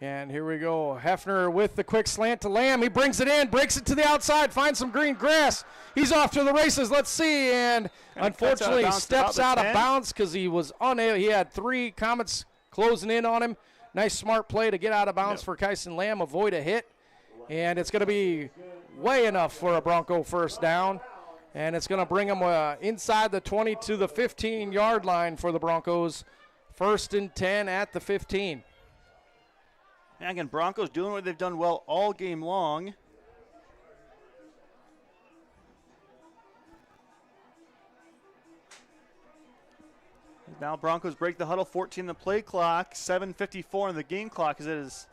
Speaker 2: And here we go. Hefner with the quick slant to Lamb. He brings it in, breaks it to the outside, finds some green grass. He's off to the races. Let's see. And unfortunately steps out of bounds because he was unable. He had 3 Comets closing in on him. Nice smart play to get out of bounds for Kyson Lamb, avoid a hit. And it's going to be way enough for a Bronco first down. And it's going to bring him inside the 20 to the 15-yard line for the Broncos. 1st and 10 at the 15.
Speaker 3: And again, Broncos doing what they've done well all game long. Now Broncos break the huddle, 14 the play clock, 7:54 in the game clock as it is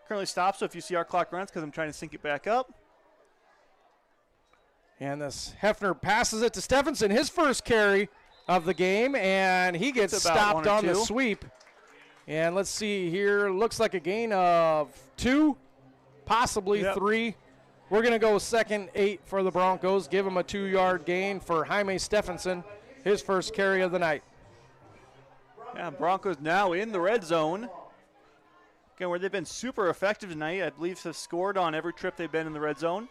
Speaker 3: currently stopped. So if you see our clock runs, because I'm trying to sync it back up.
Speaker 2: And this Hefner passes it to Stephenson, his first carry of the game, and he gets stopped on the sweep. And let's see here. Looks like a gain of 2, possibly 3. We're going to go 2nd 8 for the Broncos. Give him a 2-yard gain for Jaime Stephenson, his first carry of the night.
Speaker 3: Yeah, Broncos now in the red zone. Again, where they've been super effective tonight. I believe have scored on every trip they've been in the red zone.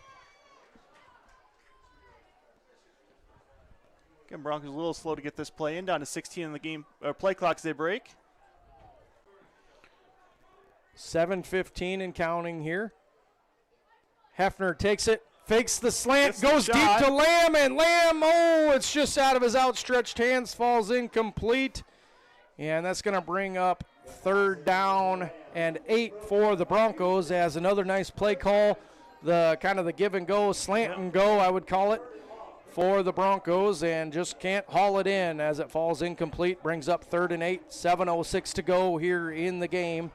Speaker 3: Again, Broncos a little slow to get this play in. Down to 16 in the game play clock as they break.
Speaker 2: 7:15 and counting here. Hefner takes it, fakes the slant, goes deep to Lamb, and Lamb, it's just out of his outstretched hands, falls incomplete. And that's going to bring up 3rd down and 8 for the Broncos as another nice play call. The kind of the give and go, slant and go, I would call it, for the Broncos, and just can't haul it in as it falls incomplete. Brings up 3rd and 8, 7:06 to go here in the game.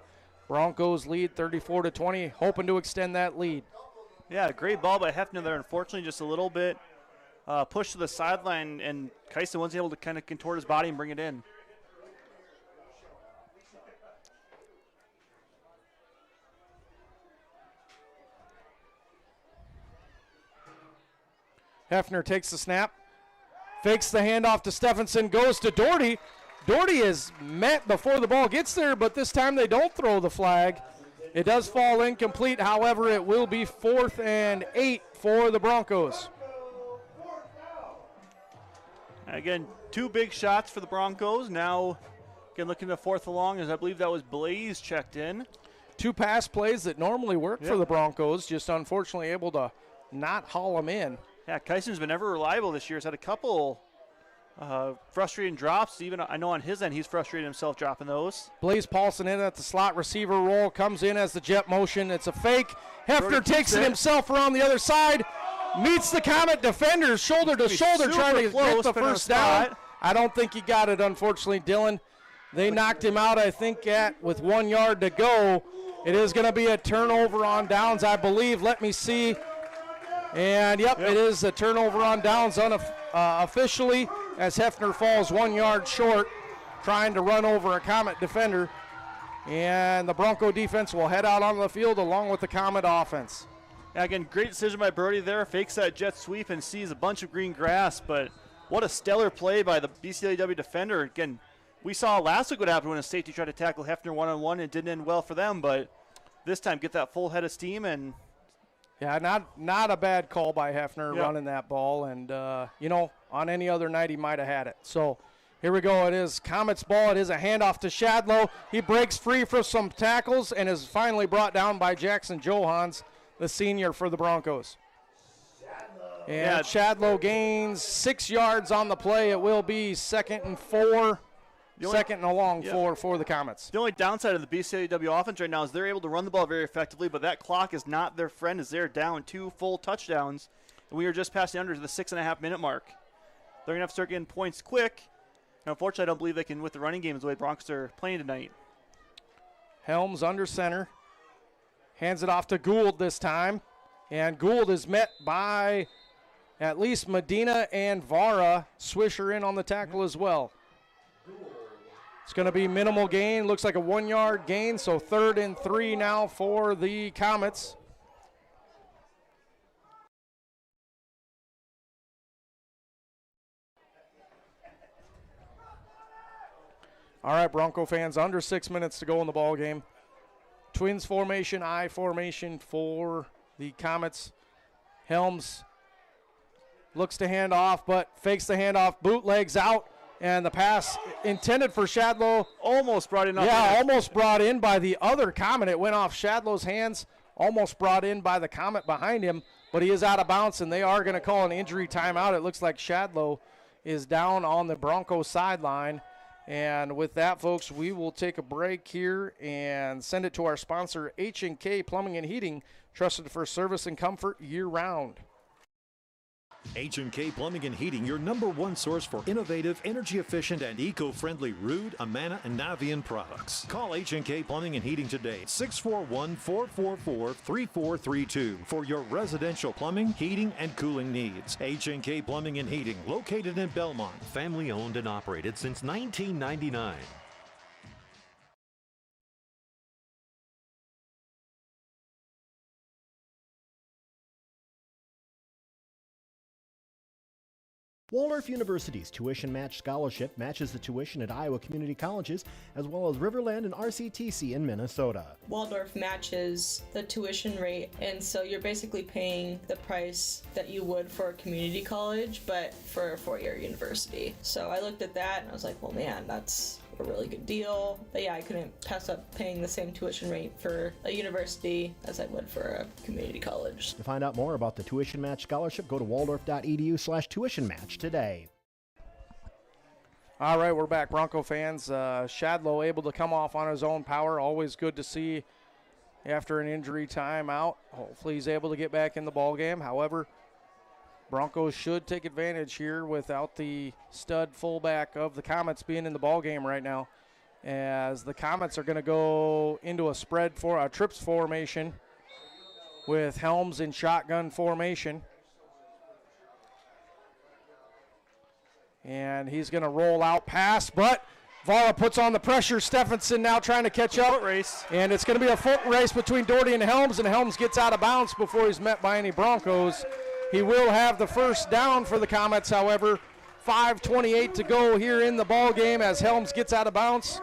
Speaker 2: Broncos lead 34-20, hoping to extend that lead.
Speaker 3: Yeah, great ball by Hefner there. Unfortunately, just a little bit pushed to the sideline, and Kyson wasn't able to kind of contort his body and bring it in.
Speaker 2: Hefner takes the snap, fakes the handoff to Stephenson, goes to Doherty. Doherty is met before the ball gets there, but this time they don't throw the flag. It does fall incomplete. However, it will be 4th and 8 for the Broncos.
Speaker 3: Again, 2 big shots for the Broncos. Now, again, looking to 4th along, as I believe that was Blaze checked in.
Speaker 2: 2 pass plays that normally work for the Broncos, just unfortunately able to not haul them in.
Speaker 3: Yeah, Kyson's been ever reliable this year. He's had a couple frustrating drops. Even I know on his end he's frustrated himself dropping those.
Speaker 2: Blaze Paulson in at the slot receiver role, comes in as the jet motion. It's a fake. Hefner takes it himself around the other side, meets the Comet defenders shoulder to shoulder, trying to get the first down. I don't think he got it, unfortunately, Dylan. They knocked him out, I think, with 1 yard to go. It is going to be a turnover on downs, I believe. Let me see. And, it is a turnover on downs officially. as Hefner falls 1 yard short, trying to run over a Comet defender. And the Bronco defense will head out onto the field along with the Comet offense.
Speaker 3: Yeah, again, great decision by Brody there. Fakes that jet sweep and sees a bunch of green grass, but what a stellar play by the BCLUW defender. Again, we saw last week what happened when a safety tried to tackle Hefner one-on-one. It didn't end well for them, but this time get that full head of steam. And
Speaker 2: yeah, not a bad call by Hefner running that ball. And, you know, on any other night he might have had it. So here we go. It is Comet's ball. It is a handoff to Shadlow. He breaks free for some tackles and is finally brought down by Jackson Johans, the senior for the Broncos. And Shadlow gains 6 yards on the play. It will be 2nd and 4. Second and a long for the Comets.
Speaker 3: The only downside of the BCLUW offense right now is they're able to run the ball very effectively, but that clock is not their friend as they're down 2 full touchdowns. And we are just passing under the 6.5-minute mark. They're going to have to start getting points quick. And unfortunately, I don't believe they can with the running game as the way the Broncos are playing tonight.
Speaker 2: Helms under center. Hands it off to Gould this time. And Gould is met by at least Medina and Vara. Swisher in on the tackle as well. It's going to be minimal gain. Looks like a 1 yard gain, so 3rd and 3 now for the Comets. All right, Bronco fans, under 6 minutes to go in the ball game. Twins formation, I formation for the Comets. Helms looks to hand off, but fakes the handoff, bootlegs out, and the pass intended for Shadlow.
Speaker 3: Almost brought in.
Speaker 2: Almost brought in by the other Comet. It went off Shadlow's hands, almost brought in by the Comet behind him, but he is out of bounds, and they are going to call an injury timeout. It looks like Shadlow is down on the Bronco sideline. And with that, folks, we will take a break here and send it to our sponsor, H&K Plumbing and Heating, trusted for service and comfort year-round.
Speaker 6: H&K Plumbing and Heating, your #1 source for innovative, energy-efficient, and eco-friendly Ruud, Amana, and Navian products. Call H&K Plumbing and Heating today, 641-444-3432 for your residential plumbing, heating, and cooling needs. H&K Plumbing and Heating, located in Belmont, family-owned and operated since 1999.
Speaker 7: Waldorf University's Tuition Match Scholarship matches the tuition at Iowa community colleges, as well as Riverland and RCTC in Minnesota.
Speaker 8: Waldorf matches the tuition rate, and so you're basically paying the price that you would for a community college, but for a 4-year university. So I looked at that and I was like, well, man, that's a really good deal. But yeah, I couldn't pass up paying the same tuition rate for a university as I would for a community college.
Speaker 7: To find out more about the Tuition Match Scholarship, go to waldorf.edu/tuition match today.
Speaker 2: All right, we're back, Bronco fans. Shadlow able to come off on his own power. Always good to see after an injury timeout. Hopefully he's able to get back in the ball game. However, Broncos should take advantage here without the stud fullback of the Comets being in the ball game right now, as the Comets are going to go into a spread for a trips formation with Helms in shotgun formation. And he's going to roll out pass, but Vara puts on the pressure. Stephenson now trying to catch up.
Speaker 3: Foot race.
Speaker 2: And it's going to be a foot race between Doherty and Helms gets out of bounds before he's met by any Broncos. He will have the first down for the Comets, however. 5:28 to go here in the ball game as Helms gets out of bounds.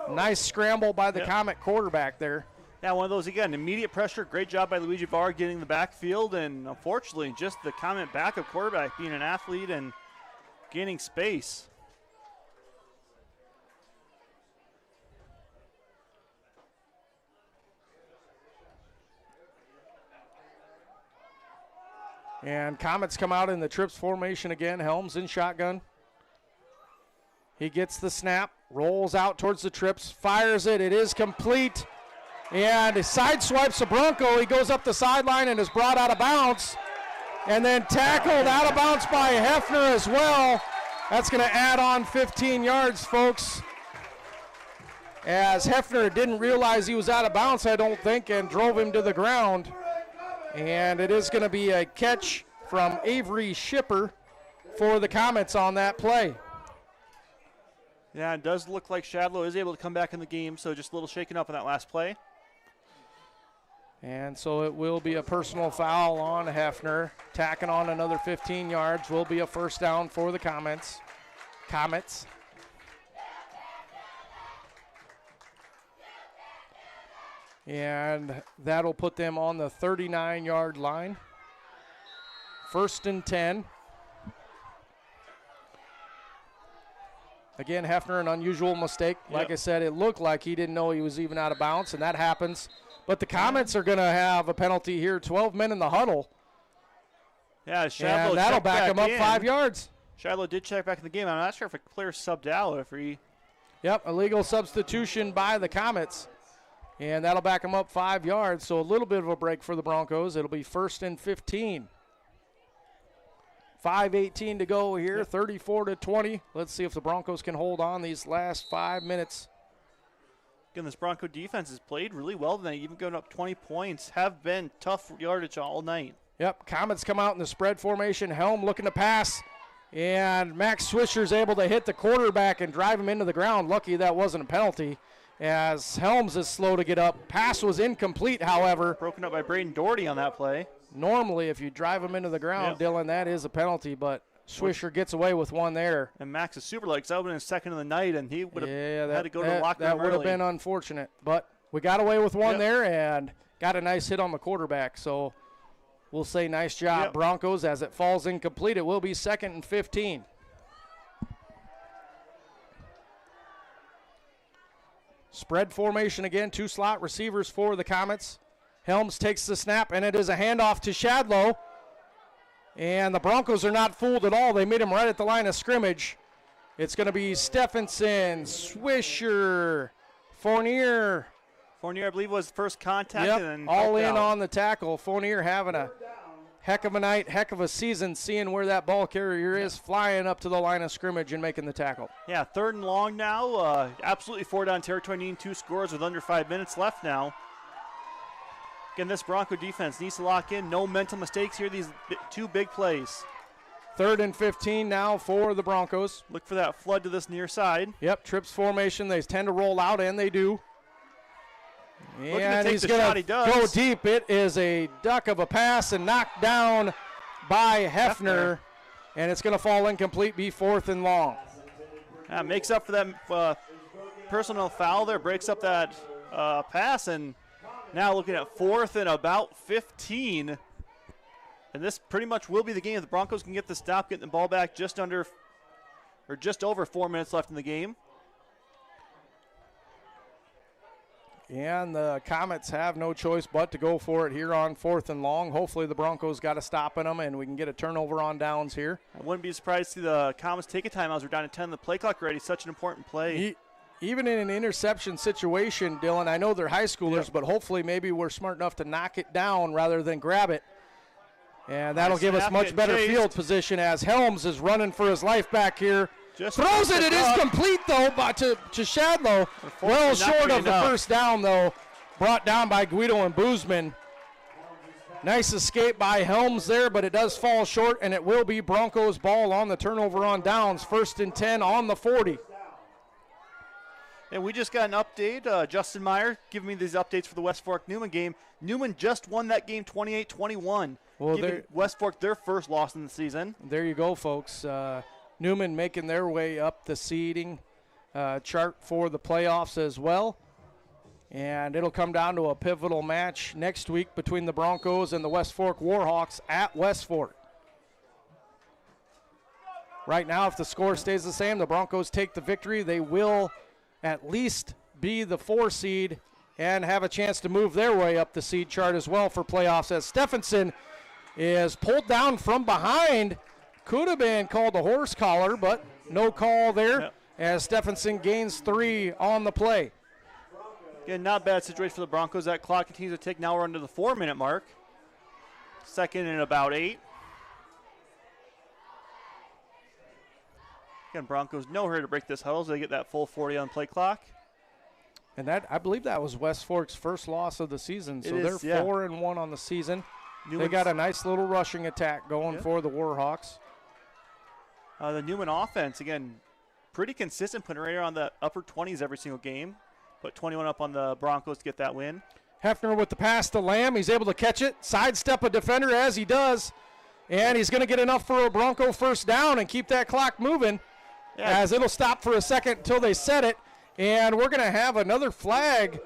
Speaker 2: Nice scramble by the Comet quarterback there.
Speaker 3: Yeah, one of those, again, immediate pressure. Great job by Luigi Vara getting the backfield, and unfortunately just the Comet backup quarterback being an athlete and gaining space.
Speaker 2: And Comets come out in the trips formation again. Helms in shotgun. He gets the snap, rolls out towards the trips, fires it. It is complete. And he sideswipes the Bronco. He goes up the sideline and is brought out of bounds. And then tackled out of bounds by Hefner as well. That's going to add on 15 yards, folks. As Hefner didn't realize he was out of bounds, I don't think, and drove him to the ground. And it is going to be a catch from Avery Shipper for the Comets on that play.
Speaker 3: Yeah, it does look like Shadlow is able to come back in the game, so just a little shaken up on that last play.
Speaker 2: And so it will be a personal foul on Hefner. Tacking on another 15 yards will be a first down for the Comets. And that'll put them on the 39-yard line. 1st and 10. Again, Hefner, an unusual mistake. Like I said, it looked like he didn't know he was even out of bounds, and that happens. But the Comets are going to have a penalty here, 12 men in the huddle.
Speaker 3: Yeah, Shadlow
Speaker 2: and that'll back him up 5 yards.
Speaker 3: Shadlow did check back in the game. I'm not sure if a player subbed out. If he.
Speaker 2: Yep, illegal substitution by the Comets. And that'll back him up 5 yards, so a little bit of a break for the Broncos. It'll be 1st and 15. 5:18 to go here, 34-20. Let's see if the Broncos can hold on these last 5 minutes.
Speaker 3: Again, this Bronco defense has played really well tonight, even going up 20 points. Have been tough yardage all night.
Speaker 2: Yep, Comets come out in the spread formation. Helm looking to pass, and Max Swisher's able to hit the quarterback and drive him into the ground. Lucky that wasn't a penalty, as Helms is slow to get up. Pass was incomplete, however.
Speaker 3: Broken up by Braden Doherty on that play.
Speaker 2: Normally, if you drive him into the ground, Dylan, that is a penalty, but Swisher gets away with one there.
Speaker 3: And Max is super light, because that would have been his second of the night, and he would have had to go to the locker room
Speaker 2: That would have
Speaker 3: early.
Speaker 2: been unfortunate, but we got away with one there and got a nice hit on the quarterback, so we'll say nice job, Broncos. As it falls incomplete, it will be 2nd and 15. Spread formation again, 2 slot receivers for the Comets. Helms takes the snap, and it is a handoff to Shadlow. And the Broncos are not fooled at all. They meet him right at the line of scrimmage. It's going to be Stephenson, Swisher, Fournier.
Speaker 3: Fournier, I believe, was first contact.
Speaker 2: Yep,
Speaker 3: and
Speaker 2: all in
Speaker 3: out.
Speaker 2: on the tackle. Fournier having a heck of a night, heck of a season, seeing where that ball carrier is, flying up to the line of scrimmage and making the tackle.
Speaker 3: Yeah, 3rd and long now. Absolutely 4-down territory, needing 2 scores with under 5 minutes left now. Again, this Bronco defense needs to lock in. No mental mistakes here. These 2 big plays.
Speaker 2: 3rd and 15 now for the Broncos.
Speaker 3: Look for that flood to this near side.
Speaker 2: Yep, trips formation. They tend to roll out, and they do. And he's going to go deep. It is a duck of a pass and knocked down by Hefner. And it's going to fall incomplete, be 4th and long.
Speaker 3: Makes up for that personal foul there. Breaks up that pass, and now looking at 4th and about 15. And this pretty much will be the game. If the Broncos can get the stop, getting the ball back just over 4 minutes left in the game.
Speaker 2: And the Comets have no choice but to go for it here on 4th and long. Hopefully the Broncos got a stop in them and we can get a turnover on downs here.
Speaker 3: I wouldn't be surprised to see the Comets take a timeout. We're down to 10 on the play clock already. Such an important play.
Speaker 2: Even in an interception situation, Dylan, I know they're high schoolers, but hopefully maybe we're smart enough to knock it down rather than grab it. And that'll give us much better field position as Helms is running for his life back here. Throws it. It is complete, though, to Shadlow. Well short of the first down, though. Brought down by Guido and Boozman. Nice escape by Helms there, but it does fall short, and it will be Broncos ball on the turnover on downs. 1st and 10 on the 40.
Speaker 3: And we just got an update. Justin Meyer giving me these updates for the West Fork Newman game. Newman just won that game 28-21.
Speaker 2: Well,
Speaker 3: giving West Fork their first loss in the season.
Speaker 2: There you go, folks. Newman making their way up the seeding chart for the playoffs as well. And it'll come down to a pivotal match next week between the Broncos and the West Fork Warhawks at West Fork. Right now, if the score stays the same, the Broncos take the victory. They will at least be the 4 seed and have a chance to move their way up the seed chart as well for playoffs, as Stephenson is pulled down from behind. Could have been called a horse collar, but no call there as Stephenson gains 3 on the play.
Speaker 3: Again, not a bad situation for the Broncos. That clock continues to tick. Now we're under the 4-minute mark. 2nd and about 8. Again, Broncos no hurry to break this huddle, so they get that full 40 on play clock.
Speaker 2: And that, I believe that was West Fork's first loss of the season. So they're 4-1 on the season. They got a nice little rushing attack going for the Warhawks.
Speaker 3: The Newman offense, again, pretty consistent, putting right around the upper 20s every single game. Put 21 up on the Broncos to get that win.
Speaker 2: Hefner with the pass to Lamb. He's able to catch it, sidestep a defender as he does, and he's going to get enough for a Bronco first down and keep that clock moving, as it'll stop for a second until they set it. And we're going to have another flag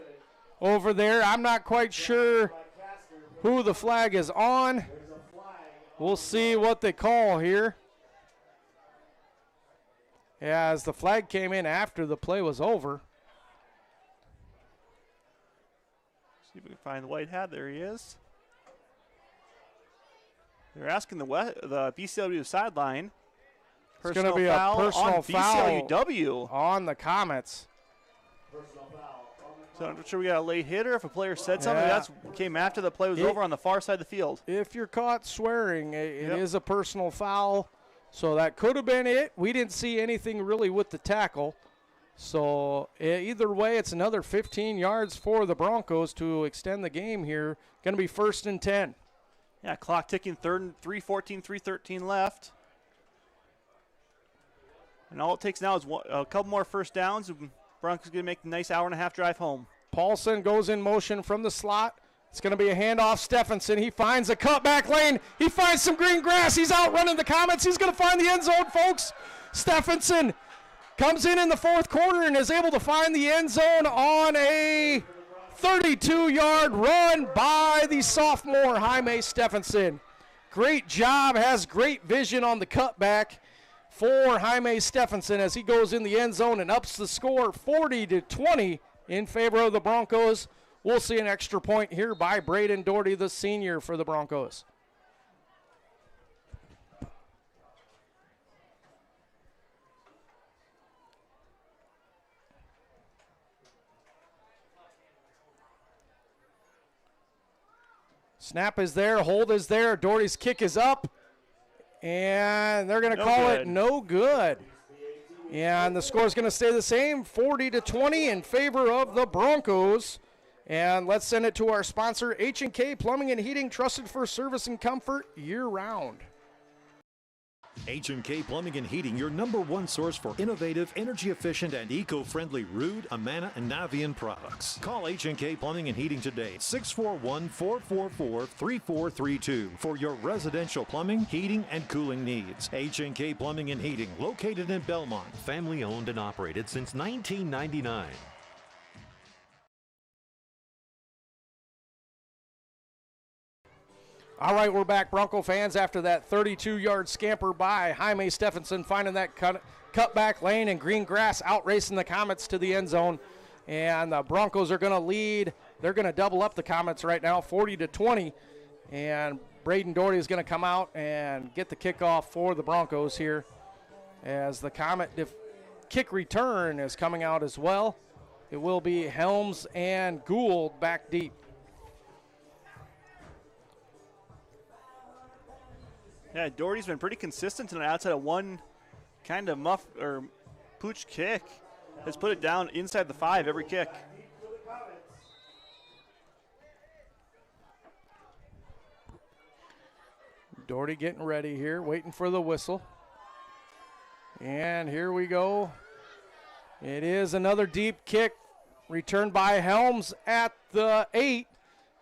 Speaker 2: over there. I'm not quite sure who the flag is on. We'll see what they call here, as the flag came in after the play was over.
Speaker 3: See if we can find the white hat. There he is. They're asking the BCLUW sideline.
Speaker 2: It's going to be a personal foul
Speaker 3: BCLUW
Speaker 2: on the Comets.
Speaker 3: So I'm not sure we got a late hitter. If a player said something, that came after the play was over on the far side of the field.
Speaker 2: If you're caught swearing, it is a personal foul. So that could have been it. We didn't see anything really with the tackle. So either way, it's another 15 yards for the Broncos to extend the game here. Going to be 1st and 10.
Speaker 3: Yeah, clock ticking, 3:14, 3:13 left. And all it takes now is a couple more first downs. And Broncos going to make a nice hour-and-a-half drive home.
Speaker 2: Paulson goes in motion from the slot. It's going to be a handoff. Stephenson, he finds a cutback lane. He finds some green grass. He's outrunning the Comets. He's going to find the end zone, folks. Stephenson comes in the fourth quarter and is able to find the end zone on a 32-yard run by the sophomore Jaime Stephenson. Great job, has great vision on the cutback for Jaime Stephenson as he goes in the end zone and ups the score 40-20 in favor of the Broncos. We'll see an extra point here by Braden Doherty, the senior, for the Broncos. Snap is there, hold is there, Doherty's kick is up, and they're going to call it no good. And the score is going to stay the same, 40-20 in favor of the Broncos. And let's send it to our sponsor, H&K Plumbing and Heating, trusted for service and comfort year-round.
Speaker 6: H&K Plumbing and Heating, your #1 source for innovative, energy-efficient, and eco-friendly Ruud, Amana, and Navian products. Call H&K Plumbing and Heating today, 641-444-3432 for your residential plumbing, heating, and cooling needs. H&K Plumbing and Heating, located in Belmont, family-owned and operated since 1999.
Speaker 2: All right, we're back, Bronco fans, after that 32-yard scamper by Jaime Stephenson, finding that cutback lane and green grass, outracing the Comets to the end zone. And the Broncos are going to lead. They're going to double up the Comets right now, 40-20. And Braden Doherty is going to come out and get the kickoff for the Broncos here, as the Comet kick return is coming out as well. It will be Helms and Gould back deep.
Speaker 3: Yeah, Doherty's been pretty consistent tonight outside of one kind of pooch kick. Has put it down inside the 5 every kick.
Speaker 2: Doherty getting ready here, waiting for the whistle. And here we go. It is another deep kick returned by Helms at the 8.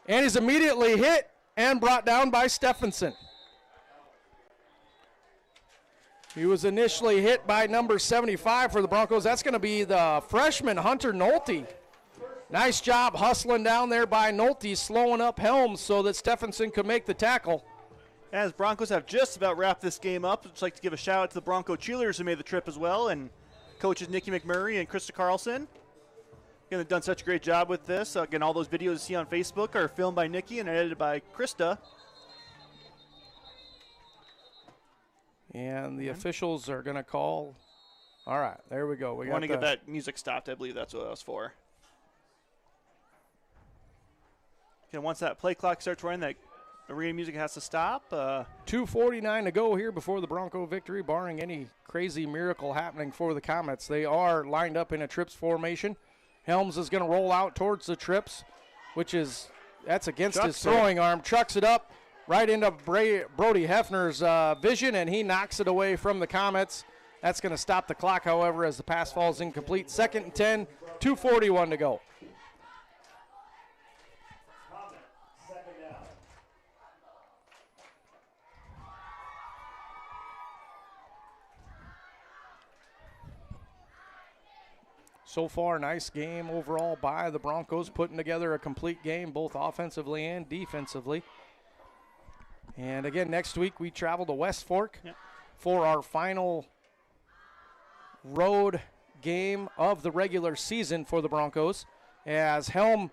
Speaker 2: And he's immediately hit and brought down by Stephenson. He was initially hit by number 75 for the Broncos. That's going to be the freshman, Hunter Nolte. Nice job hustling down there by Nolte, slowing up Helms so that Stephenson could make the tackle.
Speaker 3: As Broncos have just about wrapped this game up, I'd just like to give a shout out to the Bronco cheerleaders who made the trip as well, and coaches Nikki McMurray and Krista Carlson. Again, they've done such a great job with this. Again, all those videos you see on Facebook are filmed by Nikki and edited by Krista.
Speaker 2: And the officials are going to call. All right, there we go. We
Speaker 3: want to get that music stopped. I believe that's what that was for. Okay, once that play clock starts running, that arena music has to stop.
Speaker 2: 2:49 to go here before the Bronco victory, barring any crazy miracle happening for the Comets. They are lined up in a trips formation. Helms is going to roll out towards the trips, that's against his throwing arm. Chucks it up. right into Brody Hefner's vision, and he knocks it away from the Comets. That's going to stop the clock, however, as the pass falls incomplete. 2nd and 10, 2:41 to go. So far, nice game overall by the Broncos, putting together a complete game, both offensively and defensively. And again, next week we travel to West Fork for our final road game of the regular season for the Broncos. As Helm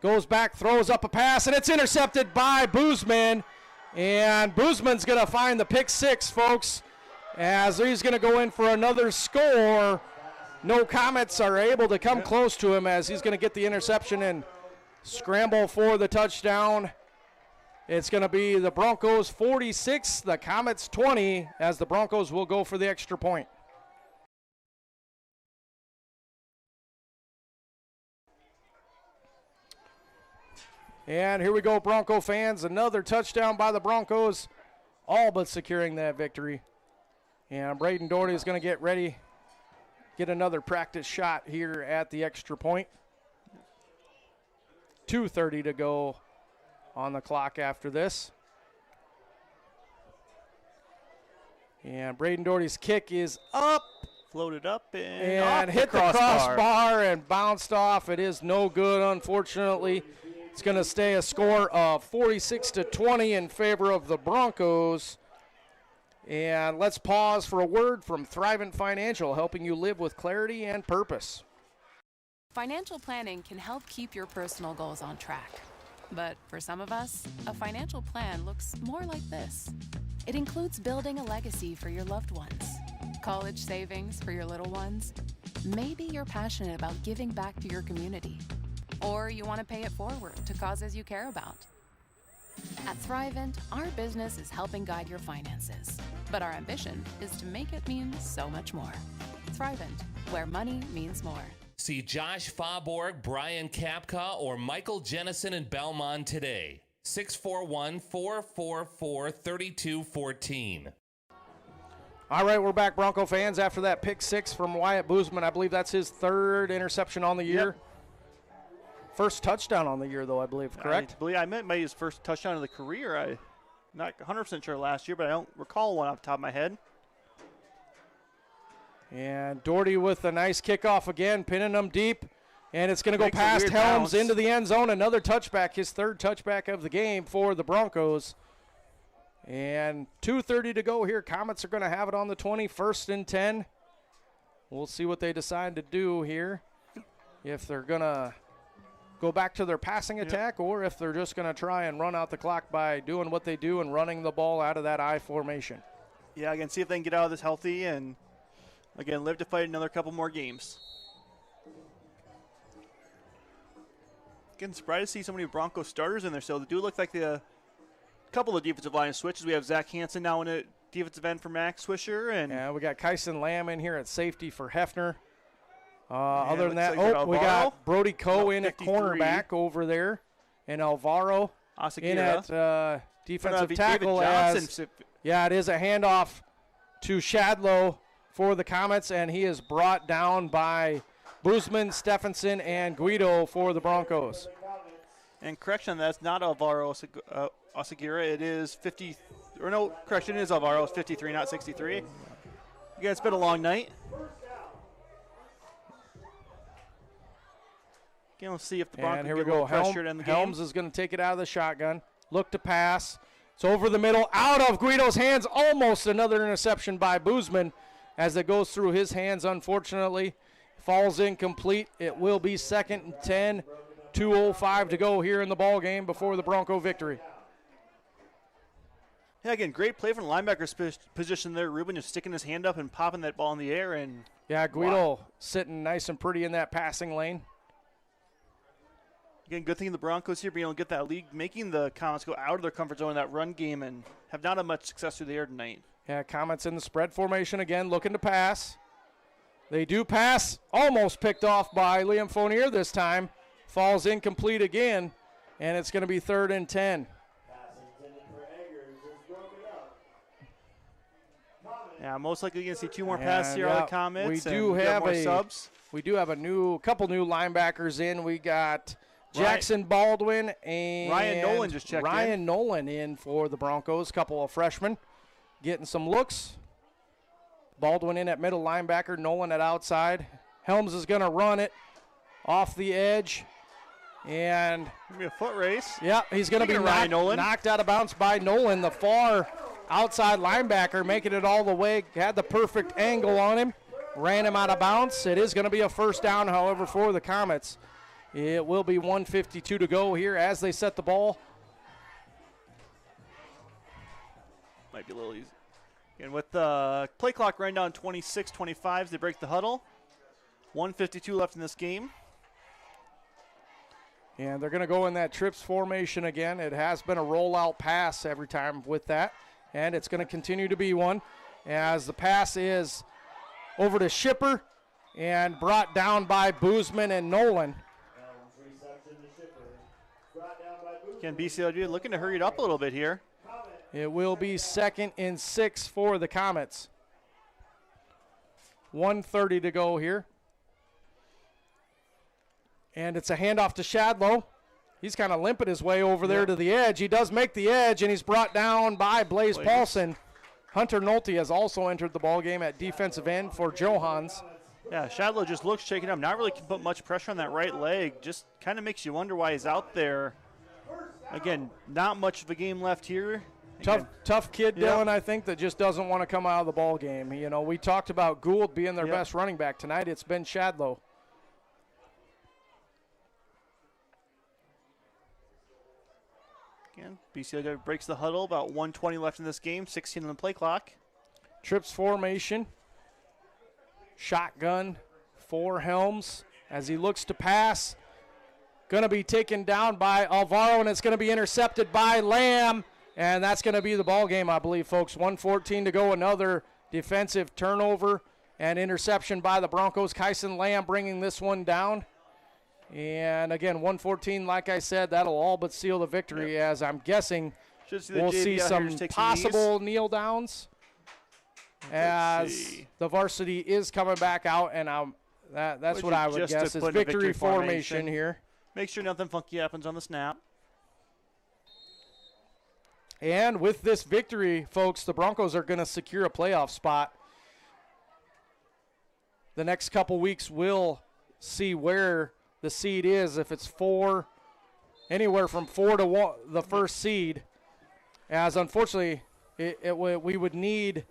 Speaker 2: goes back, throws up a pass, and it's intercepted by Boozman. And Boozman's going to find the pick 6, folks, as he's going to go in for another score. No Comets are able to come close to him as he's going to get the interception and scramble for the touchdown. It's going to be the Broncos 46, the Comets 20, as the Broncos will go for the extra point. And here we go, Bronco fans. Another touchdown by the Broncos, all but securing that victory. And Braden Doherty is going to get ready, get another practice shot here at the extra point. 2:30 to go on the clock after this. And Braden Doherty's kick is up.
Speaker 3: Floated up
Speaker 2: and hit the crossbar and bounced off. It is no good, unfortunately. It's going to stay a score of 46-20 in favor of the Broncos. And let's pause for a word from Thrivent Financial, helping you live with clarity and purpose.
Speaker 4: Financial planning can help keep your personal goals on track. But for some of us, a financial plan looks more like this. It includes building a legacy for your loved ones, college savings for your little ones. Maybe you're passionate about giving back to your community, or you want to pay it forward to causes you care about. At Thrivent, our business is helping guide your finances, but our ambition is to make it mean so much more. Thrivent, where money means more.
Speaker 5: See Josh Fauborg, Brian Kapka, or Michael Jennison in Belmond today. 641-444-3214.
Speaker 2: All right, we're back, Bronco fans, after that pick 6 from Wyatt Boozman. I believe that's his 3rd interception on the year.
Speaker 3: Yep.
Speaker 2: First touchdown on the year, though, I believe, correct?
Speaker 3: I believe I meant maybe his first touchdown of the career. I'm not 100% sure last year, but I don't recall one off the top of my head.
Speaker 2: And Doherty with a nice kickoff again, pinning them deep. And it's going to go past Helms
Speaker 3: bounce
Speaker 2: into the end zone. Another touchback, his 3rd touchback of the game for the Broncos. And 2:30 to go here. Comets are going to have it on the 20, 1st and 10. We'll see what they decide to do here. If they're going to go back to their passing attack, or if they're just going to try and run out the clock by doing what they do and running the ball out of that I formation.
Speaker 3: Yeah, again, see if they can get out of this healthy and, again, live to fight another couple more games. Again, surprised to see so many Broncos starters in there. So they do look like the couple of defensive line switches. We have Zach Hansen now in a defensive end for Max Swisher. And
Speaker 2: yeah, we got Kyson Lamb in here at safety for Hefner. Other than that,
Speaker 3: like
Speaker 2: we got Brody Coe in at cornerback over there, and Alvaro in at defensive tackle. It is a handoff to Shadlow for the Comets, and he is brought down by Boozman, Stephenson, and Guido for the Broncos.
Speaker 3: And correction, that's not Alvaro Oseguera. It is 50, or no, correction, it is Alvaro. It's 53, not 63. Again, it's been a long night. Again, let's see if the Broncos
Speaker 2: get a little pressured in the game. Helms is going to take it out of the shotgun. Look to pass. It's over the middle, out of Guido's hands. Almost another interception by Boozman as it goes through his hands, unfortunately. Falls incomplete. It will be 2nd and 10. 2:05 to go here in the ball game before the Bronco victory.
Speaker 3: Yeah, again, great play from the linebacker's position there. Ruben just sticking his hand up and popping that ball in the air. And
Speaker 2: yeah, Guido sitting nice and pretty in that passing lane.
Speaker 3: Again, good thing the Broncos here being able to get that lead, making the Comets go out of their comfort zone in that run game and have not had much success through the air tonight.
Speaker 2: Yeah, Comets in the spread formation again, looking to pass. They do pass, almost picked off by Liam Fournier this time. Falls incomplete again, and it's going to be 3rd and 10.
Speaker 3: Yeah, most likely going to see 2 more passes here on the Comets.
Speaker 2: We do have
Speaker 3: more subs.
Speaker 2: We do have a couple new linebackers in. We got Jackson Baldwin and
Speaker 3: Ryan Nolan just checked
Speaker 2: in. Nolan in for the Broncos. Couple of freshmen getting some looks. Baldwin in at middle linebacker, Nolan at outside. Helms is going to run it off the edge. And
Speaker 3: be a foot race.
Speaker 2: Yeah, he's going to be knocked out of bounds by Nolan, the far outside linebacker, making it all the way. Had the perfect angle on him. Ran him out of bounds. It is going to be a first down, however, for the Comets. It will be 1:52 to go here as they set the ball.
Speaker 3: Might be a little easy. And with the play clock running down 26-25 as they break the huddle. 1:52 left in this game.
Speaker 2: And they're going to go in that trips formation again. It has been a rollout pass every time with that, and it's going to continue to be one as the pass is over to Shipper and brought down by Boozman and Nolan.
Speaker 3: Again, BCLUW looking to hurry it up a little bit here.
Speaker 2: It will be 2nd and 6 for the Comets. 1:30 to go here. And it's a handoff to Shadlow. He's kind of limping his way over there to the edge. He does make the edge, and he's brought down by Blaze Paulson. Hunter Nolte has also entered the ballgame at defensive end for Johans.
Speaker 3: Yeah, Shadlow just looks shaken up. Not really can put much pressure on that right leg. Just kind of makes you wonder why he's out there. Again, not much of a game left here.
Speaker 2: Tough kid, Dylan, I think, that just doesn't want to come out of the ball game. You know, we talked about Gould being their best running back tonight. It's been Shadlow.
Speaker 3: Again, BCLUW breaks the huddle. About 1:20 left in this game. 16 on the play clock.
Speaker 2: Trips formation. Shotgun for Helms as he looks to pass. Going to be taken down by Alvaro, and it's going to be intercepted by Lamb. And that's going to be the ball game, I believe, folks. 1:14 to go. Another defensive turnover and interception by the Broncos. Kyson Lamb bringing this one down. And, again, 1:14, like I said, that'll all but seal the victory as I'm guessing we'll see some possible kneel downs as the varsity is coming back out. And that's what I would guess is victory formation here.
Speaker 3: Make sure nothing funky happens on the snap.
Speaker 2: And with this victory, folks, the Broncos are going to secure a playoff spot. The next couple weeks we'll see where the seed is. If it's anywhere from 4 to 1, the first seed. As unfortunately, we would need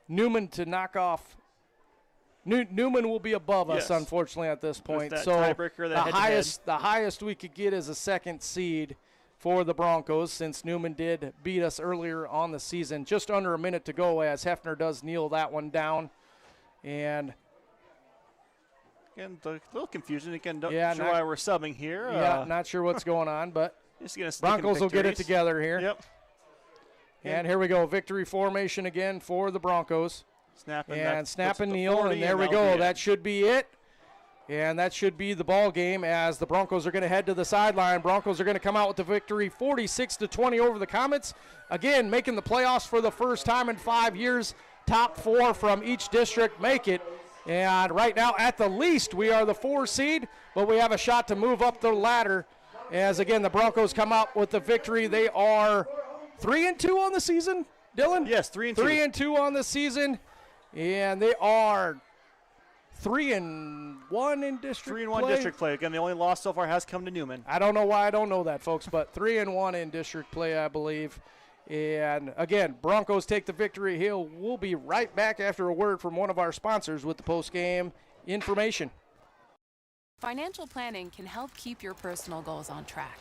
Speaker 2: Newman to knock off. Newman will be above us, unfortunately, at this point. So the highest we could get is a 2nd seed for the Broncos, since Newman did beat us earlier on the season. Just under a minute to go as Hefner does kneel that one down. And
Speaker 3: again, a little confusion. Again, not sure why we're subbing here.
Speaker 2: Not sure what's going on, but Broncos will get it together here.
Speaker 3: Yep.
Speaker 2: And here we go, victory formation again for the Broncos. Snap and kneel, and there we go. That should be it. And that should be the ball game as the Broncos are going to head to the sideline. Broncos are going to come out with the victory 46-20 over the Comets. Again, making the playoffs for the first time in 5 years. Top 4 from each district make it. And right now, at the least, we are the 4 seed, but we have a shot to move up the ladder. As, again, the Broncos come out with the victory. They are 3-2 on the season, Dylan?
Speaker 3: Yes, 3-2.
Speaker 2: 3-2 on the season. And they are 3-1 in district
Speaker 3: 3-1 district play. Again, the only loss so far has come to Newman.
Speaker 2: I don't know why I don't know that, folks, but 3-1 in district play, I believe. And, again, Broncos take the victory. We'll be right back after a word from one of our sponsors with the post-game information.
Speaker 4: Financial planning can help keep your personal goals on track.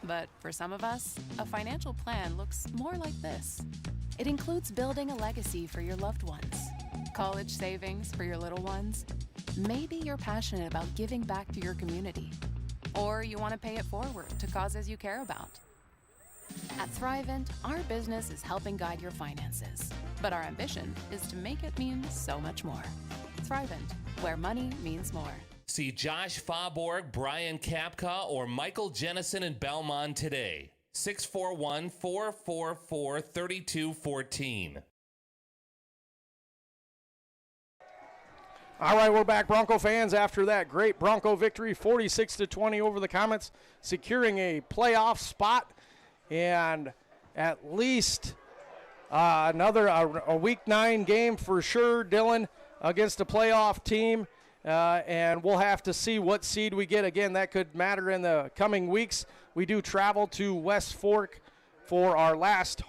Speaker 4: But for some of us, a financial plan looks more like this. It includes building a legacy for your loved ones, college savings for your little ones. Maybe you're passionate about giving back to your community, or you want to pay it forward to causes you care about. At Thrivent, our business is helping guide your finances, but our ambition is to make it mean so much more. Thrivent, where money means more.
Speaker 5: See Josh Fauborg, Brian Kapka, or Michael Jennison in Belmond today. 641-444-3214.
Speaker 2: All right, we're back, Bronco fans, after that great Bronco victory, 46-20 over the Comets, securing a playoff spot and at least another a Week 9 game for sure, Dylan, against a playoff team. And we'll have to see what seed we get. Again, that could matter in the coming weeks. We do travel to West Fork for our last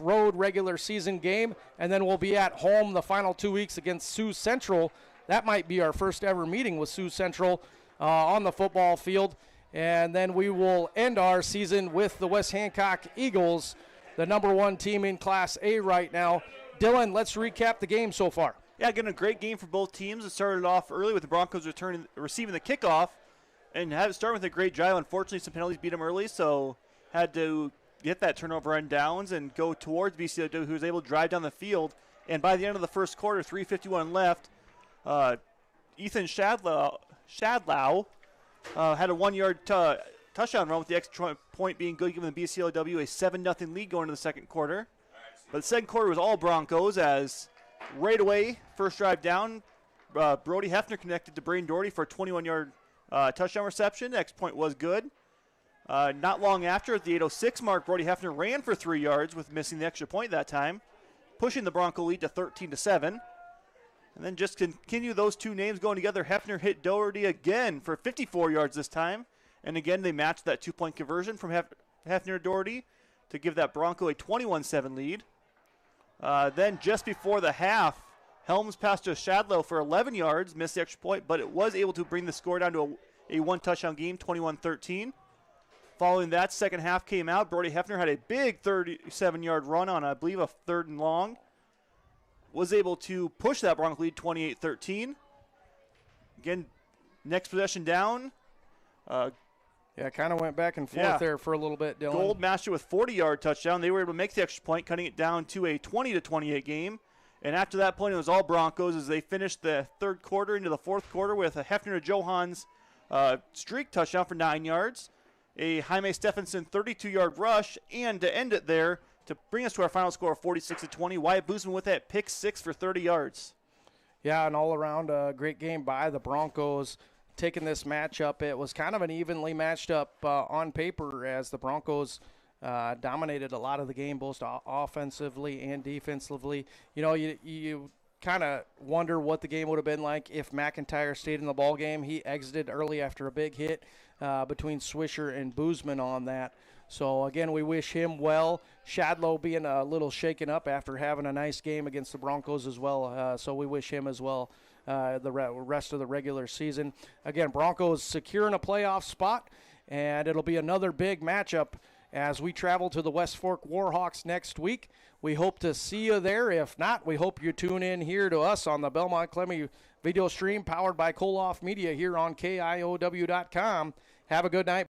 Speaker 2: road regular season game, and then we'll be at home the final 2 weeks against Sioux Central. That might be our first ever meeting with Sioux Central on the football field, and then we will end our season with the West Hancock Eagles, the number 1 team in Class A right now. Dylan, let's recap the game so far.
Speaker 3: Yeah, again, a great game for both teams. It started off early with the Broncos receiving the kickoff and had it start with a great drive. Unfortunately, some penalties beat them early, so had to get that turnover on downs and go towards BCLUW, who was able to drive down the field. And by the end of the first quarter, 3:51 left, Ethan Shadlow had a 1-yard touchdown run with the extra point being good, giving the BCLUW a 7-0 lead going into the second quarter. But the second quarter was all Broncos as right away, first drive down, Brody Hefner connected to Braden Doherty for a 21-yard touchdown reception. Next point was good. Not long after, at the 8:06 mark, Brody Hefner ran for 3 yards with missing the extra point that time, pushing the Bronco lead to 13-7. And then just continue those two names going together. Hefner hit Doherty again for 54 yards this time. And again, they matched that 2-point conversion from Hefner to Doherty to give that Bronco a 21-7 lead. Then just before the half, Helms passed to Shadlow for 11 yards, missed the extra point, but it was able to bring the score down to a 1-touchdown game, 21-13. Following that, second half came out. Brody Hefner had a big 37-yard run on, I believe, a 3rd and long. Was able to push that Bronco lead 28-13. Again, next possession down.
Speaker 2: Yeah, kind of went back and forth there for a little bit, Dylan.
Speaker 3: Gold matched it with 40-yard touchdown. They were able to make the extra point, cutting it down to a 20-28 game. And after that point, it was all Broncos as they finished the third quarter into the fourth quarter with a Hefner to Johans streak touchdown for 9 yards, a Jaime Stephenson 32-yard rush, and to end it there, to bring us to our final score of 46-20, Wyatt Boozman with that pick 6 for 30 yards.
Speaker 2: Yeah, an all-around great game by the Broncos. Taking this matchup, it was kind of an evenly matched up on paper as the Broncos dominated a lot of the game, both offensively and defensively. You know, you kind of wonder what the game would have been like if McIntyre stayed in the ball game. He exited early after a big hit between Swisher and Boozman on that. So, again, we wish him well. Shadlow being a little shaken up after having a nice game against the Broncos as well. So we wish him as well the rest of the regular season. Again, Broncos securing a playoff spot, and it'll be another big matchup as we travel to the West Fork Warhawks next week. We hope to see you there. If not, we hope you tune in here to us on the Belmond-Klemme video stream powered by Koloff Media here on KIOW.com. Have a good night.